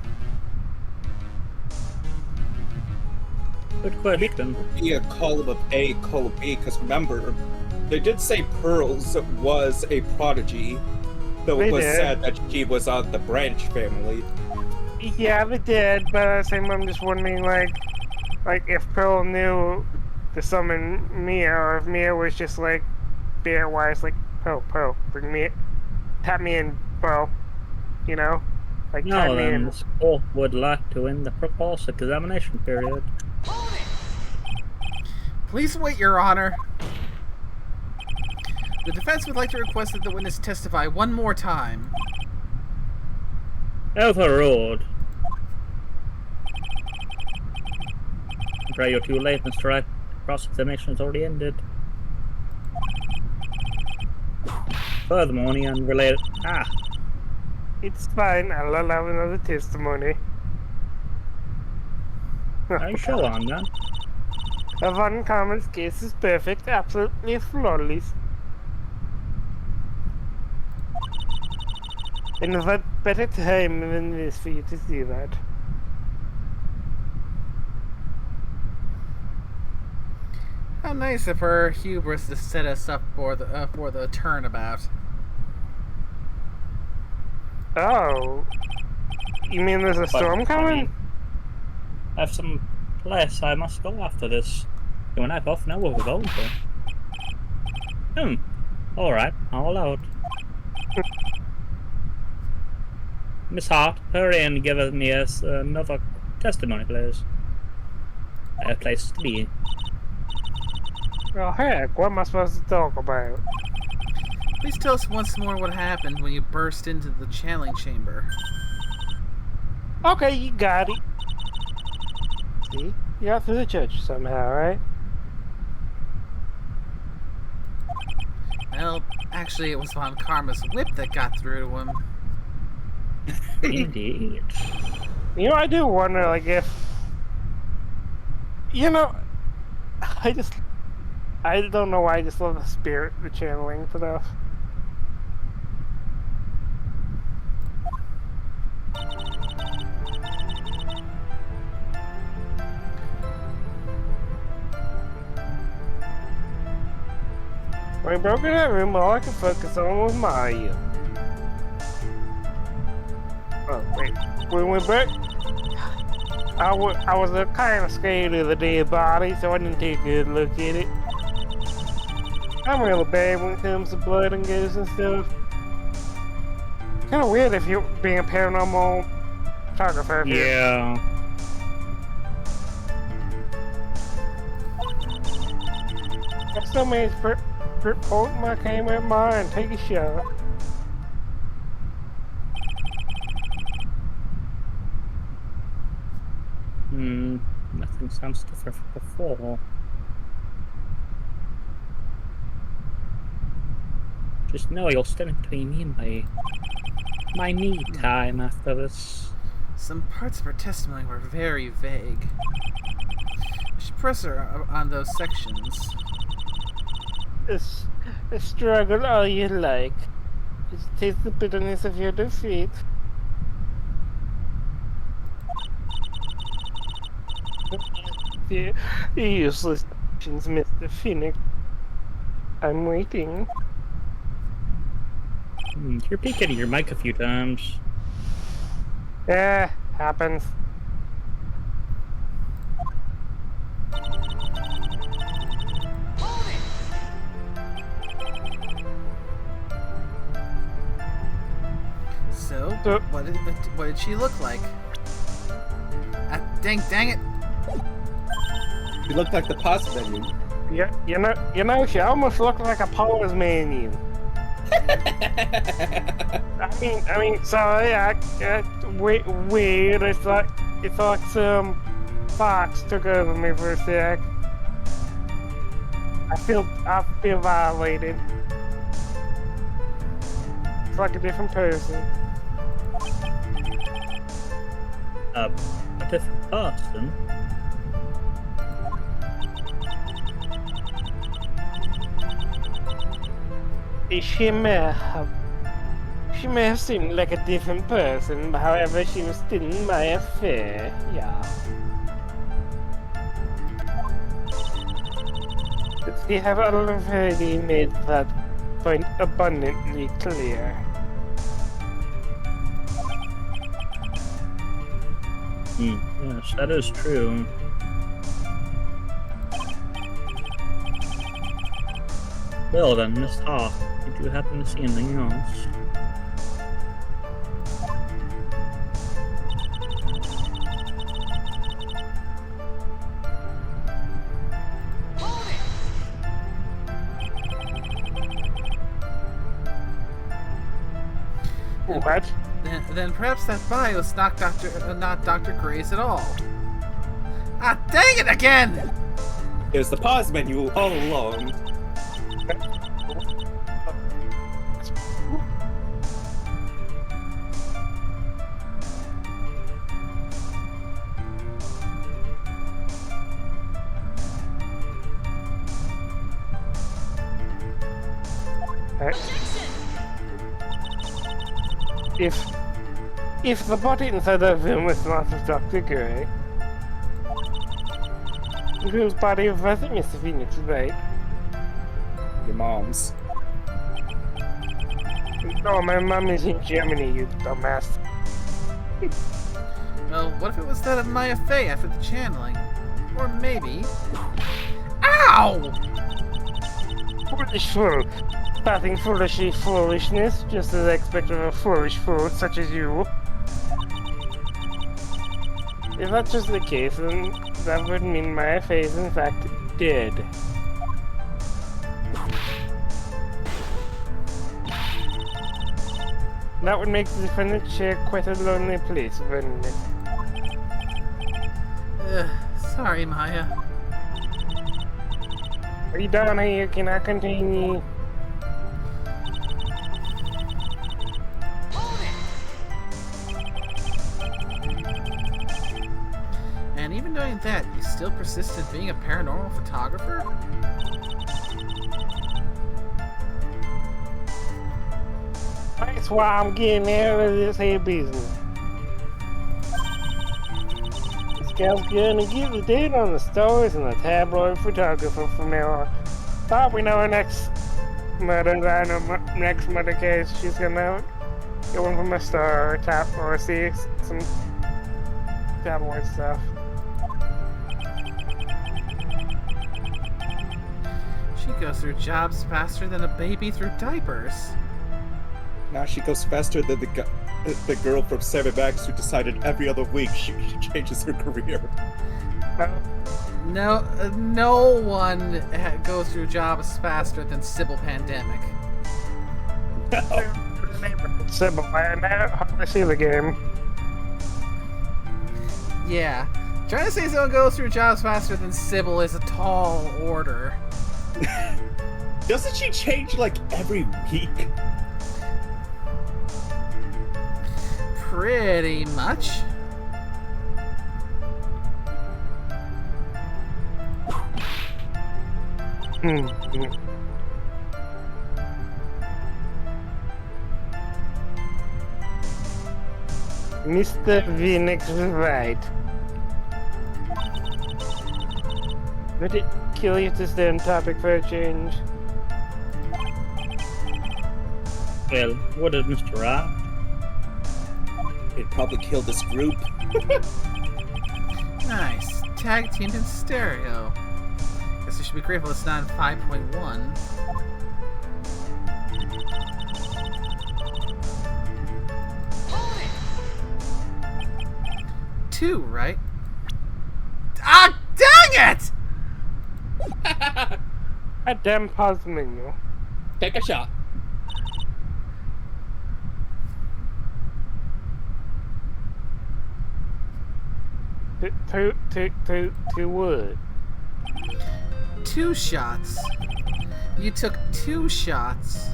Good question. Be a column of A, column B, because remember, they did say Pearls was a prodigy, though They it was did. said that she was on the Branch family. Yeah, they did, but at the same time, I'm just wondering, like if Pearl knew to summon Mia, or if Mia was just like, spirit-wise, like, Pearl, bring me, tap me in, Pearl, you know? Like, tap No, me then in. the school would like to win the proposed examination period. Hold it! Please wait, Your Honor. The defense would like to request that the witness testify one more time. Overruled. I'm afraid you're too late, Mr. Wright. Cross-examination has already ended. Furthermore, any unrelated... It's fine, I'll allow another testimony. Are you sure on that? Von Common's case is perfect, absolutely flawless. And what better time than this for you to see that? How nice of her hubris to set us up for the turnabout. Oh, you mean there's a storm coming? I have some place I must go after this. You and I both know where we're going to. Alright, I'll allow it. Miss Hart, hurry and give me another testimony, please. I have places to be. Oh heck, what am I supposed to talk about? Please tell us once more what happened when you burst into the channeling chamber. Okay, you got it. See? You got through the church somehow, right? Well, actually, it was Von Karma's whip that got through to him. Indeed. You know, I do wonder, like, if... You know, I don't know why I just love the spirit, the channeling stuff. When we broke in that room, all I could focus on was Mario. Oh, wait. When we broke... I was kind of scared of the dead body, so I didn't take a good look at it. I'm real bad when it comes to blood and ghosts and stuff. Kind of weird if you're being a paranormal photographer. Here. Yeah. If somebody's point my camera at mine and take a shot. Nothing sounds different from before. Just know you'll stand between me and my me time after this. Some parts of her testimony were very vague. I should press her on those sections. Struggle all you like. Just taste the bitterness of your defeat. The useless questions, Mr. Phoenix. I'm waiting. You're peeking at your mic a few times. Yeah, happens. So, what did she look like? Dang it! You look like the pasta menu. Yeah, you know, she almost looked like a Paul's menu. I mean, sorry, weird. It's like some fox took over me for a sec. I feel violated. It's like a different person. A different person? She may have seemed like a different person, but however, she was still in my affair. Yeah. But we have already made that point abundantly clear. Yes, that is true. Well then, Miss Hawk, did you happen to see anything else? What? Then perhaps that bio is not Dr. Gray's at all. Ah, dang it again! It was the pause menu all along. If the body inside that room was not of Dr. Gray, whose body was it, Mr. Phoenix Wright? Your mom's. No, my mom is in Germany, you dumbass. Well, what if it was that of Maya Fey after the channeling? Or maybe... Ow! Foolish fool. Spouting foolishness, just as I expect of a foolish fool such as you. If that's just the case, then that would mean Maya Fey is in fact dead. That would make the defendant chair quite a lonely place, wouldn't it? Sorry, Maya. Are you down here? Can I continue? And even knowing that, you still persist in being a paranormal photographer? That's why I'm getting out of this here business. This gal's gonna get the date on the stories and the tabloid photographer from now on. Thought we know her next murder case. She's gonna go in from a star or tap or see some tabloid stuff. She goes through jobs faster than a baby through diapers. Now she goes faster than the girl from 7X who decided every other week she changes her career. No one goes through jobs faster than Sybil Pandemic. Sybil, I hardly see the game. Yeah. Trying to say someone goes through jobs faster than Sybil is a tall order. Doesn't she change like every week? Pretty much. Mr. Phoenix Wright. Would it kill you to stay on topic for a change? Well, what did Mr. Wright? It probably killed this group. Nice. Tag teamed in stereo. Guess we should be grateful it's not in 5.1. Hold it! 2, right? Ah, dang it! A damn pause menu. Take a shot. To what? 2 shots. You took 2 shots.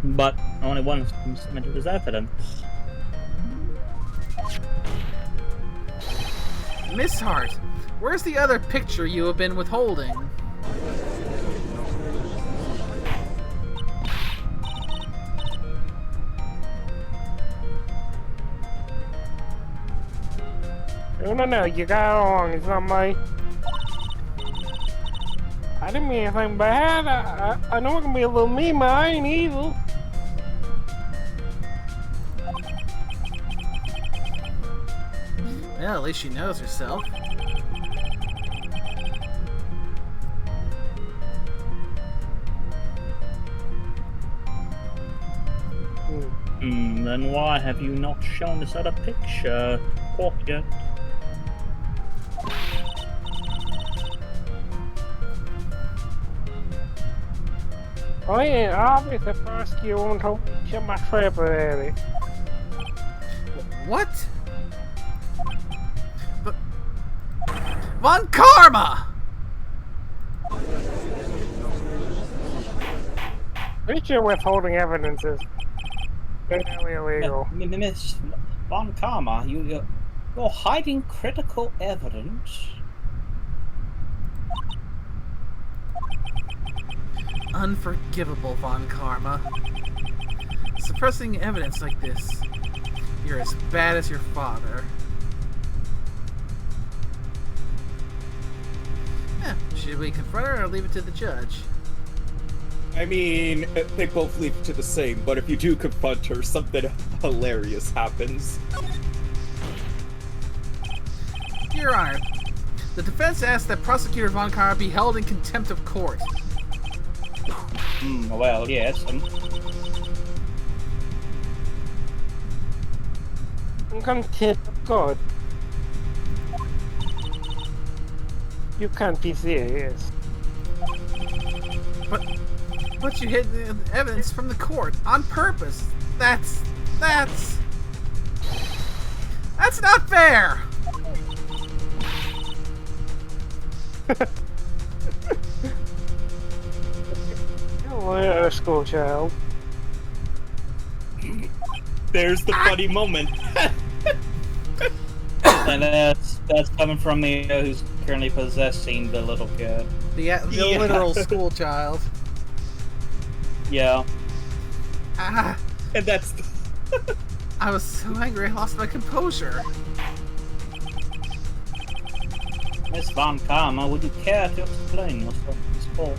But only one has been submitted as evidence. Miss Hart, where's the other picture you have been withholding? No, you got it wrong. It's not my... I didn't mean anything bad. I know it can be a little mean, but I ain't evil. Well, at least she knows herself. Then why have you not shown us other picture quite yet? Oh yeah, obviously first you won't hold kill my trapper at it. What? Von Karma! Picture withholding evidence is fairly illegal. Miss Von Karma, you're hiding critical evidence. Unforgivable, Von Karma. Suppressing evidence like this. You're as bad as your father. Should we confront her or leave it to the judge? I mean, they both lead to the same, but if you do confront her, something hilarious happens. Your Honor, the defense asks that Prosecutor Von Karma be held in contempt of court. Well, yes. Contempt of God. You can't be serious. But you hid the evidence from the court on purpose. That's not fair. You're a school child. There's the funny moment. And that's coming from me, who's currently possessing the little kid. The literal school child. Yeah. And that's... I was so angry I lost my composure. Miss Von Karma, would you care to explain yourself to this court?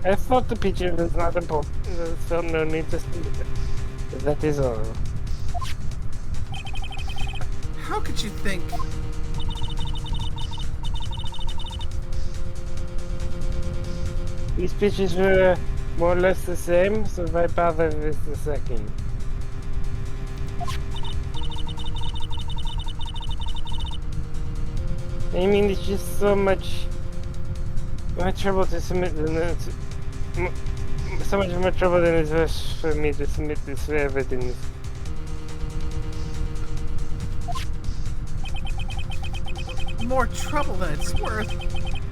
I thought the picture was not important. I felt no need to see it. That is all. How could you think? These pictures were more or less the same, so why bother with the second? I mean, it's just so much more trouble to submit than it's so much more trouble than it was for me to submit this for evidence. More trouble than it's worth?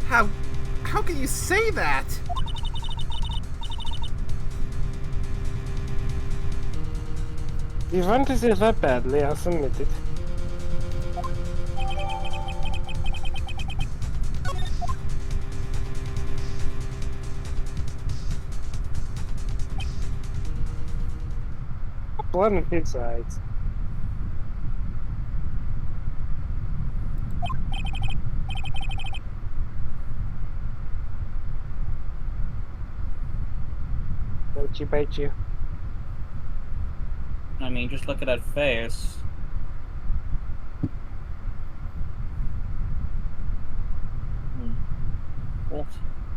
How can you say that? If you want to say that badly, I'll submit it. Blood on his sides. Bite you. I mean, just look at that face.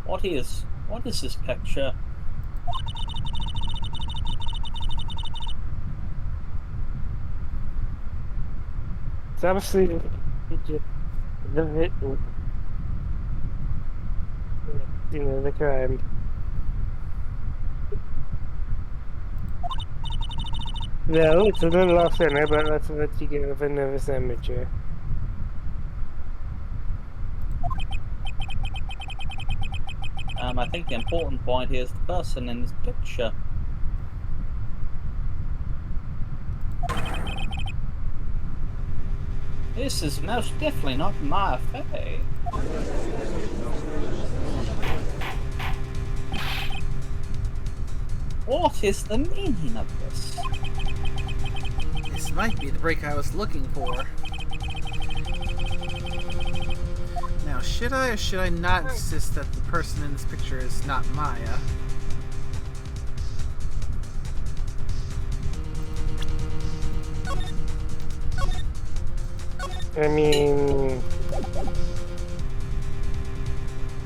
What is this picture? It's obviously the victim. You know, the crime. Well, it's a little off center, but that's what you get with a nervous amateur. I think the important point here is the person in this picture. This is most definitely not my affair. What is the meaning of this? This might be the break I was looking for. Now, should I or should I not insist that the person in this picture is not Maya? I mean...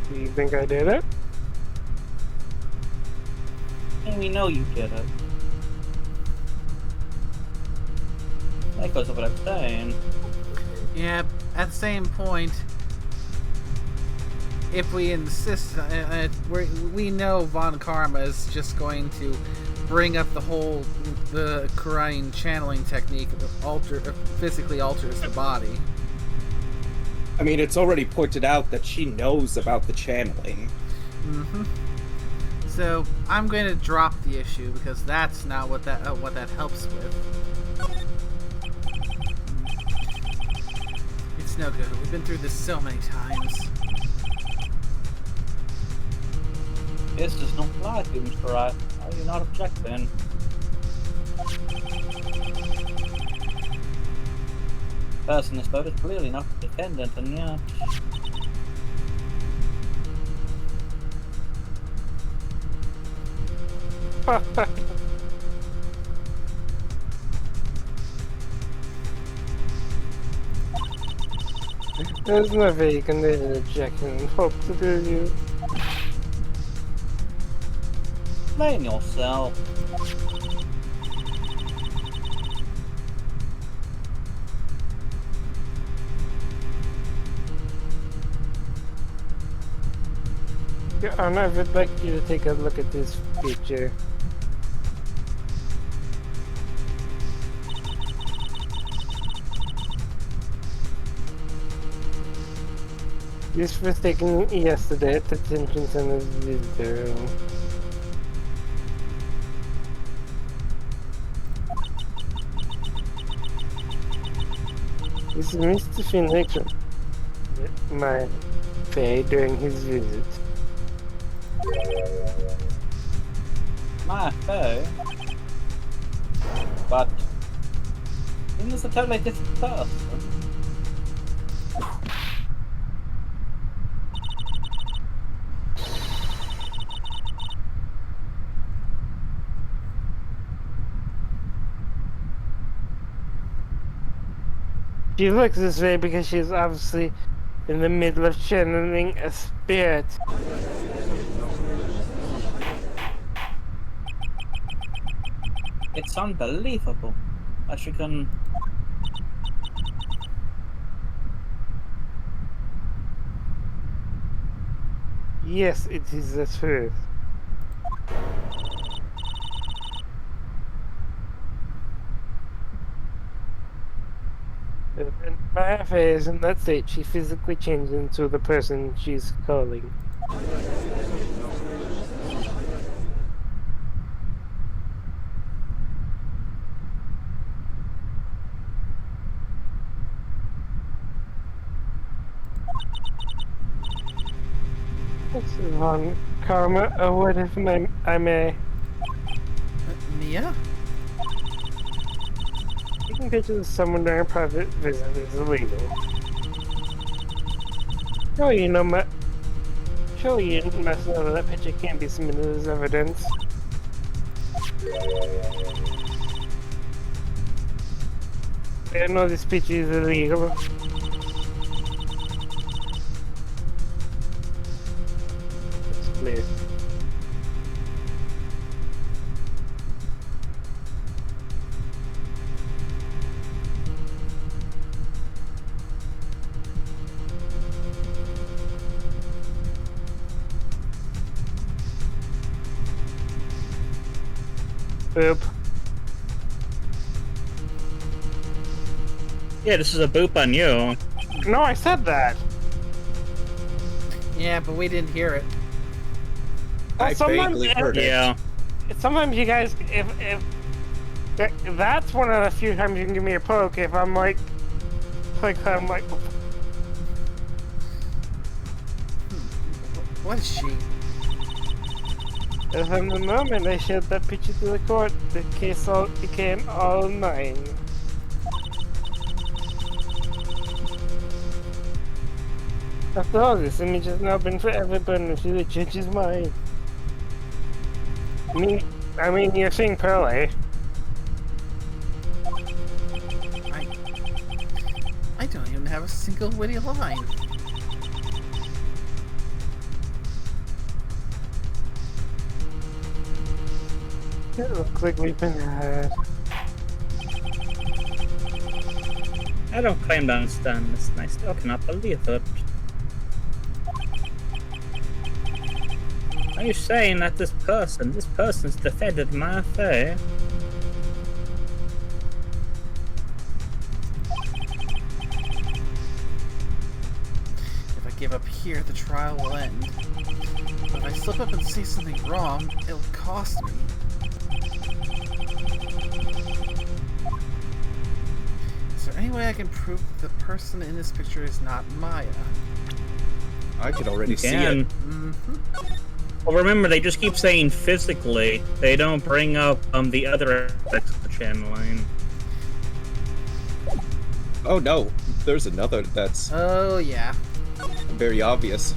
Do you think I did it? And we know you did it. That goes with what I'm saying. Yeah, at the same point, if we insist, we know Von Karma is just going to bring up the crying channeling technique that physically alters the body. I mean, it's already pointed out that she knows about the channeling. Mm-hmm. So I'm going to drop the issue because that's not what that helps with. It's no good. We've been through this so many times. This does not apply to you, Mr. Wright. How do you not object then? The person in this boat is clearly not the defendant, and yet... There's no way you can leave an objection and hope to do you. Blame yourself. Your Honor, I would like you to take a look at this picture. This was taken yesterday at the detention center's visitor room. This is Mr. Phoenix, my fae during his visit. My foe. But... this is a totally different person. She looks this way because she's obviously in the middle of channeling a spirit. It's unbelievable that she can. Yes, it is the truth. And by her face in that state, she physically changed into the person she's calling. What's wrong, Karma? Or what if I may? Mia? Taking pictures of someone during a private visit is illegal. Surely you must know that picture can't be submitted as evidence. I know this picture is illegal. It's clear. Boop. Yeah, this is a boop on you. No, I said that. Yeah, but we didn't hear it. I sometimes vaguely heard it. Yeah. Sometimes you guys, if that's one of the few times you can give me a poke. If I'm like What is she? And from the moment I showed that picture to the court, the case all became all mine. After all, this image has now been forever burned into the judge's mind. I mean, you're seeing Pearl, eh? I don't even have a single witty line. It looks like we've been had. I don't claim to understand this, and I still cannot believe it. Are you saying that this person's defended my affair? If I give up here, the trial will end. But if I slip up and say something wrong, it'll cost me. Is there any way I can prove that the person in this picture is not Maya? I can already see Can. it. Mm-hmm. Well, remember, they just keep saying physically. They don't bring up the other aspects of the channeling. Oh no, there's another that's Oh, yeah. very obvious.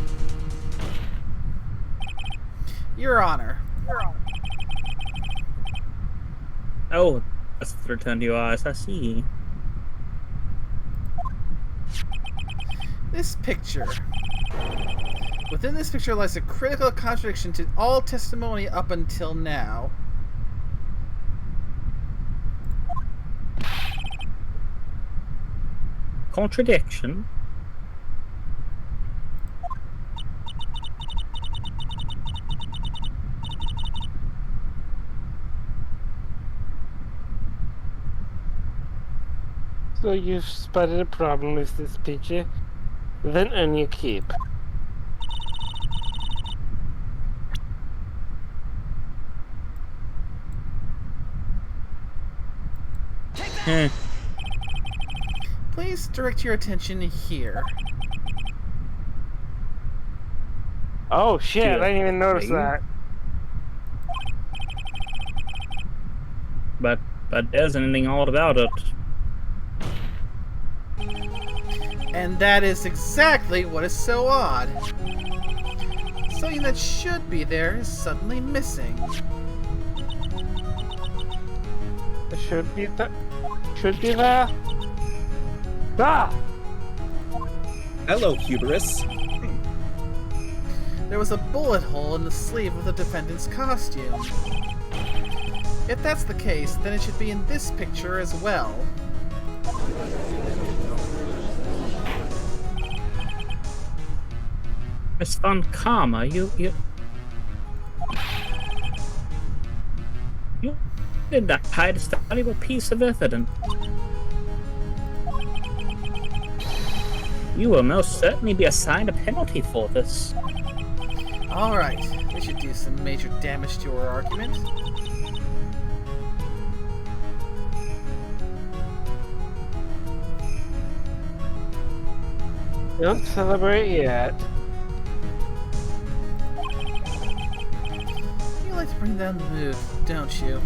Your Honor. Oh, that's the return to your eyes. I see. This picture. Within this picture lies a critical contradiction to all testimony up until now. Contradiction? So you've spotted a problem with this picture? Then earn your keep. Hmm. Please direct your attention here. Oh shit, I didn't even notice Me? that. But there's anything odd about it. And that is exactly what is so odd. Something that should be there is suddenly missing. It should be there. Ah! Hello, Hubris. There was a bullet hole in the sleeve of the defendant's costume. If that's the case, then it should be in this picture as well. Miss Von Karma, you did not hide a valuable piece of evidence. You will most certainly be assigned a penalty for this. Alright, this should do some major damage to your argument. Don't celebrate yet. You like to bring down the mood, don't you?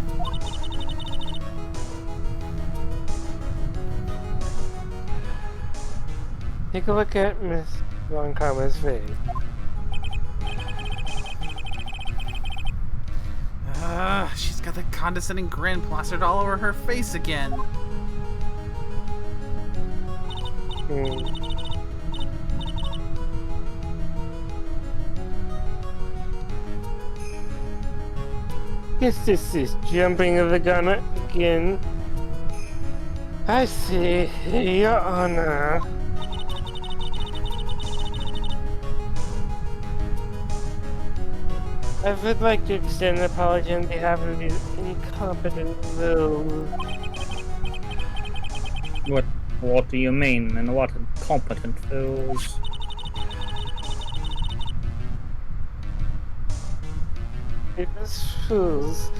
Take a look at Miss Von Karma's face. She's got the condescending grin plastered all over her face again. Guess this is jumping the gun again. I see, Your Honor. I would like to extend an apology on behalf of these incompetent fools. What do you mean, and what incompetent fools? These fools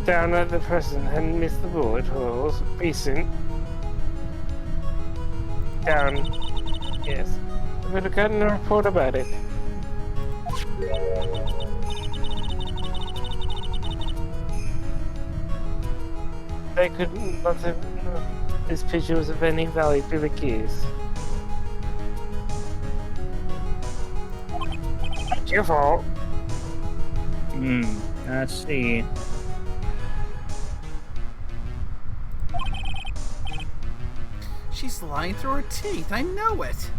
found that the person hadn't missed the bullet holes. Recent. Down. Yes. I would have gotten a report about it. They could not have known this picture was of any value to the case. It's your fault. I see. She's lying through her teeth, I know it!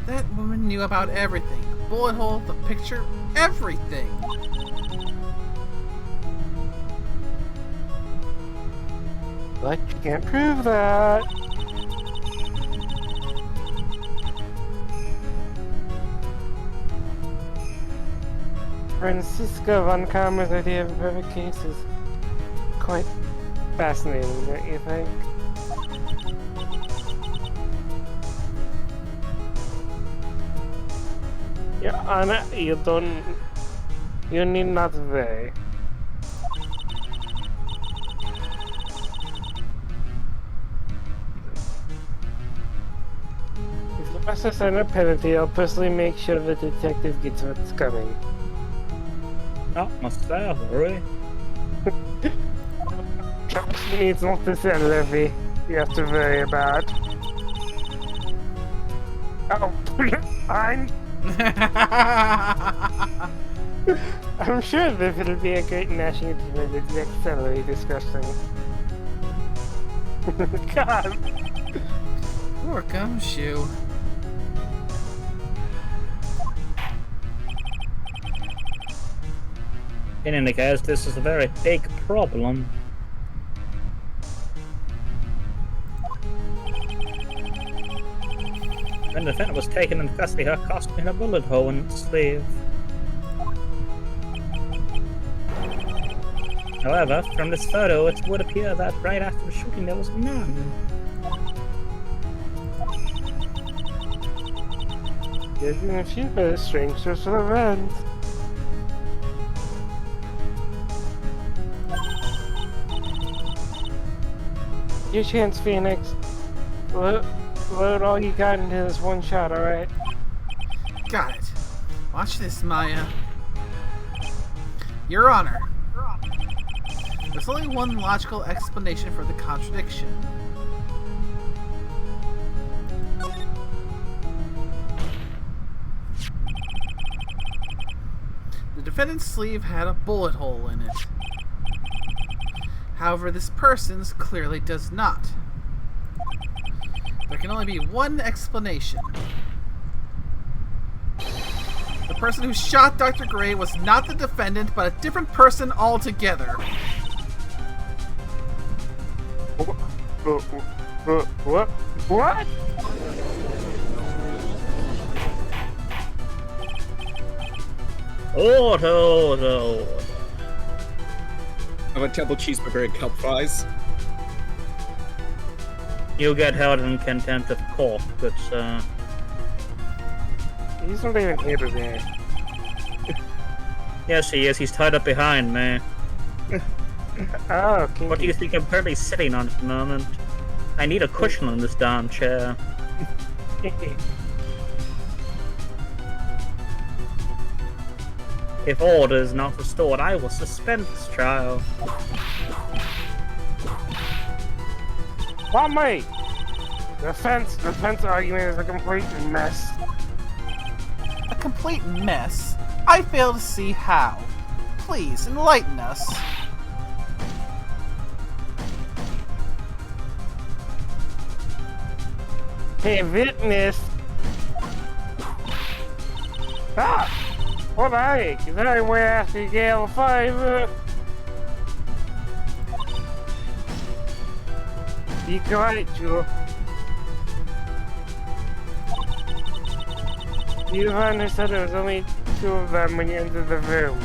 That woman knew about everything. The bullet hole, the picture, everything! But you can't prove that. Francisco Von Karma's idea of a perfect case is quite fascinating, don't you think? Your Honor, you need not worry. If you must assign a penalty, I'll personally make sure the detective gets what's coming. Not myself, really. She needs not this levy you have to worry about. Oh, I'm sure that it'll be a great gnashing of teeth at the next salary discussion. God! Poor Gumshoe. In any case, this is a very big problem. When the defendant was taken into custody, her costume had a bullet hole in its sleeve. However, from this photo, it would appear that right after the shooting there was none. Getting a few very strange social events. Your chance, Phoenix. Load all you got into this one shot, alright? Got it. Watch this, Maya. Your Honor. There's only one logical explanation for the contradiction. The defendant's sleeve had a bullet hole in it. However, this person clearly does not. There can only be one explanation. The person who shot Dr. Gray was not the defendant, but a different person altogether. What? What? Order. I have a double cheeseburger and kelp fries. You get held in contempt of court, but He's not even here today. yes, he is. He's tied up behind me. Oh, What do you think I'm currently sitting on at the moment? I need a cushion on this damn chair. If order is not restored, I will suspend this trial. What, mate? The fence argument is a complete mess. A complete mess? I fail to see how. Please, enlighten us. Hey, witness! Ah! What I? Is that anywhere after Gale 5? Be quiet, Joe. You understood there was only 2 of them when you entered the room.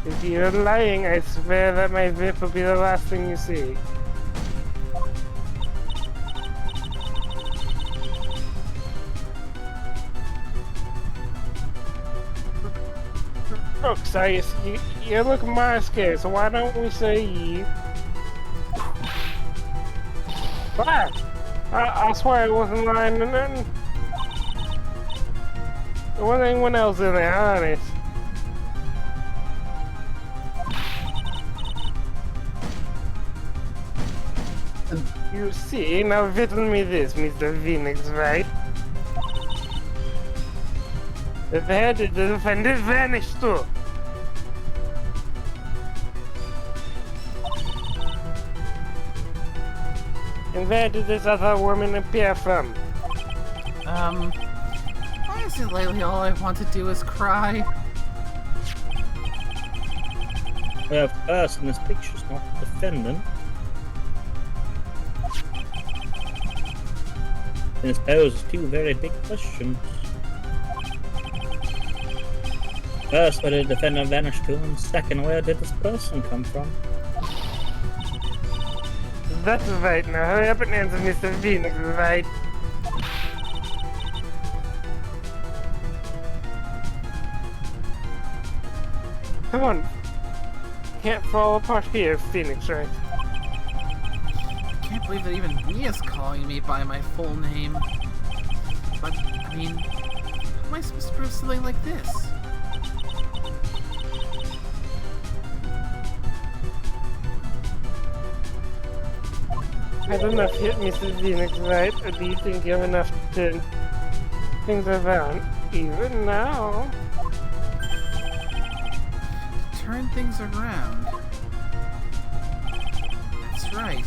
If you're lying, I swear that my whip will be the last thing you see. Look, Sias, you look more scared, so why don't we say ye? What? I swear I wasn't lying, and then there wasn't anyone else in there, honest. You see, now riddle me this, Mr. Phoenix Wright. The head of the defendant vanished too. And where did this other woman appear from? Honestly, lately all I want to do is cry. Well, first, in this picture's not the defendant. This poses 2 very big questions. First, where did the defendant vanish to? And second, where did this person come from? That's right, now hurry up and answer Mr. Phoenix Wright. Come on. Can't fall apart here, Phoenix Wright. I can't believe that even Mia's calling me by my full name. But, I mean, how am I supposed to prove something like this? I don't know if you hit Mr. Phoenix Wright, or do you think you have enough to turn things around even now? Turn things around. That's right.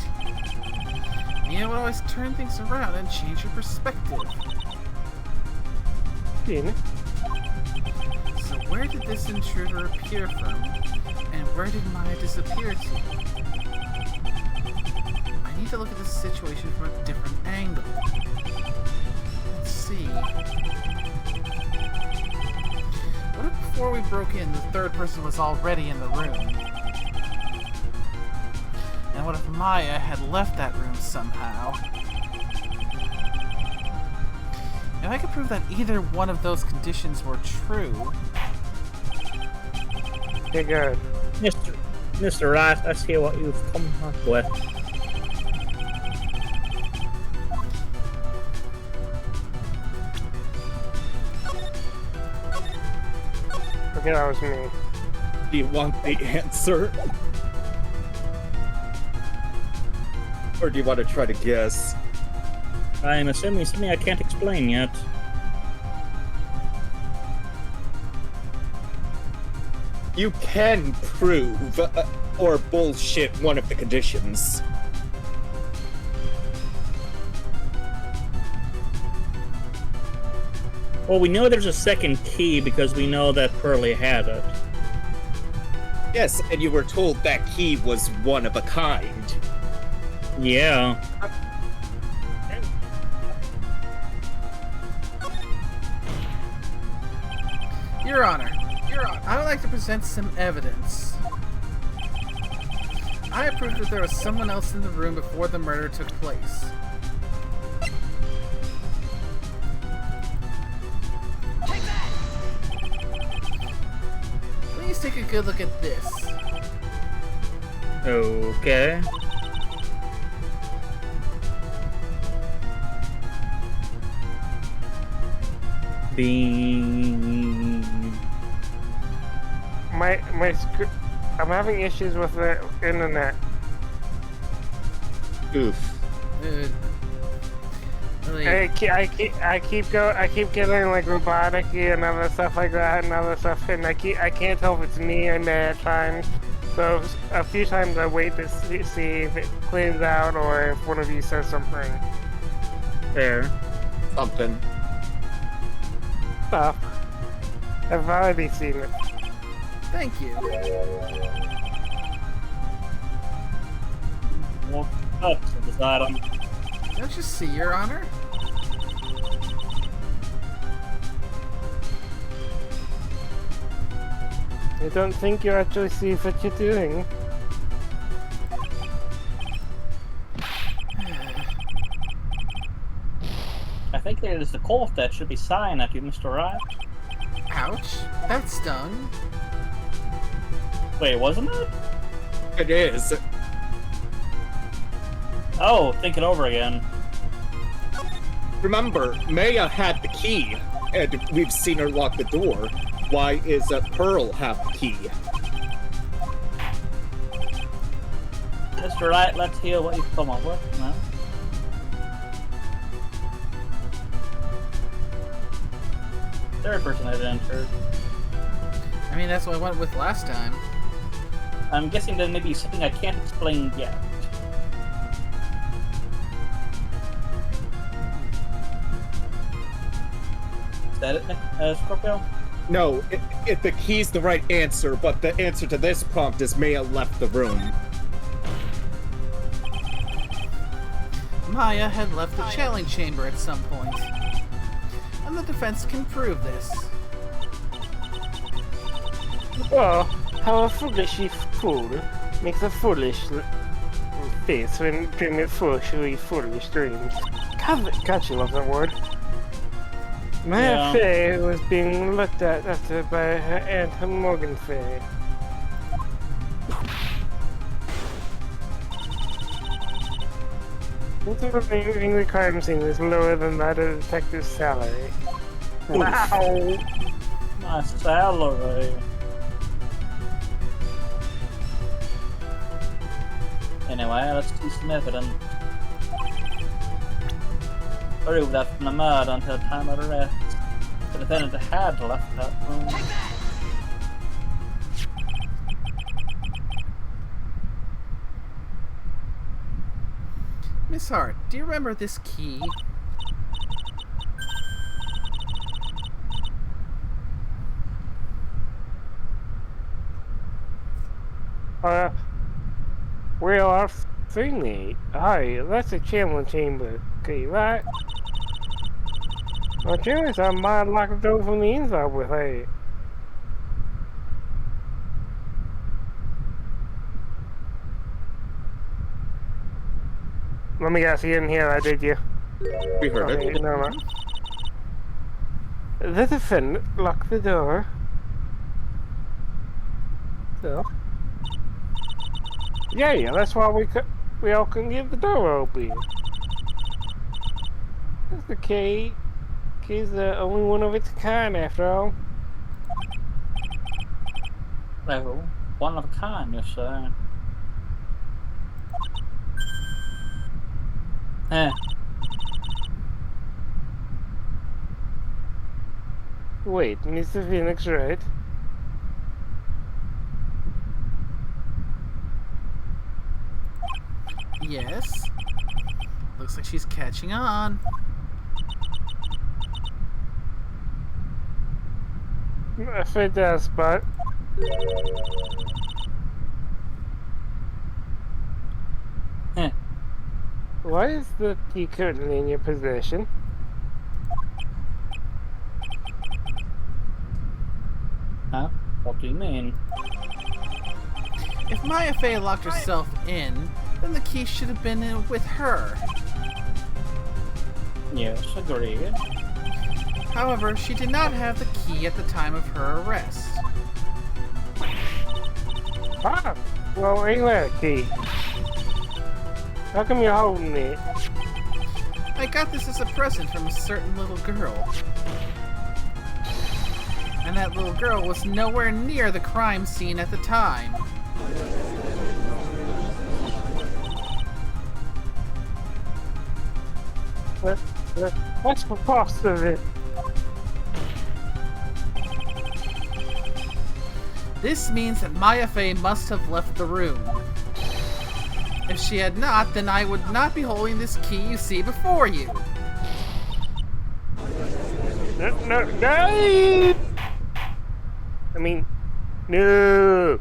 Mia would always turn things around and change your perspective. Phoenix? So where did this intruder appear from? And where did Maya disappear to? I need to look at this situation from a different angle. Let's see. What if before we broke in, the third person was already in the room? And what if Maya had left that room somehow? If I could prove that either one of those conditions were true... Okay, good. Mr. Wright, let's hear what you've come up with. Okay, that was me. Do you want the answer? Or do you want to try to guess? I'm assuming something I can't explain yet. You can prove or bullshit one of the conditions. Well, we know there's a second key because we know that Pearly had it. Yes, and you were told that key was one of a kind. Yeah. Your Honor, I would like to present some evidence. I have proof that there was someone else in the room before the murder took place. Take that! Please take a good look at this. Okay. Bean. I'm having issues with the internet. Oof. Really, I keep getting like robotic-y and other stuff like that and other stuff, and I can't tell if it's me or not at times. So a few times I wait to see if it cleans out or if one of you says something. Fair. Something. Stop. I've already seen it. thank you. Well, up to this item. Don't you see, Your Honor? I don't think you actually see what you're doing. I think it is the court that should be sighing at you, Mr. Wright. Ouch. That stung. Wait, wasn't it? It is. Oh, think it over again. Remember, Maya had the key, and we've seen her lock the door. Why is Pearl have the key? Mr. Wright, let's hear what you've come up with, man. Third person had entered. I mean, that's what I went with last time. I'm guessing there may be something I can't explain yet. Is that it, Scorpio? No, the key's the right answer, but the answer to this prompt is Maya left the room. Maya had left the challenge chamber at some point. And the defense can prove this. Well, how a foolish fool makes a foolish face when dreaming foolish dreams. God, you love that word. Maya Yeah. Fey was being looked at after by her aunt Morgan Fey. The remaining crime scene is lower than that of the detective's salary. Wow! My salary. Anyway, let's do some evidence. Prove that from the murder until the time of arrest. The defendant had left that room. Take that! Miss Hart, do you remember this key? We are thingy. Aye, that's a challenge chamber. Okay, right? Well, challenge, I might lock the door from the inside with it. Let me guess, you didn't hear that, did you? We heard Okay, it. never mind. The defendant locked the door. So. Yeah, that's why we all couldn't get the door open. That's the key. Key's the only one of its kind, after all. Well, one of a kind, you say. Eh. Wait, Mr. Phoenix Wright. Yes. Looks like she's catching on. If it does, but Heh. why is the key currently in your possession? Huh? What do you mean? If Maya Fey locked herself in, then the key should have been in with her. Yes, agreed. However, she did not have the key at the time of her arrest. Ah, well, ain't that a key? How come you're holding it? I got this as a present from a certain little girl. And that little girl was nowhere near the crime scene at the time. What's the cost of it? This means that Maya Fey must have left the room. If she had not, then I would not be holding this key you see before you. No! I mean, no!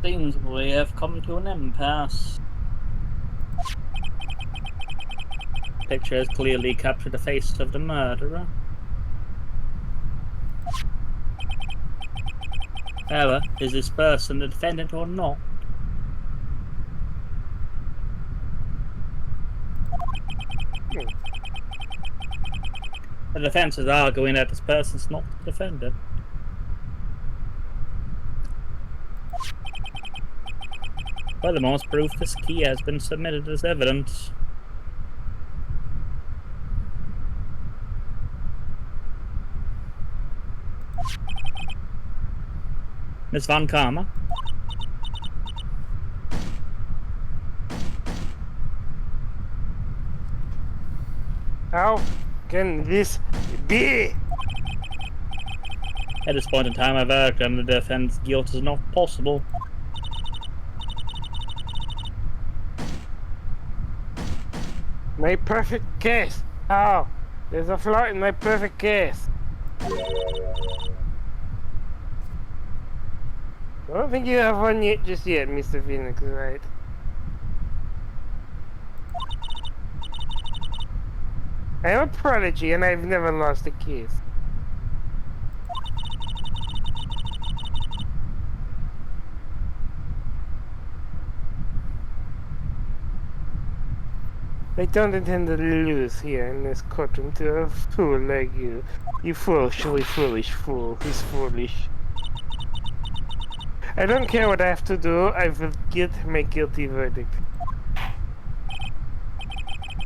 Seems we have come to an impasse. Picture has clearly captured the face of the murderer. However, is this person the defendant or not? The defense is arguing that this person's not the defendant. Furthermore, as proof, this key has been submitted as evidence. Miss Von Karma? How can this be? At this point in time, I've argued the defense guilt is not possible. My perfect case. How? There's a flaw in my perfect case. I don't think you have one yet, just yet, Mr. Phoenix Wright. I am a prodigy and I've never lost a case. I don't intend to lose here in this courtroom to a fool like you. You foolishly foolish fool. He's foolish. I don't care what I have to do. I will get my guilty verdict.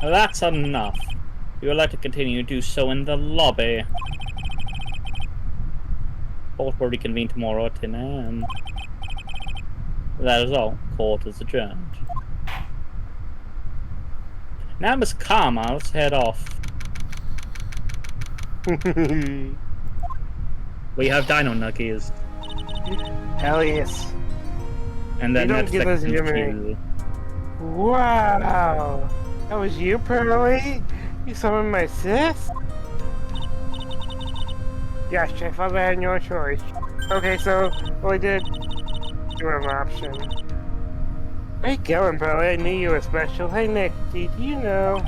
That's enough. You would like to continue to do so in the lobby. Court will reconvene tomorrow at 10 AM. That is all. Court is adjourned. Now, Miss Karma, let's head off. We have Dino Nuggies. Hell yes. And then You don't give us Netflix Jiminy. too. Wow! That was you, Pearly? You summoned my sis? Yes, I thought I had no choice. Okay, so we did do an option. Where you going, Pearly? I knew you were special. Hey, Nick, do you know?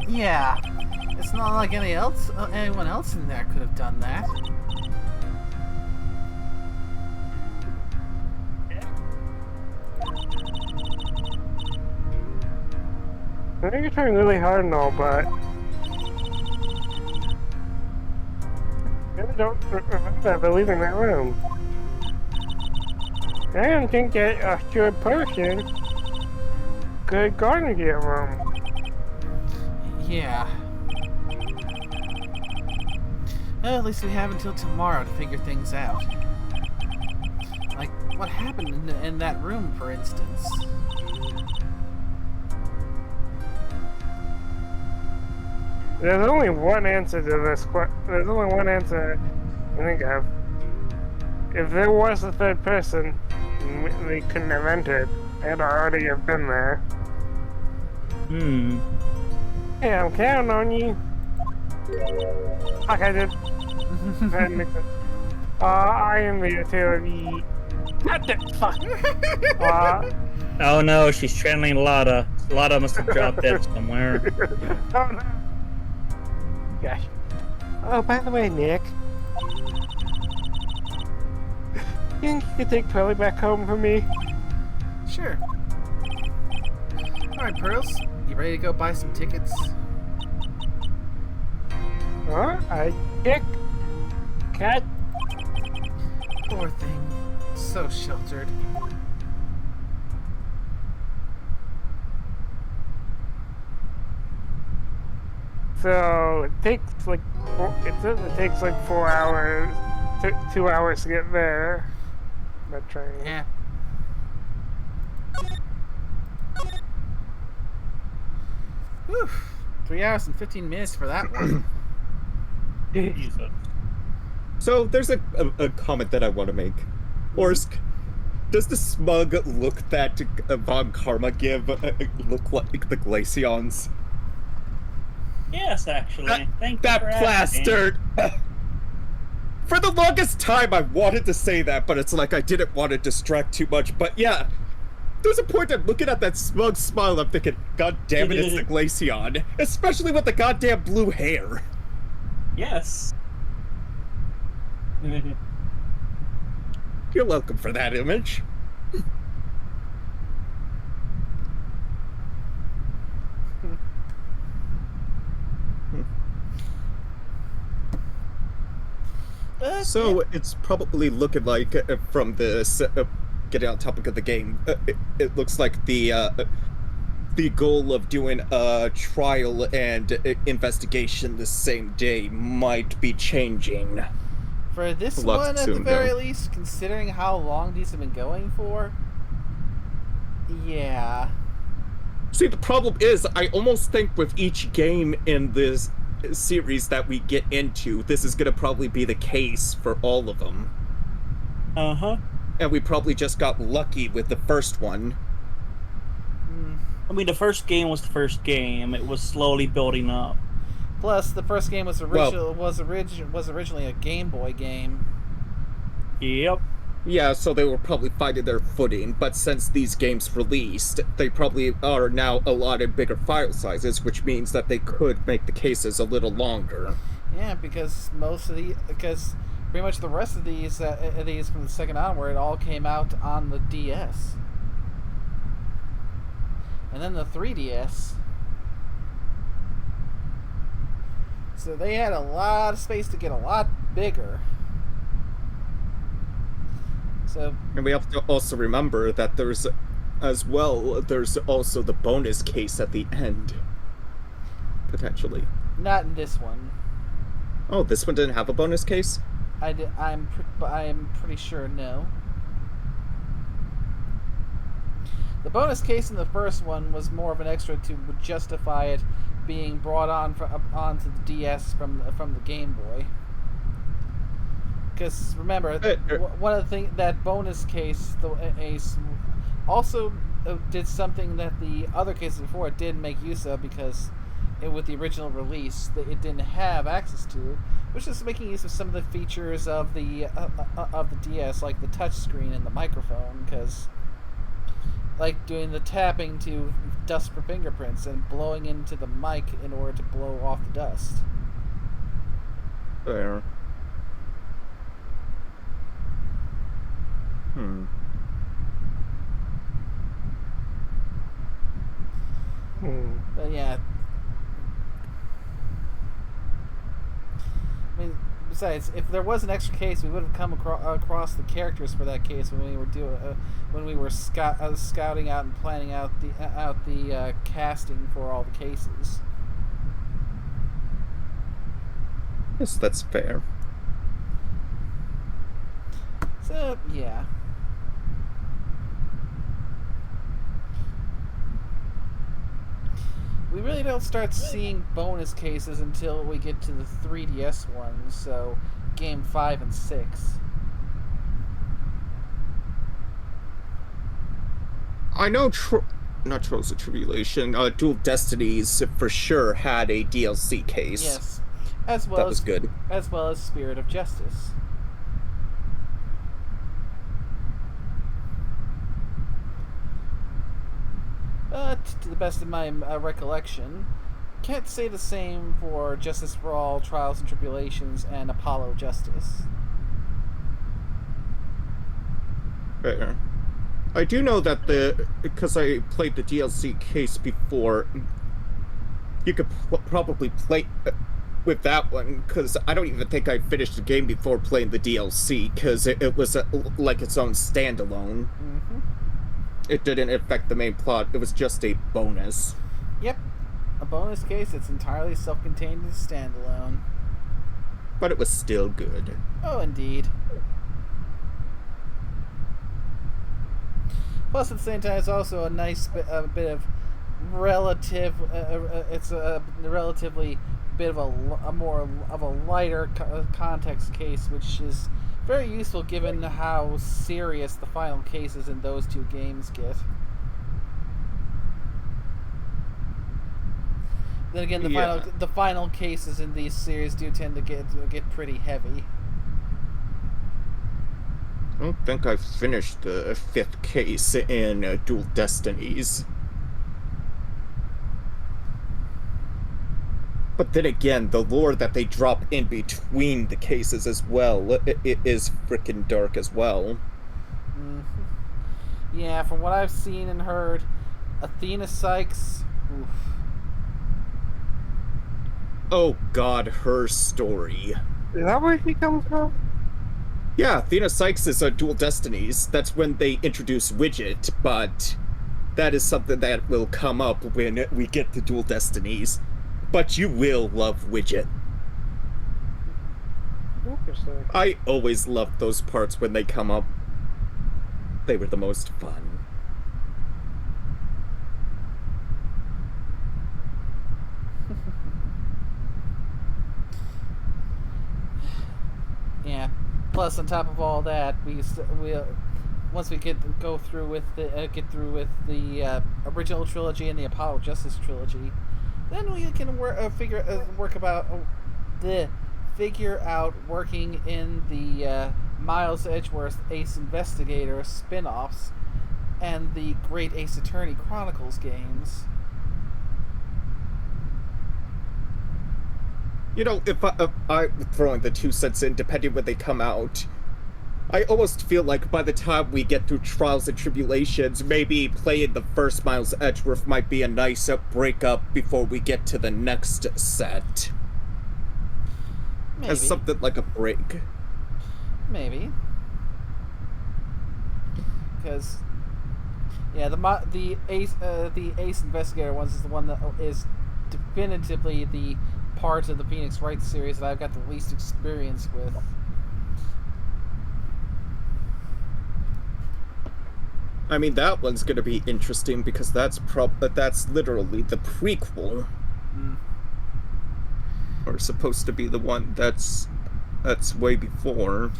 Yeah. It's not like anyone else in there could have done that. I think you're trying really hard and all, but I don't remember leaving that room. I don't think that a sure person could garden your room. Yeah. Well, at least we have until tomorrow to figure things out. Like, what happened in that room, for instance? There's only one answer to this question. There's only one answer I think of. if there was a third person, they couldn't have entered. They'd already have been there. Hey, I'm counting on you. Fuck, I did. That didn't make sense. I am the utility. What the fuck? Oh no, she's channeling Lada. Lada must have dropped dead somewhere. Oh no. Gosh. Oh, by the way, Nick. You think you could take Pearly back home for me? Sure. Alright, Pearls. You ready to go buy some tickets? Huh? I kick. Cat. Poor thing. So sheltered. So it takes like it says it takes like 4 hours, 2 hours to get there. That train. Yeah. Whew. 3 hours and 15 minutes for that one. Jesus. So there's a comment that I want to make. Orsk, does the smug look that Von Karma give look like the Glaceons? Yes, actually. Thank you That for asking. plastered! For the longest time I wanted to say that, but it's like I didn't want to distract too much. But yeah, there's a point I'm looking at that smug smile, I'm thinking, God damn it, it's the Glaceon. Especially with the goddamn blue hair. Yes. You're welcome for that image. So it's probably looking like, from this, getting on topic of the game, it looks like the goal of doing a trial and investigation the same day might be changing. For this Lots one, at the soon, very though. least, considering how long these have been going for, yeah. See, the problem is, I almost think with each game in this series that we get into, this is gonna probably be the case for all of them. Uh-huh. And we probably just got lucky with the first one. I mean, the first game was the first game. It was slowly building up. Plus, the first game was originally a Game Boy game. Yep. Yeah, so they were probably finding their footing, but since these games released, they probably are now allotted bigger file sizes, which means that they could make the cases a little longer. Yeah, because pretty much the rest of these from the second onward all came out on the DS, and then the 3DS. So they had a lot of space to get a lot bigger. So, And we have to also remember that there's also the bonus case at the end. Potentially. not in this one. Oh, this one didn't have a bonus case? I'm pretty sure no. The bonus case in the first one was more of an extra to justify it being brought onto the DS from the Game Boy. Because remember, one of the things, that bonus case also did something that the other cases before it didn't make use of, because with the original release it didn't have access to, which is making use of some of the features of the DS, like the touchscreen and the microphone, because like doing the tapping to dust for fingerprints and blowing into the mic in order to blow off the dust. Fair. But yeah, I mean, besides, if there was an extra case, we would have come across the characters for that case when we were scouting out and planning out the casting for all the cases. Yes, that's fair. So yeah. We really don't start seeing bonus cases until we get to the 3DS ones, so Game 5 and 6. I know not Trials of Tribulation, Dual Destinies for sure had a DLC case. Yes, as well That was good. as well as Spirit of Justice. But to the best of my recollection, can't say the same for Justice for All, Trials and Tribulations, and Apollo Justice. Fair. I do know that because I played the DLC case before, you could probably play with that one, because I don't even think I finished the game before playing the DLC, because it was like its own standalone. Mm-hmm. It didn't affect the main plot, it was just a bonus. Yep. A bonus case that's entirely self-contained and standalone. But it was still good. Oh, indeed. Plus, at the same time, it's also a nice bit of relative. It's a relatively bit of a more of a lighter context case, which is very useful given how serious the final cases in those two games get. Then again, the final cases in these series do tend to get pretty heavy. I don't think I finished the 5th case in Dual Destinies. But then again, the lore that they drop in between the cases as well, it is freaking dark as well. Mm-hmm. Yeah, from what I've seen and heard, Athena Sykes... Oof. Oh god, her story. Is that where he comes from? Yeah, Athena Sykes is a Dual Destinies. That's when they introduce Widget, but that is something that will come up when we get to Dual Destinies. But you will love Widget. Interesting. I always loved those parts when they come up. They were the most fun. Yeah. Plus, on top of all that, once we go through with the original trilogy and the Apollo Justice trilogy, then we can figure out working in the Miles Edgeworth Ace Investigator spin-offs and the Great Ace Attorney Chronicles games. You know, if I'm throwing the 2 cents in, depending when they come out, I almost feel like by the time we get through Trials and Tribulations, maybe playing the first Miles Edgeworth might be a nice breakup before we get to the next set. Maybe. As something like a break. Maybe. Because, yeah, the Ace Investigator ones is the one that is definitively the part of the Phoenix Wright series that I've got the least experience with. I mean, that one's gonna be interesting because that's literally the prequel. Mm. Or supposed to be the one that's way before.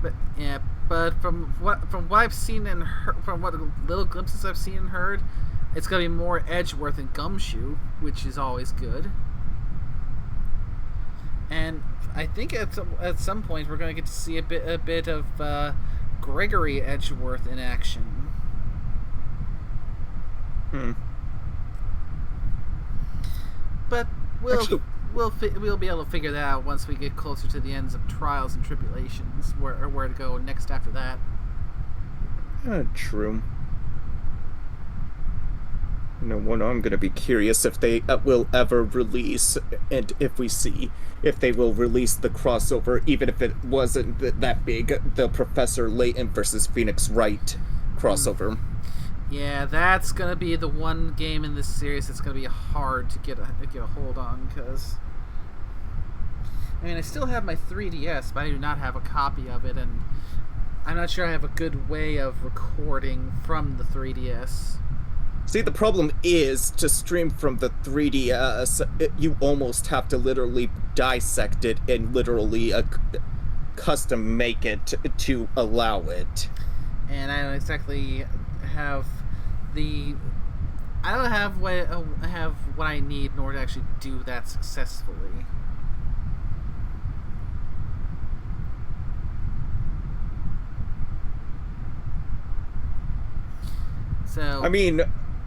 But yeah, but from what I've seen and from what little glimpses I've seen and heard, it's gonna be more Edgeworth and Gumshoe, which is always good. And I think at some point we're going to get to see a bit of Gregory Edgeworth in action. But we'll be able to figure that out once we get closer to the ends of Trials and Tribulations, where to go next after that. True. You know what, I'm gonna be curious if they will ever release, and if they will release the crossover, even if it wasn't that big, the Professor Layton versus Phoenix Wright crossover. Yeah, that's gonna be the one game in this series that's gonna be hard to get a hold on, because I mean, I still have my 3DS, but I do not have a copy of it, and I'm not sure I have a good way of recording from the 3DS. See, the problem is, to stream from the 3DS, you almost have to literally dissect it and literally custom make it to allow it. And I don't exactly have I don't have what I need in order to actually do that successfully. So I mean,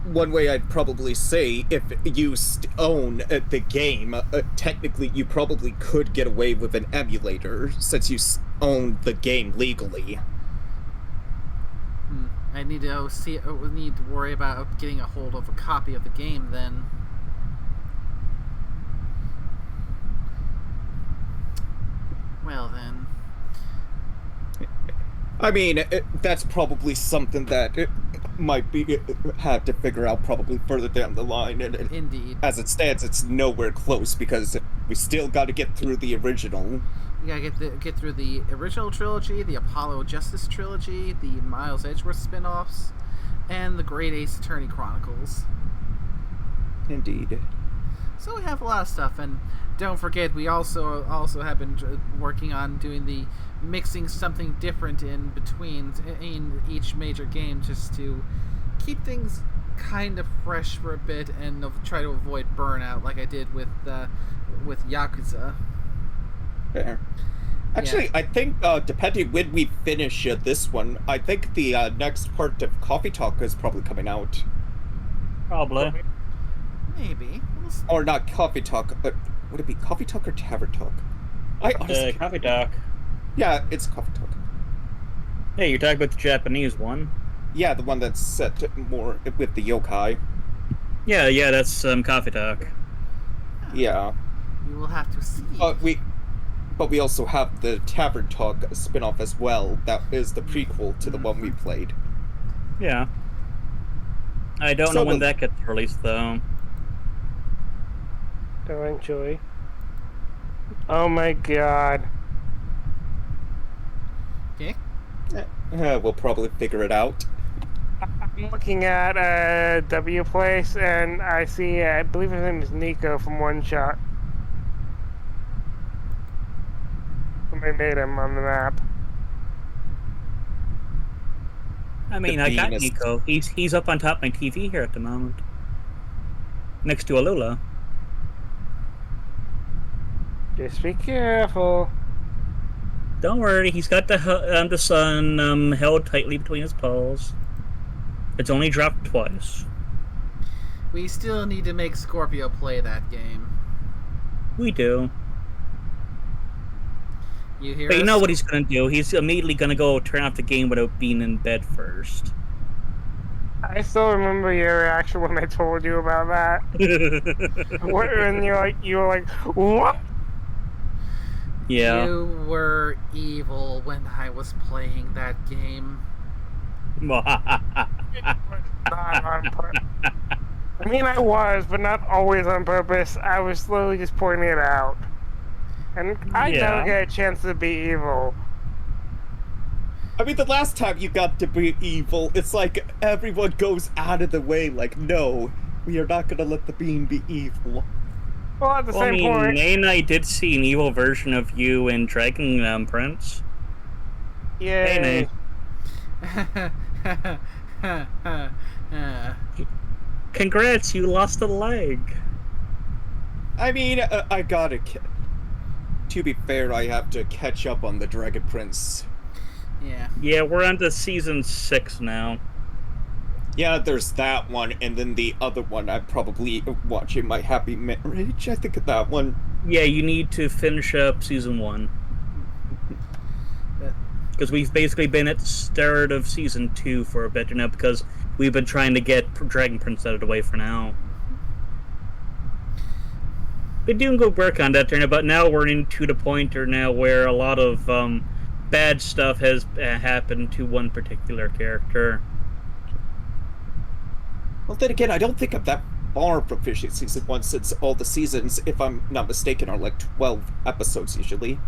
one way I'd probably say, if you own the game, technically you probably could get away with an emulator since you own the game legally. I need to need to worry about getting a hold of a copy of the game then. Well then. I mean, that's probably something that might be have to figure out probably further down the line. And Indeed. as it stands, it's nowhere close because we still got to get through the original. You gotta get through the original trilogy, the Apollo Justice trilogy, the Miles Edgeworth spin-offs, and the Great Ace Attorney Chronicles. Indeed. So we have a lot of stuff, and don't forget, we also have been working on doing the mixing something different in between in each major game, just to keep things kind of fresh for a bit and try to avoid burnout, like I did with Yakuza. Fair. Actually, yeah. I think depending when we finish this one, I think the next part of Coffee Talk is probably coming out. Probably. Maybe. Or not Coffee Talk, but would it be Coffee Talk or Tavern Talk? I honestly... Coffee Talk. Yeah, it's Coffee Talk. Hey, you're talking about the Japanese one? Yeah, the one that's set more with the yokai. Yeah, that's Coffee Talk. Yeah. You will have to see. But we also have the Tavern Talk spin-off as well. That is the prequel to the one we played. Yeah. I don't know when that gets released, though. Don't enjoy. Oh my god. Okay. We'll probably figure it out. I'm looking at W Place, and I see, I believe his name is Nico from One Shot. Somebody made him on the map. I mean, I got Nico. He's up on top of my TV here at the moment. Next to Alula. Just be careful. Don't worry, he's got the sun held tightly between his paws. It's only dropped twice. We still need to make Scorpio play that game. We do. You hear? But you know what he's gonna do? He's immediately gonna go turn off the game without being in bed first. I still remember your reaction when I told you about that. When you were like, what? Yeah. You were evil when I was playing that game. It was not on purpose. I mean, I was, but not always on purpose. I was slowly just pointing it out. And I never get a chance to be evil. I mean, the last time you got to be evil, it's like everyone goes out of the way, like, no, we are not gonna let the bean be evil. Well, at the same point... Nay and I did see an evil version of you in Dragon Prince. Yay. Hey, Nay. Congrats, you lost a leg. I mean, I gotta... To be fair, I have to catch up on the Dragon Prince. Yeah. Yeah, we're on to season 6 now. Yeah, there's that one, and then the other one I'm probably watching, My Happy Marriage. I think of that one. Yeah, you need to finish up season 1. Because we've basically been at the start of season 2 for a bit now, because we've been trying to get Dragon Prince out of the way for now. Been doing good work on that turn, but now we're into the point now where a lot of bad stuff has happened to one particular character. Well, then again, I don't think I'm that far from finishing season 1, since all the seasons, if I'm not mistaken, are like 12 episodes usually.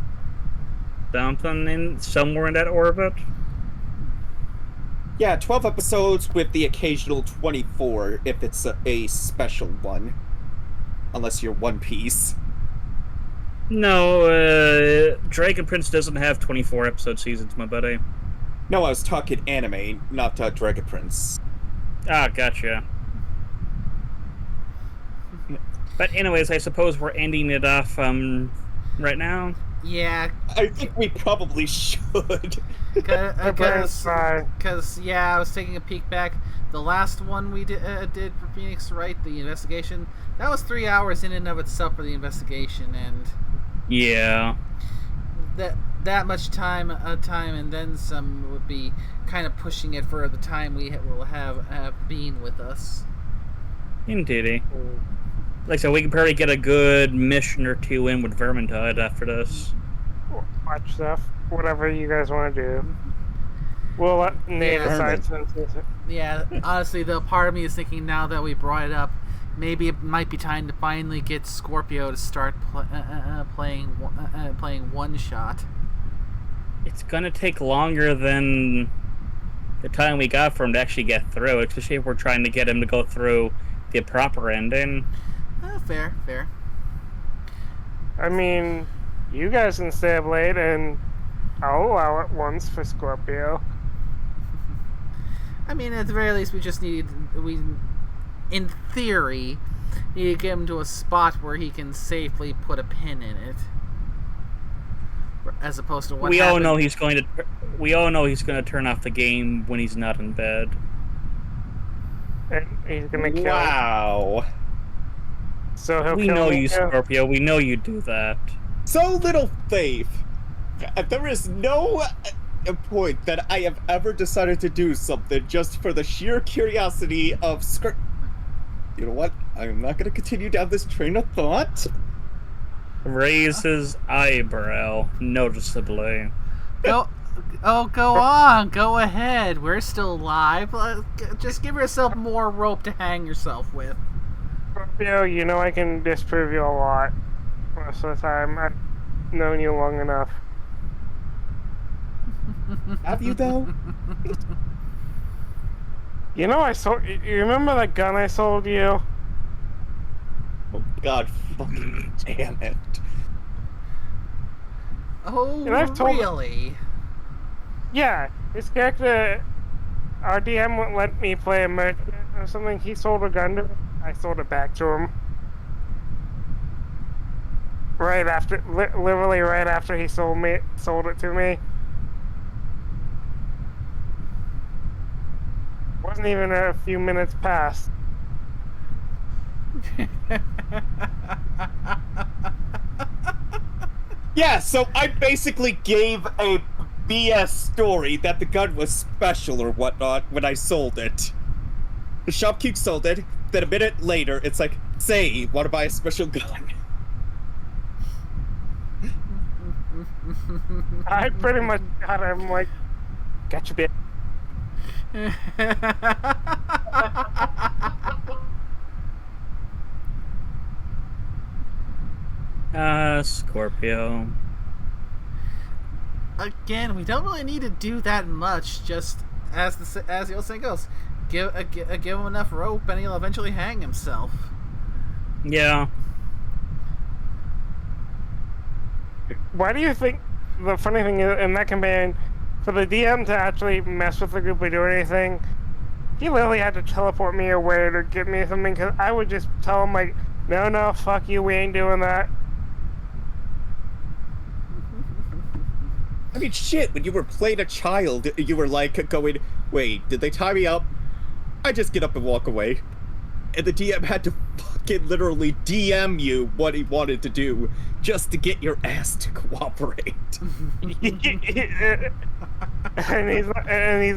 Somewhere in that orbit? Yeah, 12 episodes with the occasional 24 if it's a special one. Unless you're One Piece. No, Dragon Prince doesn't have 24 episode seasons, my buddy. No, I was talking anime, not Dragon Prince. Ah, gotcha. But anyways, I suppose we're ending it off right now. Yeah, I think we probably should. My brain's fried. because yeah, I was taking a peek back. The last one we did for Phoenix Wright, the investigation, that was 3 hours in and of itself for the investigation, and Yeah. that much time and then some would be kind of pushing it for the time we will have Bean with us. Indeedy. Like I said, we can probably get a good mission or two in with Vermintide after this. Watch stuff. Whatever you guys want to do. We'll let Nate Yeah. decide since it's... Yeah, honestly, though, part of me is thinking now that we brought it up, maybe it might be time to finally get Scorpio to start playing one shot. It's gonna take longer than the time we got for him to actually get through, especially if we're trying to get him to go through the proper ending. Fair. I mean, you guys can stay up late and I'll allow it once for Scorpio. I mean, at the very least, in theory, need to get him to a spot where he can safely put a pin in it, as opposed to what We all happened. know he's going to turn off the game when he's not in bed. And he's gonna kill. Wow. So he'll We kill know me you, too. Scorpio. We know you do that. So little faith. There is no point that I have ever decided to do something just for the sheer curiosity of You know what? I'm not going to continue down this train of thought. Raise his eyebrow noticeably. Go on, go ahead. We're still alive. Just give yourself more rope to hang yourself with. Scorpio, you know I can disprove you a lot. Most of the time, I've known you long enough. Have you, though? You know I sold. You remember that gun I sold you? Oh, God fucking damn it. Oh, And I've told- really? Yeah, his character, our DM wouldn't let me play a merchant or something. He sold a gun to me. I sold it back to him. Right after, literally right after he sold it to me. Wasn't even a few minutes past. Yeah, so I basically gave a BS story that the gun was special or whatnot when I sold it. The shopkeep sold it, then a minute later, it's like, say, want to buy a special gun? I pretty much got him like, gotcha, bitch. Scorpio. Again, we don't really need to do that much. Just as the old saying goes, give him enough rope, and he'll eventually hang himself. Yeah. Why do you think the funny thing is, in that campaign, for the DM to actually mess with the group or do anything, he literally had to teleport me away to give me something, because I would just tell him, like, no, fuck you, we ain't doing that. I mean, shit, when you were playing a child, you were like going, wait, did they tie me up? I just get up and walk away. And the DM had to fucking literally DM you what he wanted to do just to get your ass to cooperate. and he's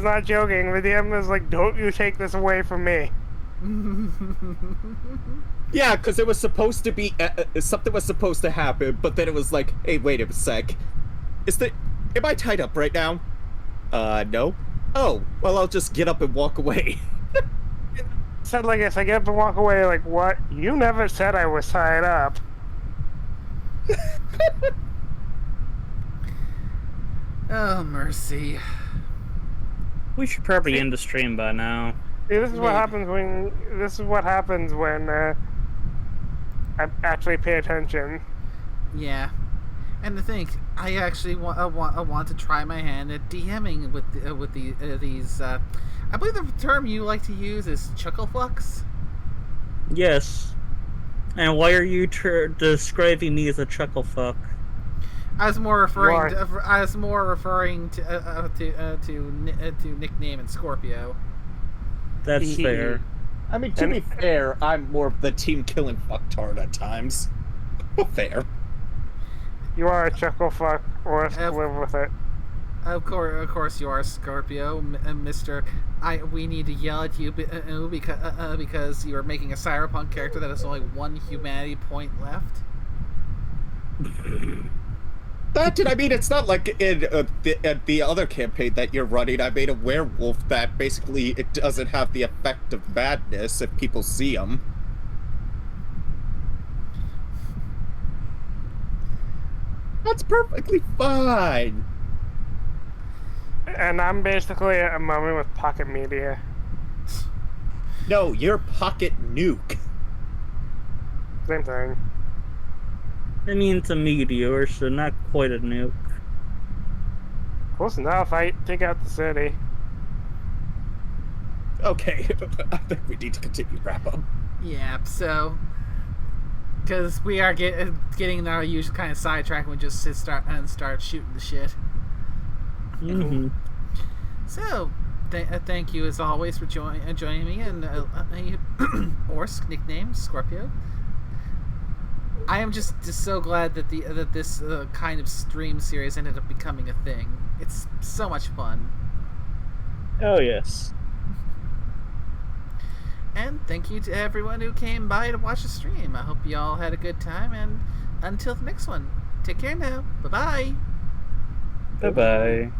not joking. The DM is like, don't you take this away from me. Yeah, because it was supposed to be, something was supposed to happen, but then it was like, hey, wait a sec. Am I tied up right now? No. Oh, well, I'll just get up and walk away. Said like this, I get up and walk away, like, what? You never said I was tied up. Oh, mercy. We should probably end the stream by now. See, this is what Maybe. happens when I actually pay attention. Yeah. And to think, I actually want to try my hand at DMing with these. I believe the term you like to use is chuckleflux. Yes. And why are you describing me as a chuckle fuck? I was more referring Why? to nickname and Scorpio. That's fair. I mean, to be fair, I'm more of the team killing fucktard at times. But fair. You are a chuckle fuck, or live with it. Of course, you are Scorpio, Mister. We need to yell at you because you are making a cyberpunk character that has only one humanity point left. I mean, it's not like in the other campaign that you're running, I made a werewolf that basically it doesn't have the effect of madness if people see him. That's perfectly fine. And I'm basically a mummy with pocket media. No, you're Pocket Nuke. Same thing. I mean, it's a meteor, so not quite a nuke. Close enough. I take out the city. Okay, I think we need to continue wrap up. Yeah, so because we are getting our usual kind of sidetrack, we just start shooting the shit. Mm-hmm. So, thank you as always for joining me, and Orsk, nickname Scorpio. I am just so glad that this kind of stream series ended up becoming a thing. It's so much fun. Oh, yes. And thank you to everyone who came by to watch the stream. I hope you all had a good time, and until the next one, take care now. Bye-bye. Bye-bye.